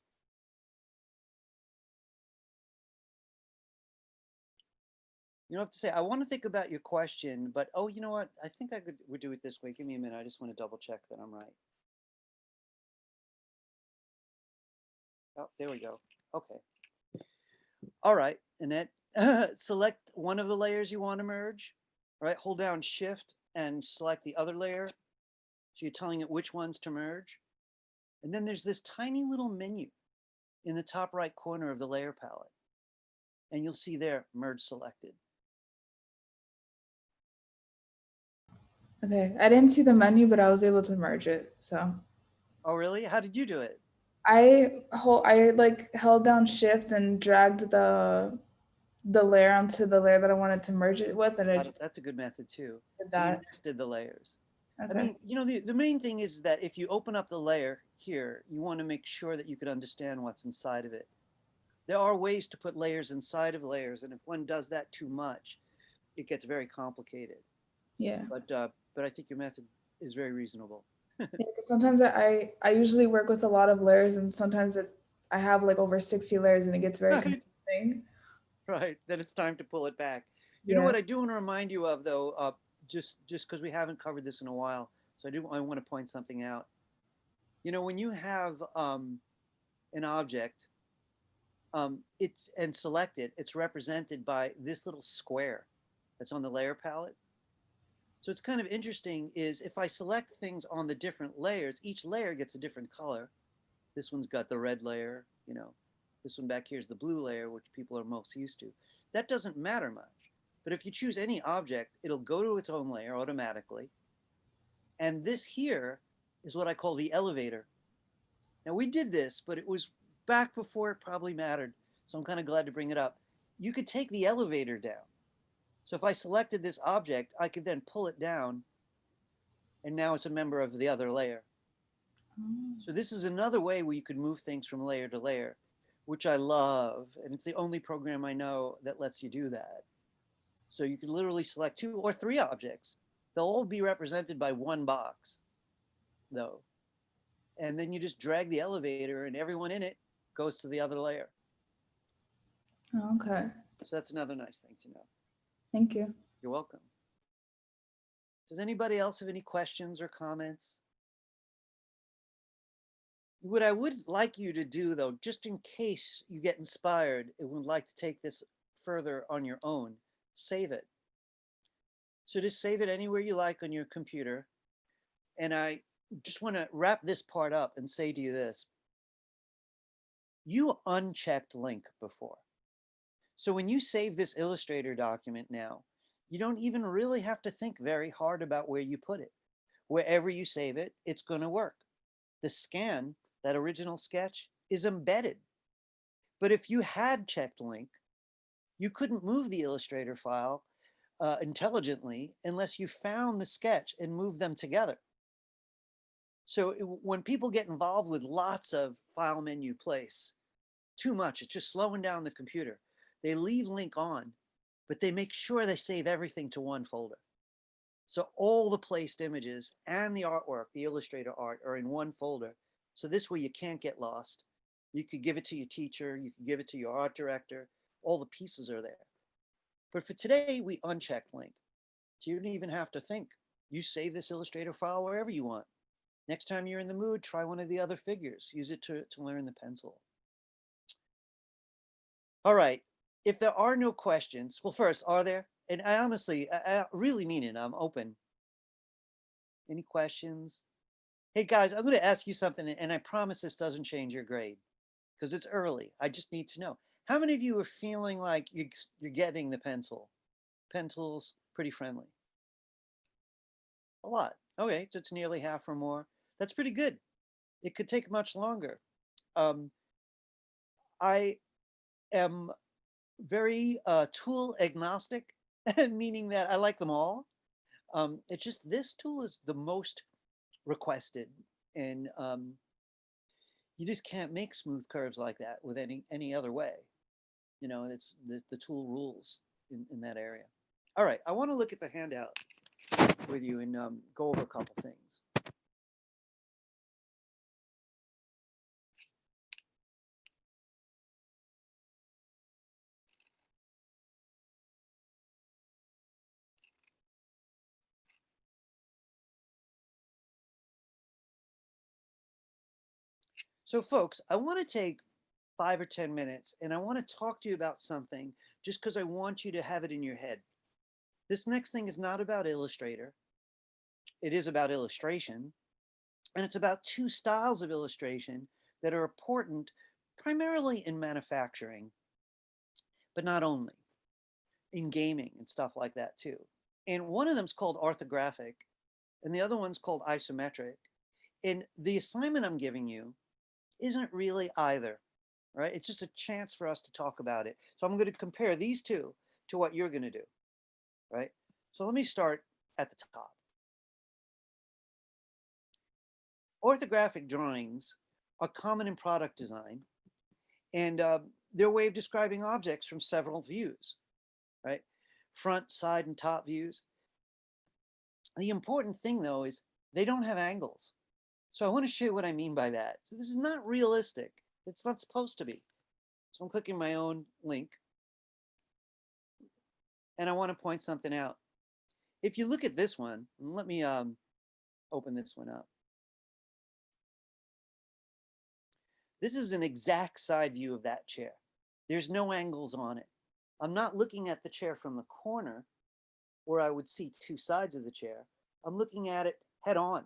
A: You don't have to say, I want to think about your question, but oh, you know what? I think would do it this way. Give me a minute. I just want to double check that I'm right. Oh, there we go. Okay. All right, Annette, select one of the layers you want to merge. All right, hold down Shift and select the other layer. So you're telling it which ones to merge. And then there's this tiny little menu in the top right corner of the layer palette. And you'll see there, merge selected.
B: Okay, I didn't see the menu, but I was able to merge it. So
A: Oh, really? How did you do it?
B: I like held down Shift and dragged the layer onto the layer that I wanted to merge it with, and it
A: That's a good method too.
B: did
A: So you
B: that.
A: nested the layers. I
B: Okay.
A: mean, you know, the main thing is that if you open up the layer here, you want to make sure that you can understand what's inside of it. There are ways to put layers inside of layers, and if one does that too much, it gets very complicated.
B: Yeah.
A: But I think your method is very reasonable.
B: Yeah, 'cause sometimes I usually work with a lot of layers, and sometimes I have like over 60 layers, and it gets very
A: Right,
B: confusing.
A: right. Then it's time to pull it back. You know
B: Yeah.
A: what I do want to remind you of, though, just because we haven't covered this in a while, so I want to point something out. You know, when you have an object, it's and select it, it's represented by this little square that's on the layer palette. So it's kind of interesting is if I select things on the different layers, each layer gets a different color. This one's got the red layer, you know, this one back here is the blue layer, which people are most used to. That doesn't matter much. But if you choose any object, it'll go to its own layer automatically. And this here is what I call the elevator. Now we did this, but it was back before it probably mattered. So I'm kind of glad to bring it up. You could take the elevator down. So if I selected this object, I could then pull it down, and now it's a member of the other layer. So this is another way where you could move things from layer to layer, which I love. And it's the only program I know that lets you do that. So you could literally select 2 or 3 objects. They'll all be represented by one box, though. And then you just drag the elevator and everyone in it goes to the other layer.
B: Okay.
A: So that's another nice thing to know.
B: Thank you.
A: You're welcome. Does anybody else have any questions or comments? What I would like you to do, though, just in case you get inspired and would like to take this further on your own, save it. So just save it anywhere you like on your computer. And I just want to wrap this part up and say to you this. You unchecked link before. So when you save this Illustrator document now, you don't even really have to think very hard about where you put it. Wherever you save it, it's going to work. The scan, that original sketch, is embedded. But if you had checked link, you couldn't move the Illustrator file intelligently unless you found the sketch and moved them together. So when people get involved with lots of file menu place, too much, it's just slowing down the computer. They leave link on, but they make sure they save everything to one folder. So all the placed images and the artwork, the Illustrator art, are in one folder. So this way you can't get lost. You could give it to your teacher, you could give it to your art director, all the pieces are there. But for today, we unchecked link. So you don't even have to think. You save this Illustrator file wherever you want. Next time you're in the mood, try one of the other figures. Use it to learn the pencil. All right, if there are no questions, well, first, are there? And I honestly, I really mean it, I'm open. Any questions? Hey guys, I'm gonna ask you something, and I promise this doesn't change your grade, because it's early. I just need to know. How many of you are feeling like you're getting the pencil? Pencil's pretty friendly. A lot. Okay, so it's nearly half or more. That's pretty good. It could take much longer. I am very tool agnostic, meaning that I like them all. It's just this tool is the most requested, and you just can't make smooth curves like that with any other way. You know, it's the tool rules in that area. All right, I want to look at the handout with you and go over a couple things. So folks, I want to take 5 or 10 minutes and I want to talk to you about something just because I want you to have it in your head. This next thing is not about Illustrator. It is about illustration. And it's about 2 styles of illustration that are important primarily in manufacturing, but not only, in gaming and stuff like that too. And one of them is called orthographic and the other one's called isometric. And the assignment I'm giving you isn't really either, right? It's just a chance for us to talk about it. So I'm going to compare these two to what you're going to do, right? So let me start at the top. Orthographic drawings are common in product design, and they're a way of describing objects from several views, right? Front, side, and top views. The important thing, though, is they don't have angles. So I want to show you what I mean by that. So this is not realistic. It's not supposed to be. So I'm clicking my own link, and I want to point something out. If you look at this one, let me open this one up. This is an exact side view of that chair. There's no angles on it. I'm not looking at the chair from the corner where I would see two sides of the chair. I'm looking at it head on.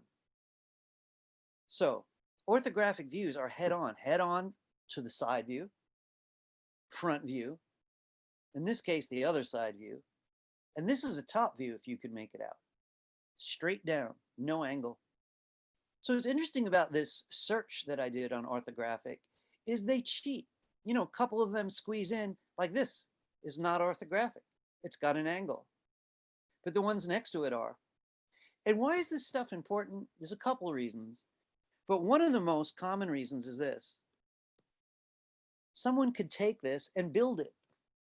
A: So orthographic views are head on to the side view, front view, in this case, the other side view. And this is a top view if you could make it out. Straight down, no angle. So what's interesting about this search that I did on orthographic is they cheat. You know, a couple of them squeeze in like this is not orthographic. It's got an angle. But the ones next to it are. And why is this stuff important? There's a couple of reasons. But one of the most common reasons is this. Someone could take this and build it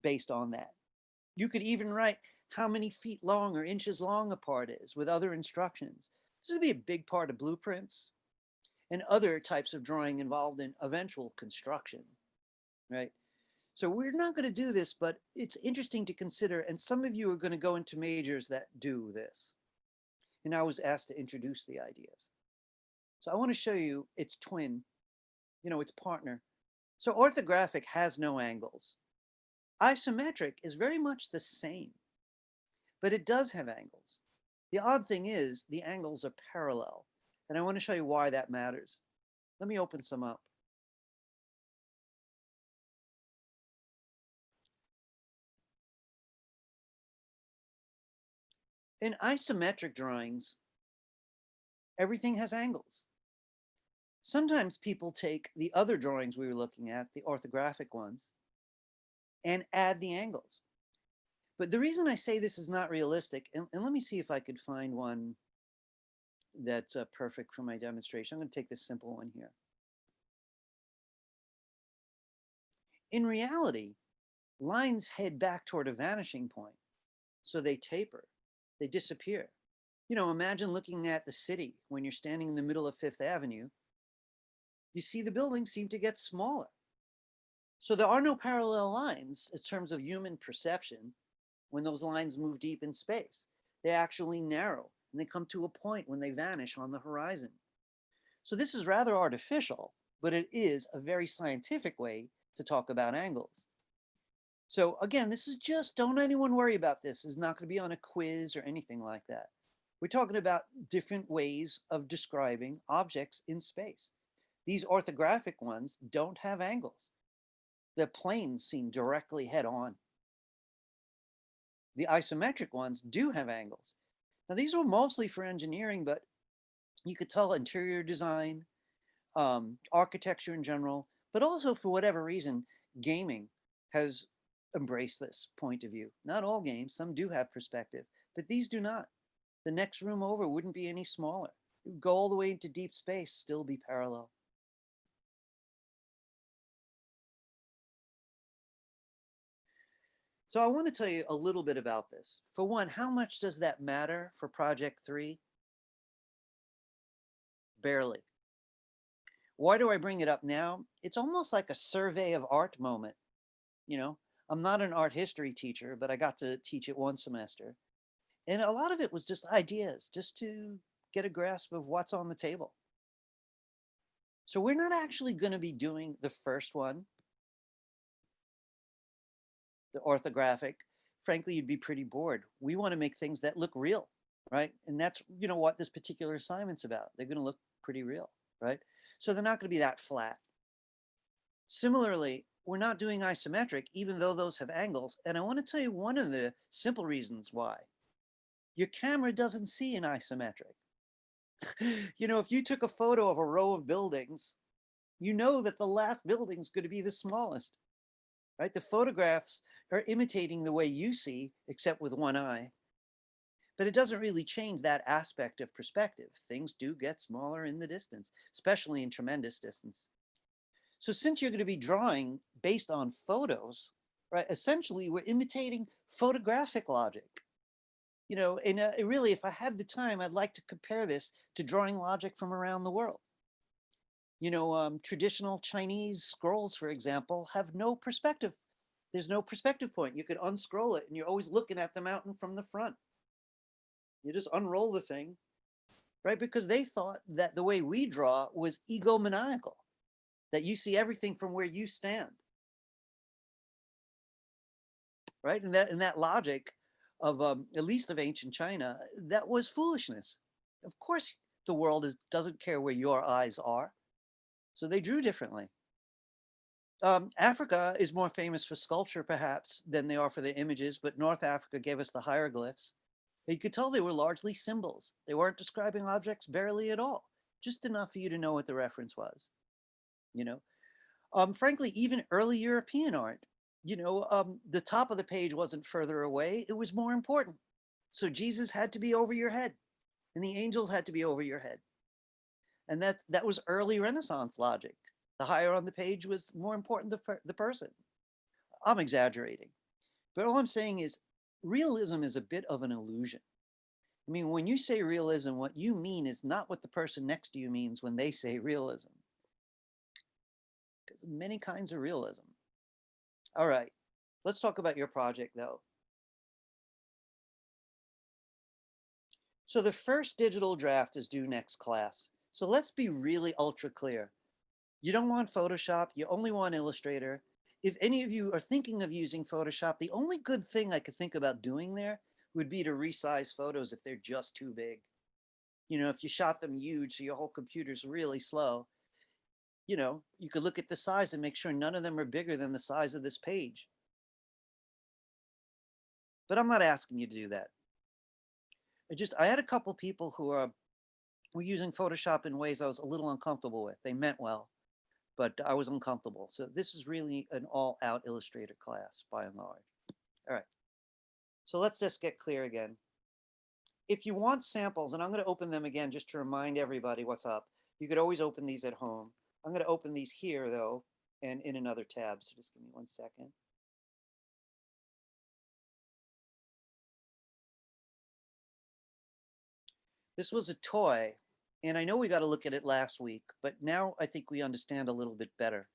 A: based on that. You could even write how many feet long or inches long a part is with other instructions. This would be a big part of blueprints and other types of drawing involved in eventual construction, right? So we're not going to do this, but it's interesting to consider. And some of you are going to go into majors that do this. And I was asked to introduce the ideas. So I want to show you its twin, its partner. So orthographic has no angles. Isometric is very much the same, but it does have angles. The odd thing is the angles are parallel, and I want to show you why that matters. Let me open some up. In isometric drawings, everything has angles. Sometimes people take the other drawings we were looking at, the orthographic ones, and add the angles. But the reason I say this is not realistic, and let me see if I could find one that's perfect for my demonstration. I'm going to take this simple one here. In reality, lines head back toward a vanishing point. So they taper, they disappear. Imagine looking at the city when you're standing in the middle of Fifth Avenue. You see the buildings seem to get smaller. So there are no parallel lines in terms of human perception. When those lines move deep in space, they actually narrow and they come to a point when they vanish on the horizon. So this is rather artificial, but it is a very scientific way to talk about angles. So again, this is just, don't anyone worry about this. It's not going to be on a quiz or anything like that. We're talking about different ways of describing objects in space. These orthographic ones don't have angles. The planes seem directly head on. The isometric ones do have angles. Now these were mostly for engineering, but you could tell interior design, architecture in general, but also for whatever reason, gaming has embraced this point of view. Not all games, some do have perspective, but these do not. The next room over wouldn't be any smaller. It would go all the way into deep space, still be parallel. So I want to tell you a little bit about this. For one, how much does that matter for Project 3? Barely. Why do I bring it up now? It's almost like a survey of art moment. I'm not an art history teacher, but I got to teach it one semester. And a lot of it was just ideas, just to get a grasp of what's on the table. So we're not actually going to be doing the first one, the orthographic. Frankly, you'd be pretty bored. We want to make things that look real, right? And that's, what this particular assignment's about. They're going to look pretty real, right? So they're not going to be that flat. Similarly, we're not doing isometric, even though those have angles. And I want to tell you one of the simple reasons why. Your camera doesn't see an isometric. You know, if you took a photo of a row of buildings, you know that the last building is going to be the smallest, right? The photographs are imitating the way you see, except with one eye. But it doesn't really change that aspect of perspective. Things do get smaller in the distance, especially in tremendous distance. So since you're going to be drawing based on photos, right, essentially we're imitating photographic logic. You know, and really, if I had the time, I'd like to compare this to drawing logic from around the world. You know, traditional Chinese scrolls, for example, have no perspective. There's no perspective point. You could unscroll it and you're always looking at the mountain from the front. You just unroll the thing, right? Because they thought that the way we draw was egomaniacal, that you see everything from where you stand, right? And that logic of at least of ancient China, that was foolishness. Of course, the world doesn't care where your eyes are, so they drew differently. Africa is more famous for sculpture, perhaps, than they are for their images, but North Africa gave us the hieroglyphs. You could tell they were largely symbols. They weren't describing objects barely at all, just enough for you to know what the reference was. You know, frankly, even early European art, you know, the top of the page wasn't further away, it was more important. So Jesus had to be over your head, and the angels had to be over your head. And that was early Renaissance logic. The higher on the page was more important to the person. I'm exaggerating, but all I'm saying is realism is a bit of an illusion. I mean, when you say realism, what you mean is not what the person next to you means when they say realism. Because many kinds of realism. All right, let's talk about your project though. So the first digital draft is due next class. So let's be really ultra clear. You don't want Photoshop, you only want Illustrator. If any of you are thinking of using Photoshop, the only good thing I could think about doing there would be to resize photos if they're just too big. You know, if you shot them huge, so your whole computer's really slow, you know, you could look at the size and make sure none of them are bigger than the size of this page. But I'm not asking you to do that. I had a couple people who were using Photoshop in ways I was a little uncomfortable with. They meant well, but I was uncomfortable. So this is really an all-out Illustrator class by and large. All right. So let's just get clear again. If you want samples, and I'm going to open them again just to remind everybody what's up. You could always open these at home. I'm going to open these here though, and in another tab. So just give me 1 second. This was a toy, and I know we got to look at it last week, but now I think we understand a little bit better.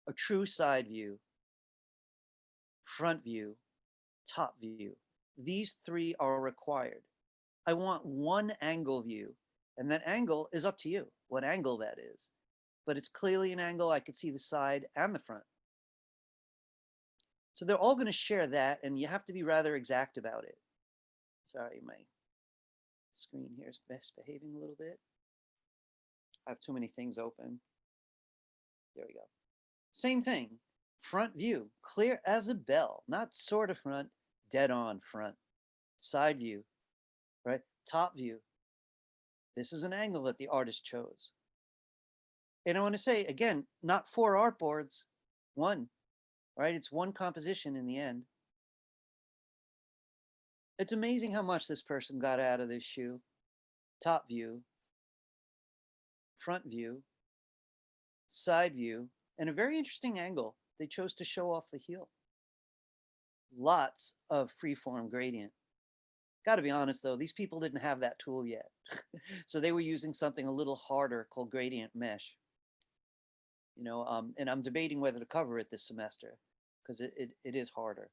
A: A true side view, front view, top view. These three are required. I want one angle view, and that angle is up to you, what angle that is. But it's clearly an angle. I could see the side and the front. So they're all going to share that, and you have to be rather exact about it. Sorry, my screen here is misbehaving a little bit. I have too many things open. There we go. Same thing. Front view, clear as a bell, not sort of front, dead on front. Side view, right? Top view. This is an angle that the artist chose. And I want to say, again, not 4 artboards, 1, right? It's 1 composition in the end. It's amazing how much this person got out of this shoe. Top view, front view, side view, and a very interesting angle. They chose to show off the heel. Lots of freeform gradient. Got to be honest though, these people didn't have that tool yet. So they were using something a little harder called gradient mesh. You know, and I'm debating whether to cover it this semester because it is harder.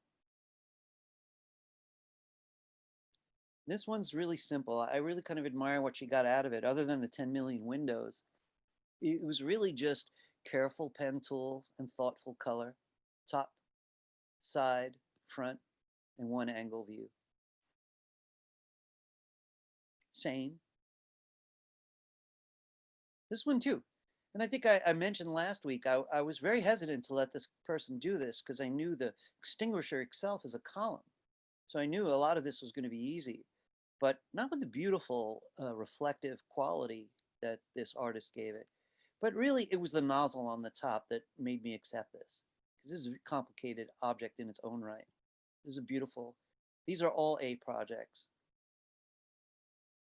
A: This one's really simple. I really kind of admire what she got out of it, other than the 10 million windows. It was really just careful pen tool and thoughtful color, top, side, front, and 1 angle view. Same. This one too. And I think I mentioned last week, I was very hesitant to let this person do this because I knew the extinguisher itself is a column. So I knew a lot of this was going to be easy. but not with the beautiful reflective quality that this artist gave it. But really, it was the nozzle on the top that made me accept this, because this is a complicated object in its own right. This is a beautiful, these are all A projects.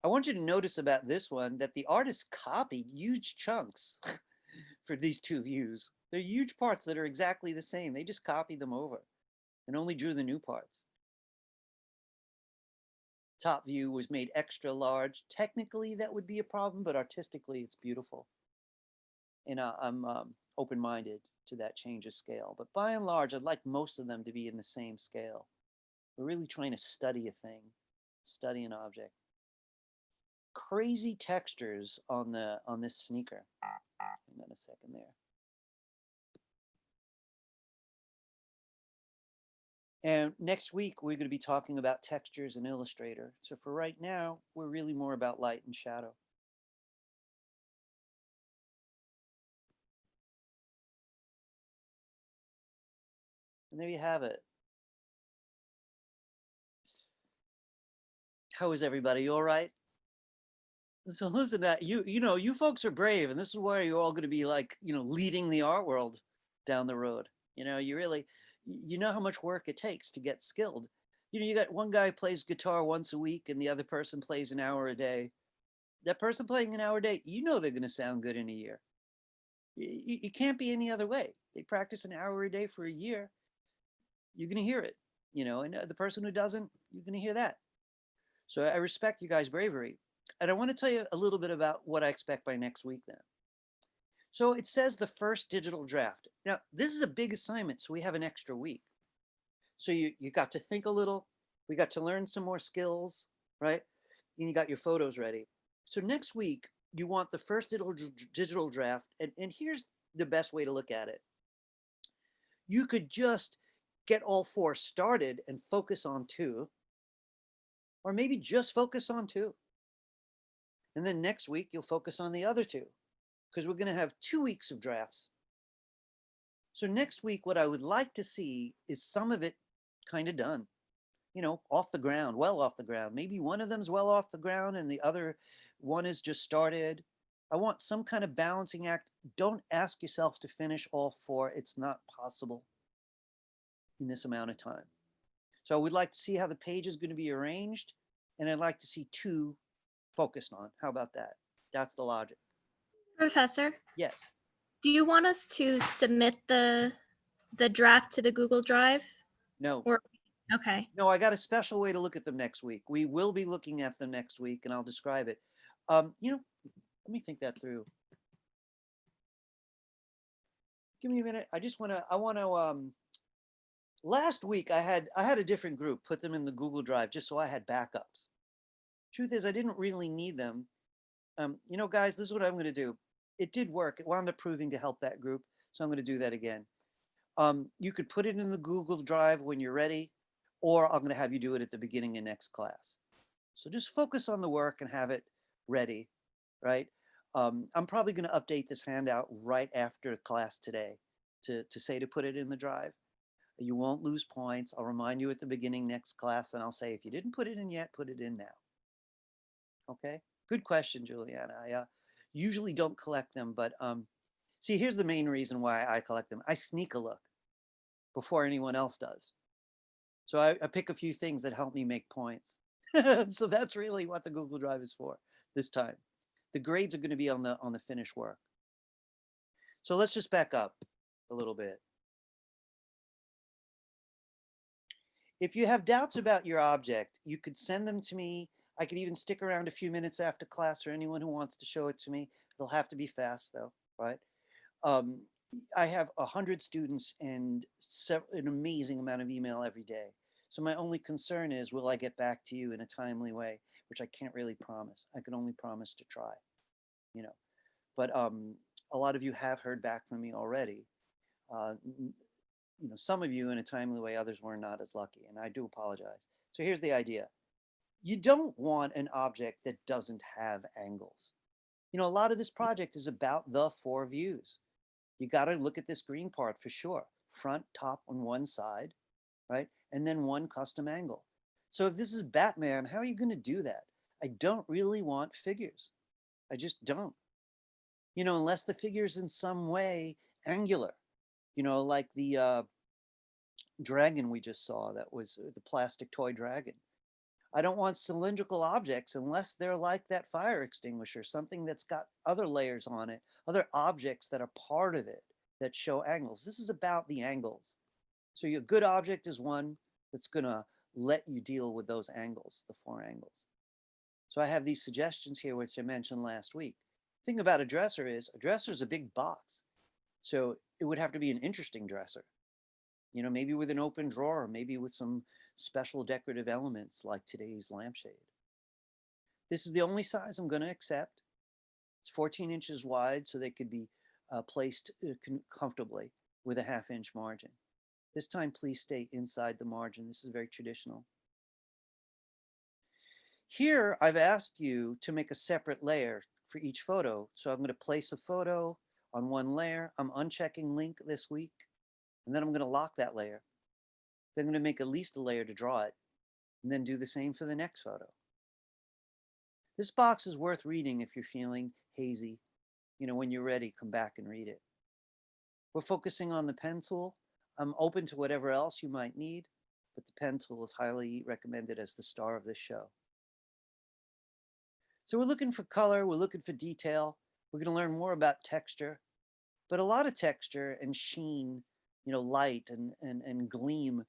A: I want you to notice about this one that the artist copied huge chunks for these two views. They're huge parts that are exactly the same. They just copied them over and only drew the new parts. Top view was made extra large. Technically, that would be a problem, but artistically, it's beautiful. And I'm open-minded to that change of scale. But by and large, I'd like most of them to be in the same scale. We're really trying to study a thing, study an object. Crazy textures on this sneaker. Hang on a second there. And next week, we're going to be talking about textures in Illustrator. So for right now, we're really more about light and shadow. And there you have it. How is everybody? You all right? So listen, you folks are brave, and this is why you're all going to be like, leading the art world down the road. You really, you know how much work it takes to get skilled. You got one guy plays guitar once a week, and the other person plays an hour a day. That person playing an hour a day, they're going to sound good in a year. You can't be any other way. They practice an hour a day for a year. You're going to hear it, and the person who doesn't, you're going to hear that. So I respect you guys' bravery. And I want to tell you a little bit about what I expect by next week then. So it says the first digital draft. Now, this is a big assignment, so we have an extra week. So you got to think a little. We got to learn some more skills, right? And you got your photos ready. So next week, you want the first digital draft. And here's the best way to look at it. You could just get all 4 started and focus on 2. Or maybe just focus on 2. And then next week, you'll focus on the other 2, because we're going to have 2 weeks of drafts. So next week, what I would like to see is some of it kind of done, off the ground, well off the ground. Maybe one of them's well off the ground and the other one is just started. I want some kind of balancing act. Don't ask yourself to finish all 4. It's not possible in this amount of time. So I would like to see how the page is going to be arranged, and I'd like to see 2 focused on. How about that? That's the logic.
C: Professor,
A: Yes.
C: do you want us to submit the draft to the Google Drive?
A: No.
C: Or okay.
A: No, I got a special way to look at them next week. We will be looking at them next week, and I'll describe it. Let me think that through. Give me a minute. Last week I had a different group put them in the Google Drive just so I had backups. Truth is, I didn't really need them. Guys, this is what I'm going to do. It did work. It wound up proving to help that group. So I'm going to do that again. You could put it in the Google Drive when you're ready, or I'm going to have you do it at the beginning of next class. So just focus on the work and have it ready, right? I'm probably going to update this handout right after class today to say to put it in the drive. You won't lose points. I'll remind you at the beginning next class, and I'll say, if you didn't put it in yet, put it in now. Okay, good question, Juliana. I usually don't collect them, but see, here's the main reason why I collect them. I sneak a look before anyone else does. So I pick a few things that help me make points. So that's really what the Google Drive is for this time. The grades are going to be on the finished work. So let's just back up a little bit. If you have doubts about your object, you could send them to me. I could even stick around a few minutes after class for anyone who wants to show it to me. They'll have to be fast though, right? I have 100 students and an amazing amount of email every day. So my only concern is, will I get back to you in a timely way, which I can't really promise. I can only promise to try, But a lot of you have heard back from me already. Some of you in a timely way, others were not as lucky, and I do apologize. So here's the idea. You don't want an object that doesn't have angles. A lot of this project is about the 4 views. You got to look at this green part for sure. Front, top on one side, right? And then one custom angle. So if this is Batman, how are you going to do that? I don't really want figures. I just don't. You know, unless the figure's in some way angular, you know, like the dragon we just saw, that was the plastic toy dragon. I don't want cylindrical objects unless they're like that fire extinguisher, something that's got other layers on it, other objects that are part of it that show angles. This is about the angles. So your good object is one that's gonna let you deal with those angles, the 4 angles. So I have these suggestions here, which I mentioned last week. The thing about a dresser is a big box. So it would have to be an interesting dresser. You know, maybe with an open drawer, maybe with some special decorative elements like today's lampshade. This is the only size I'm going to accept. It's 14 inches wide, so they could be placed comfortably with a 1/2 inch margin. This time, please stay inside the margin. This is very traditional. Here, I've asked you to make a separate layer for each photo. So I'm going to place a photo on one layer. I'm unchecking link this week. And then I'm going to lock that layer. Then I'm going to make at least a layer to draw it, and then do the same for the next photo. This box is worth reading if you're feeling hazy. You know, when you're ready, come back and read it. We're focusing on the pen tool. I'm open to whatever else you might need, but the pen tool is highly recommended as the star of this show. So we're looking for color, we're looking for detail. We're going to learn more about texture, but a lot of texture and sheen, you know, light and gleam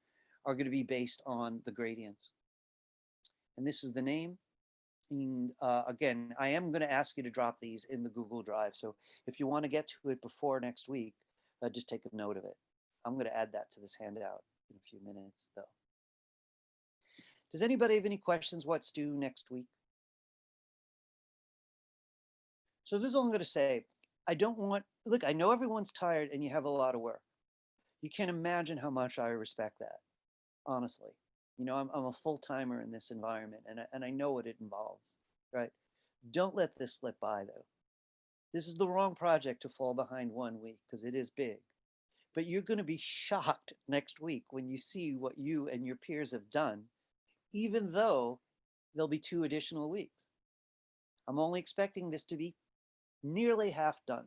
A: are going to be based on the gradients. And this is the name. And again, I am going to ask you to drop these in the Google Drive. So if you want to get to it before next week, just take a note of it. I'm going to add that to this handout in a few minutes, though. Does anybody have any questions? What's due next week? So this is all I'm going to say. I don't want, look, I know everyone's tired and you have a lot of work. You can't imagine how much I respect that, honestly. You know, I'm a full-timer in this environment, and I know what it involves, right? Don't let this slip by, though. This is the wrong project to fall behind 1 week, because it is big. But you're going to be shocked next week when you see what you and your peers have done, even though there'll be 2 additional weeks. I'm only expecting this to be nearly half done.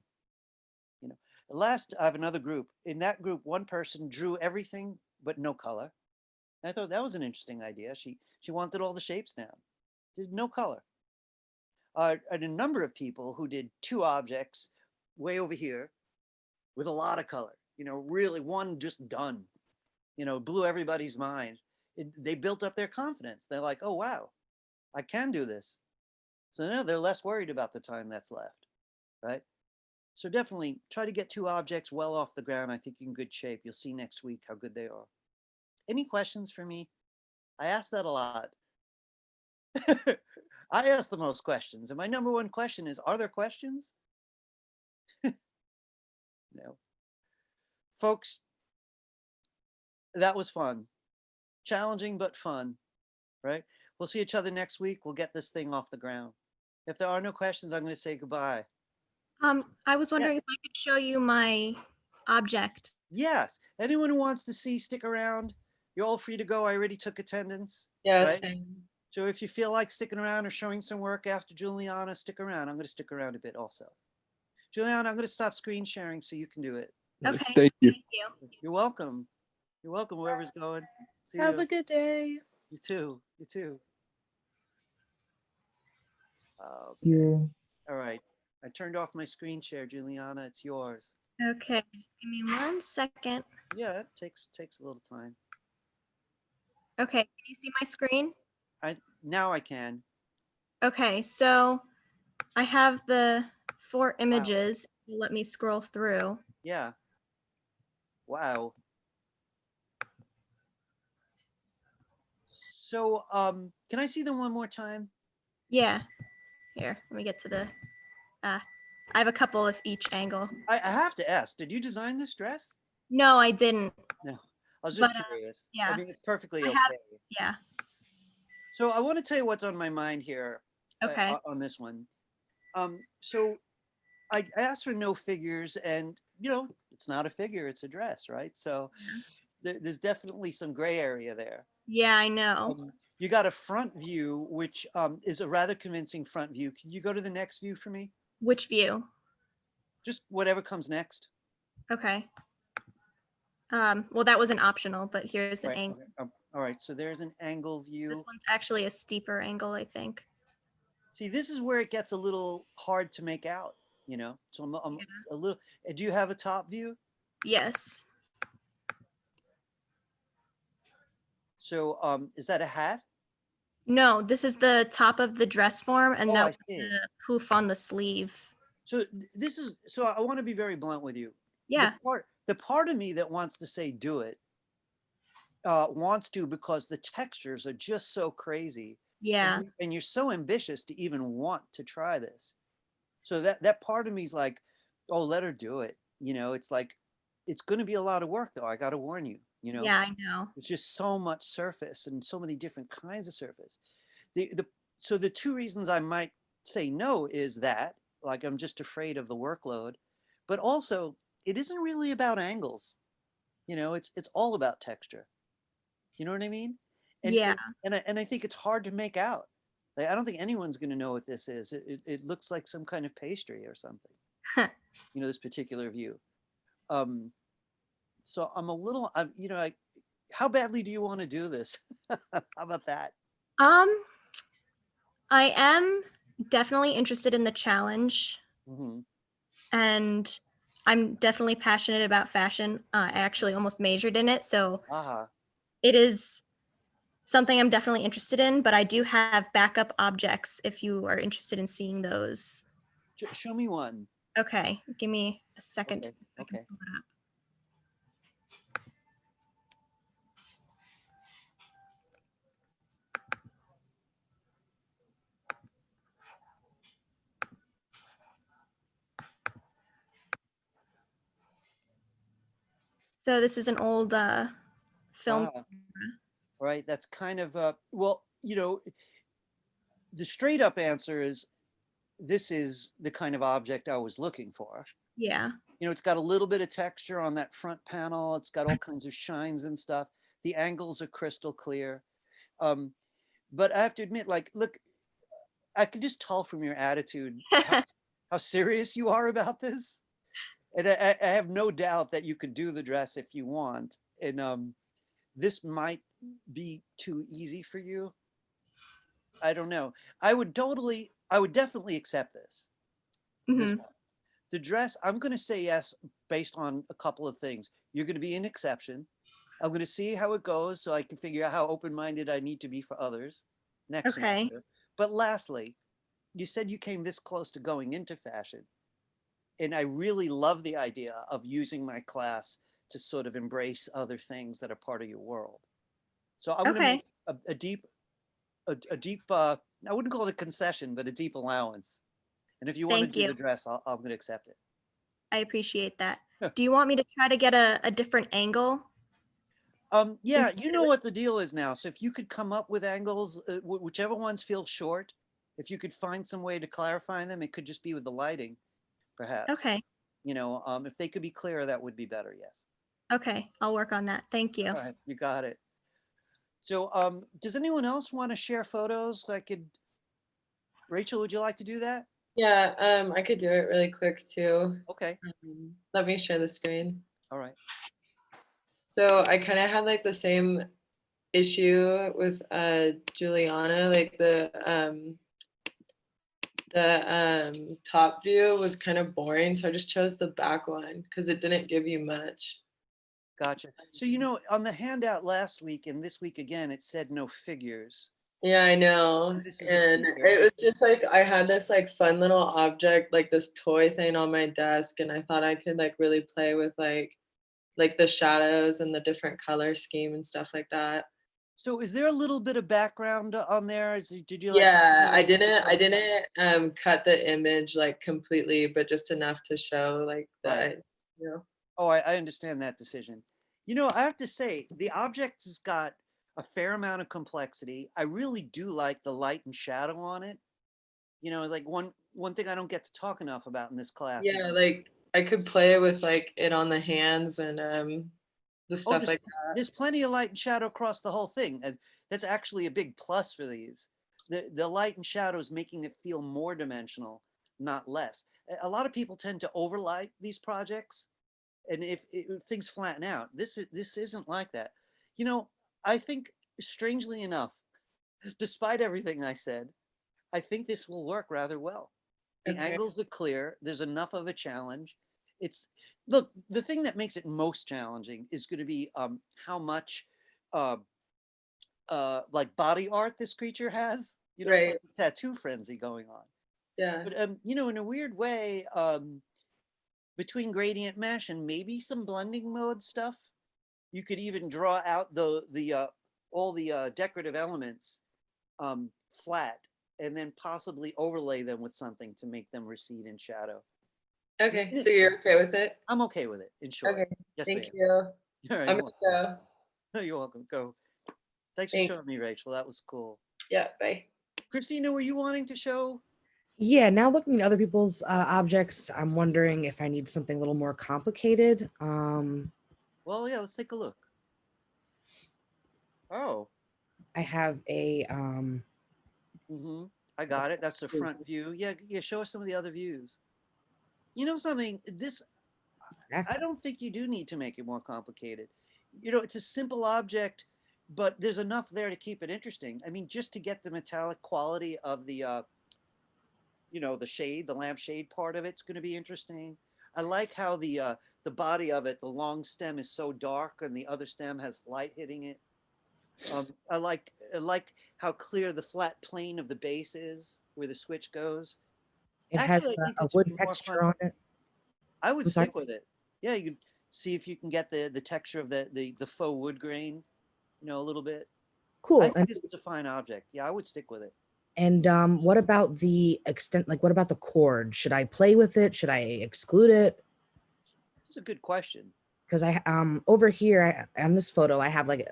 A: You know, last, I have another group. In that group, one person drew everything but no color. And I thought that was an interesting idea. She wanted all the shapes down, did no color. And a number of people who did 2 objects way over here with a lot of color, you know, really one just done, you know, blew everybody's mind. They built up their confidence. They're like, oh, wow, I can do this. So now they're less worried about the time that's left, right? So definitely try to get 2 objects well off the ground. I think you're in good shape. You'll see next week how good they are. Any questions for me? I ask that a lot. I ask the most questions. And my number 1 question is, are there questions? No. Folks, that was fun. Challenging, but fun, right? We'll see each other next week. We'll get this thing off the ground. If there are no questions, I'm going to say goodbye.
C: I was wondering if I could show you my object.
A: Yes. Anyone who wants to see, stick around. You're all free to go. I already took attendance.
G: Yes.
A: Right? So if you feel like sticking around or showing some work after Juliana, stick around. I'm going to stick around a bit also. Juliana, I'm going to stop screen sharing so you can do it.
C: Okay.
F: Thank you.
C: Thank you.
A: You're welcome. You're welcome, whoever's going. See
G: Have
A: you.
G: a good day.
A: You too. You too.
B: Yeah.
A: All right. I turned off my screen share, Juliana. It's yours.
C: Okay, just give me 1 second.
A: Yeah, it takes a little time.
C: Okay, can you see my screen?
A: Now I can.
C: Okay, so I have the 4 images. Let me scroll through.
A: Yeah. Wow. So, can I see them one more time?
C: Yeah. Here, let me get to the. I have a couple of each angle.
A: I have to ask, did you design this dress?
C: No, I didn't.
A: No. I was just
C: But,
A: curious.
C: yeah.
A: I mean, it's perfectly
C: I
A: okay.
C: have- Yeah.
A: So I want to tell you what's on my mind here.
C: Okay.
A: On this one. So I asked for no figures, and you know, it's not a figure, it's a dress, right? So there's definitely some gray area there.
C: Yeah, I know.
A: You got a front view, which is a rather convincing front view. Can you go to the next view for me?
C: Which view?
A: Just whatever comes next.
C: Okay. Well, that wasn't optional, but here's an
A: Right.
C: angle.
A: Okay. All right. So there's an angle view.
C: This one's actually a steeper angle, I think.
A: See, this is where it gets a little hard to make out, you know? So I'm a little, do you have a top view?
C: Yes.
A: So is that a hat?
C: No, this is the top of the dress form, and
A: Oh,
C: that
A: I
C: was
A: see.
C: the poof on the sleeve.
A: So so I want to be very blunt with you.
C: Yeah.
A: The part of me that wants to say do it wants to, because the textures are just so crazy.
C: Yeah.
A: And you're so ambitious to even want to try this. So that part of me is like, oh, let her do it. You know, it's like, it's going to be a lot of work though. I got to warn you, you know.
C: Yeah, I know.
A: It's just so much surface and so many different kinds of surface. So the two reasons I might say no is that, like, I'm just afraid of the workload, but also it isn't really about angles. You know, it's all about texture. You know what I mean? And,
C: Yeah.
A: and I think it's hard to make out. Like, I don't think anyone's going to know what this is. It looks like some kind of pastry or something. You know, this particular view. So I'm a little, you know, like, how badly do you want to do this? How about that?
C: I am definitely interested in the challenge,
A: Mhm.
C: and I'm definitely passionate about fashion. I actually almost majored in it, so
A: Aha.
C: it is something I'm definitely interested in, but I do have backup objects if you are interested in seeing those.
A: Show me one.
C: Okay, give me a second.
A: Okay.
C: I can
A: Okay.
C: pull it up. So this is an old film.
A: Ah, right. That's kind of well, you know, the straight up answer is this is the kind of object I was looking for.
C: Yeah.
A: You know, it's got a little bit of texture on that front panel. It's got all kinds of shines and stuff. The angles are crystal clear. But I have to admit, like, look, I could just tell from your attitude how serious you are about this. And I have no doubt that you could do the dress if you want. And this might be too easy for you. I don't know. I would definitely accept this. This
C: Mhm.
A: one. The dress, I'm going to say yes based on a couple of things. You're going to be an exception. I'm going to see how it goes so I can figure out how open-minded I need to be for others next
C: Okay.
A: semester. But lastly, you said you came this close to going into fashion. And I really love the idea of using my class to sort of embrace other things that are part of your world. So I'm going to make a deep, I wouldn't call it a concession, but a deep allowance. And if you want to
C: Thank
A: do
C: you.
A: the dress, I'm going to accept it.
C: I appreciate that. Do you want me to try to get a different angle?
A: Yeah, you know what the deal is now. So if you could come up with angles, whichever ones feel short, if you could find some way to clarify them, it could just be with the lighting, perhaps.
C: Okay.
A: You know, if they could be clearer, that would be better. Yes.
C: Okay, I'll work on that. Thank you.
A: All right, you got it. So, does anyone else want to share photos? Rachel, would you like to do that?
G: Yeah, I could do it really quick too.
A: Okay.
G: Let me share the screen.
A: All right.
G: So I kind of had like the same issue with Juliana, like the top view was kind of boring, so I just chose the back one because it didn't give you much.
A: Gotcha. So, you know, on the handout last week and this week again, it said no figures.
G: Yeah, I know.
A: This is a
G: And
A: figure.
G: it was just like I had this like fun little object, like this toy thing on my desk, and I thought I could like really play with like the shadows and the different color scheme and stuff like that.
A: So is there a little bit of background on there? Did you like?
G: Yeah, I didn't cut the image like completely, but just enough to show like
A: Right.
G: the, you know.
A: Oh, I understand that decision. You know, I have to say the object has got a fair amount of complexity. I really do like the light and shadow on it. You know, like one thing I don't get to talk enough about in this class.
G: Yeah,
A: Is,
G: like I could play with like it on the hands and the stuff like that.
A: there's plenty of light and shadow across the whole thing. And That's actually a big plus for these. The light and shadows making it feel more dimensional, not less. A lot of people tend to overlight these projects, and if things flatten out, this isn't like that. You know, I think strangely enough, despite everything I said, I think this will work rather well. The
G: Okay.
A: angles are clear. There's enough of a challenge. Look, the thing that makes it most challenging is going to be how much like body art this creature has. You know, it's
G: Right.
A: like a tattoo frenzy going on.
G: Yeah.
A: But you know, in a weird way, between gradient mesh and maybe some blending mode stuff, you could even draw out all the decorative elements flat, and then possibly overlay them with something to make them recede in shadow.
G: Okay. So you're okay with it?
A: I'm okay with it, in short.
G: Okay.
A: Yes, I
G: Thank
A: am.
G: you.
A: All right,
G: I'm
A: you're
G: gonna go.
A: welcome. You're welcome. Go. Thanks for
G: Thanks.
A: showing me, Rachel. That was cool.
G: Yeah. Bye.
A: Christina, were you wanting to show?
D: Yeah, now looking at other people's objects, I'm wondering if I need something a little more complicated.
A: Well, yeah, let's take a look. Oh,
D: I have a
A: I got it. That's the front view. Yeah, yeah. Show us some of the other views. You know something? I don't think you do need to make it more complicated. You know, it's a simple object, but there's enough there to keep it interesting. I mean, just to get the metallic quality of the, you know, the shade, the lampshade part of it's going to be interesting. I like how the body of it, the long stem is so dark, and the other stem has light hitting it. I like how clear the flat plane of the base is, where the switch goes.
D: it
A: Actually,
D: has
A: I think
D: a
A: this would
D: wood
A: be more
D: texture
A: fun.
D: on it.
A: I would
D: I'm sorry?
A: stick with it. Yeah, you can see if you can get the texture of the faux wood grain, you know, a little bit. I
D: Cool.
A: think
D: And
A: this is a fine object. Yeah, I would stick with it.
D: what about the extent? Like, what about the chord? Should I play with it? Should I exclude it?
A: It's a good question.
D: Because I over here on this photo, I have like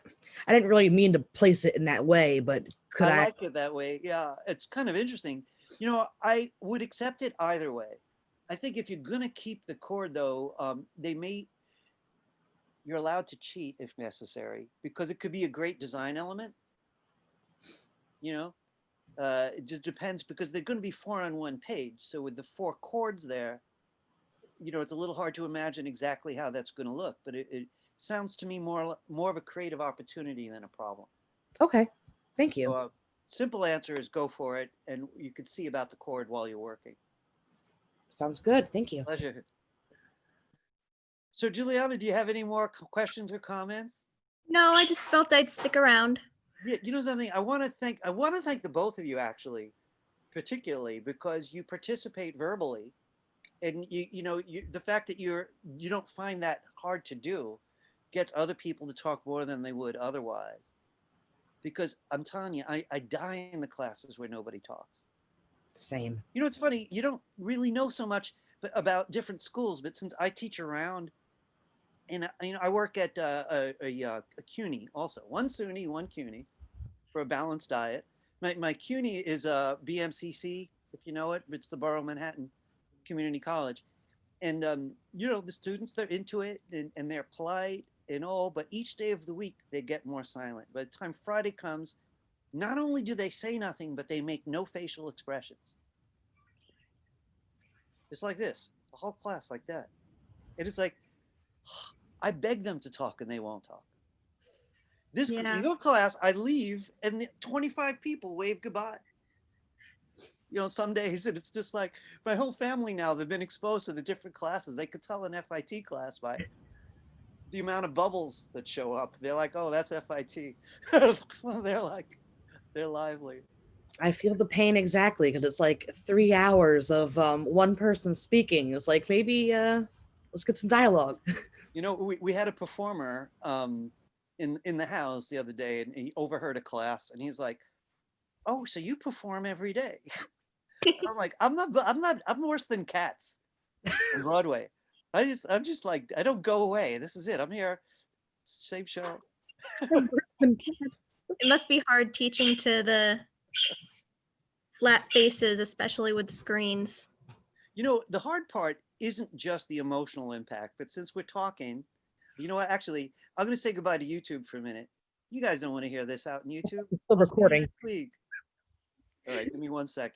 D: I didn't really mean to place it in that way, but could
A: I
D: I?
A: like it that way. Yeah, it's kind of interesting. You know, I would accept it either way. I think if you're gonna keep the chord though, you're allowed to cheat if necessary, because it could be a great design element. You know, it just depends, because they're going to be 4 on 1 page. So with the 4 chords there, you know, it's a little hard to imagine exactly how that's going to look, but it sounds to me more of a creative opportunity than a problem.
D: Okay, thank you.
A: So simple answer is go for it, and you could see about the chord while you're working.
D: Sounds good. Thank you.
A: Pleasure. So Juliana, do you have any more questions or comments?
C: No, I just felt I'd stick around.
A: Yeah, you know something, I want to thank the both of you, actually, particularly because you participate verbally, and the fact that you don't find that hard to do gets other people to talk more than they would otherwise. Because I'm telling you, I die in the classes where nobody talks.
D: Same.
A: You know, it's funny, you don't really know so much about different schools, but since I teach around, and you know, I work at a CUNY also, one SUNY, one CUNY, for a balanced diet. My CUNY is a BMCC, if you know it. It's the Borough of Manhattan Community College, and you know, the students, they're into it, and they're polite and all, but each day of the week they get more silent. By the time Friday comes, not only do they say nothing, but they make no facial expressions. It's like this, the whole class like that. And it's like, I beg them to talk and they won't talk. This class, I leave and 25 people wave goodbye. You know, some days, and it's just like my whole family now, they've been exposed to the different classes. They could tell an FIT class by the amount of bubbles that show up. They're like, oh, that's FIT. They're lively.
D: I feel the pain exactly, because it's like 3 hours of one person speaking. It's like, maybe let's get some dialogue.
A: You know, we had a performer in the house the other day, and he overheard a class, and he's like, oh, so you perform every day? I'm like, I'm worse than Cats on Broadway. I'm just like, I don't go away. This is it. I'm here. Same show.
C: It must be hard teaching to the flat faces, especially with screens.
A: You know, the hard part isn't just the emotional impact, but since we're talking, you know what, actually, I'm going to say goodbye to YouTube for a minute. You guys don't want to hear this out in YouTube.
D: Still
A: I'll see you
D: recording.
A: next week. All right, give me 1 second.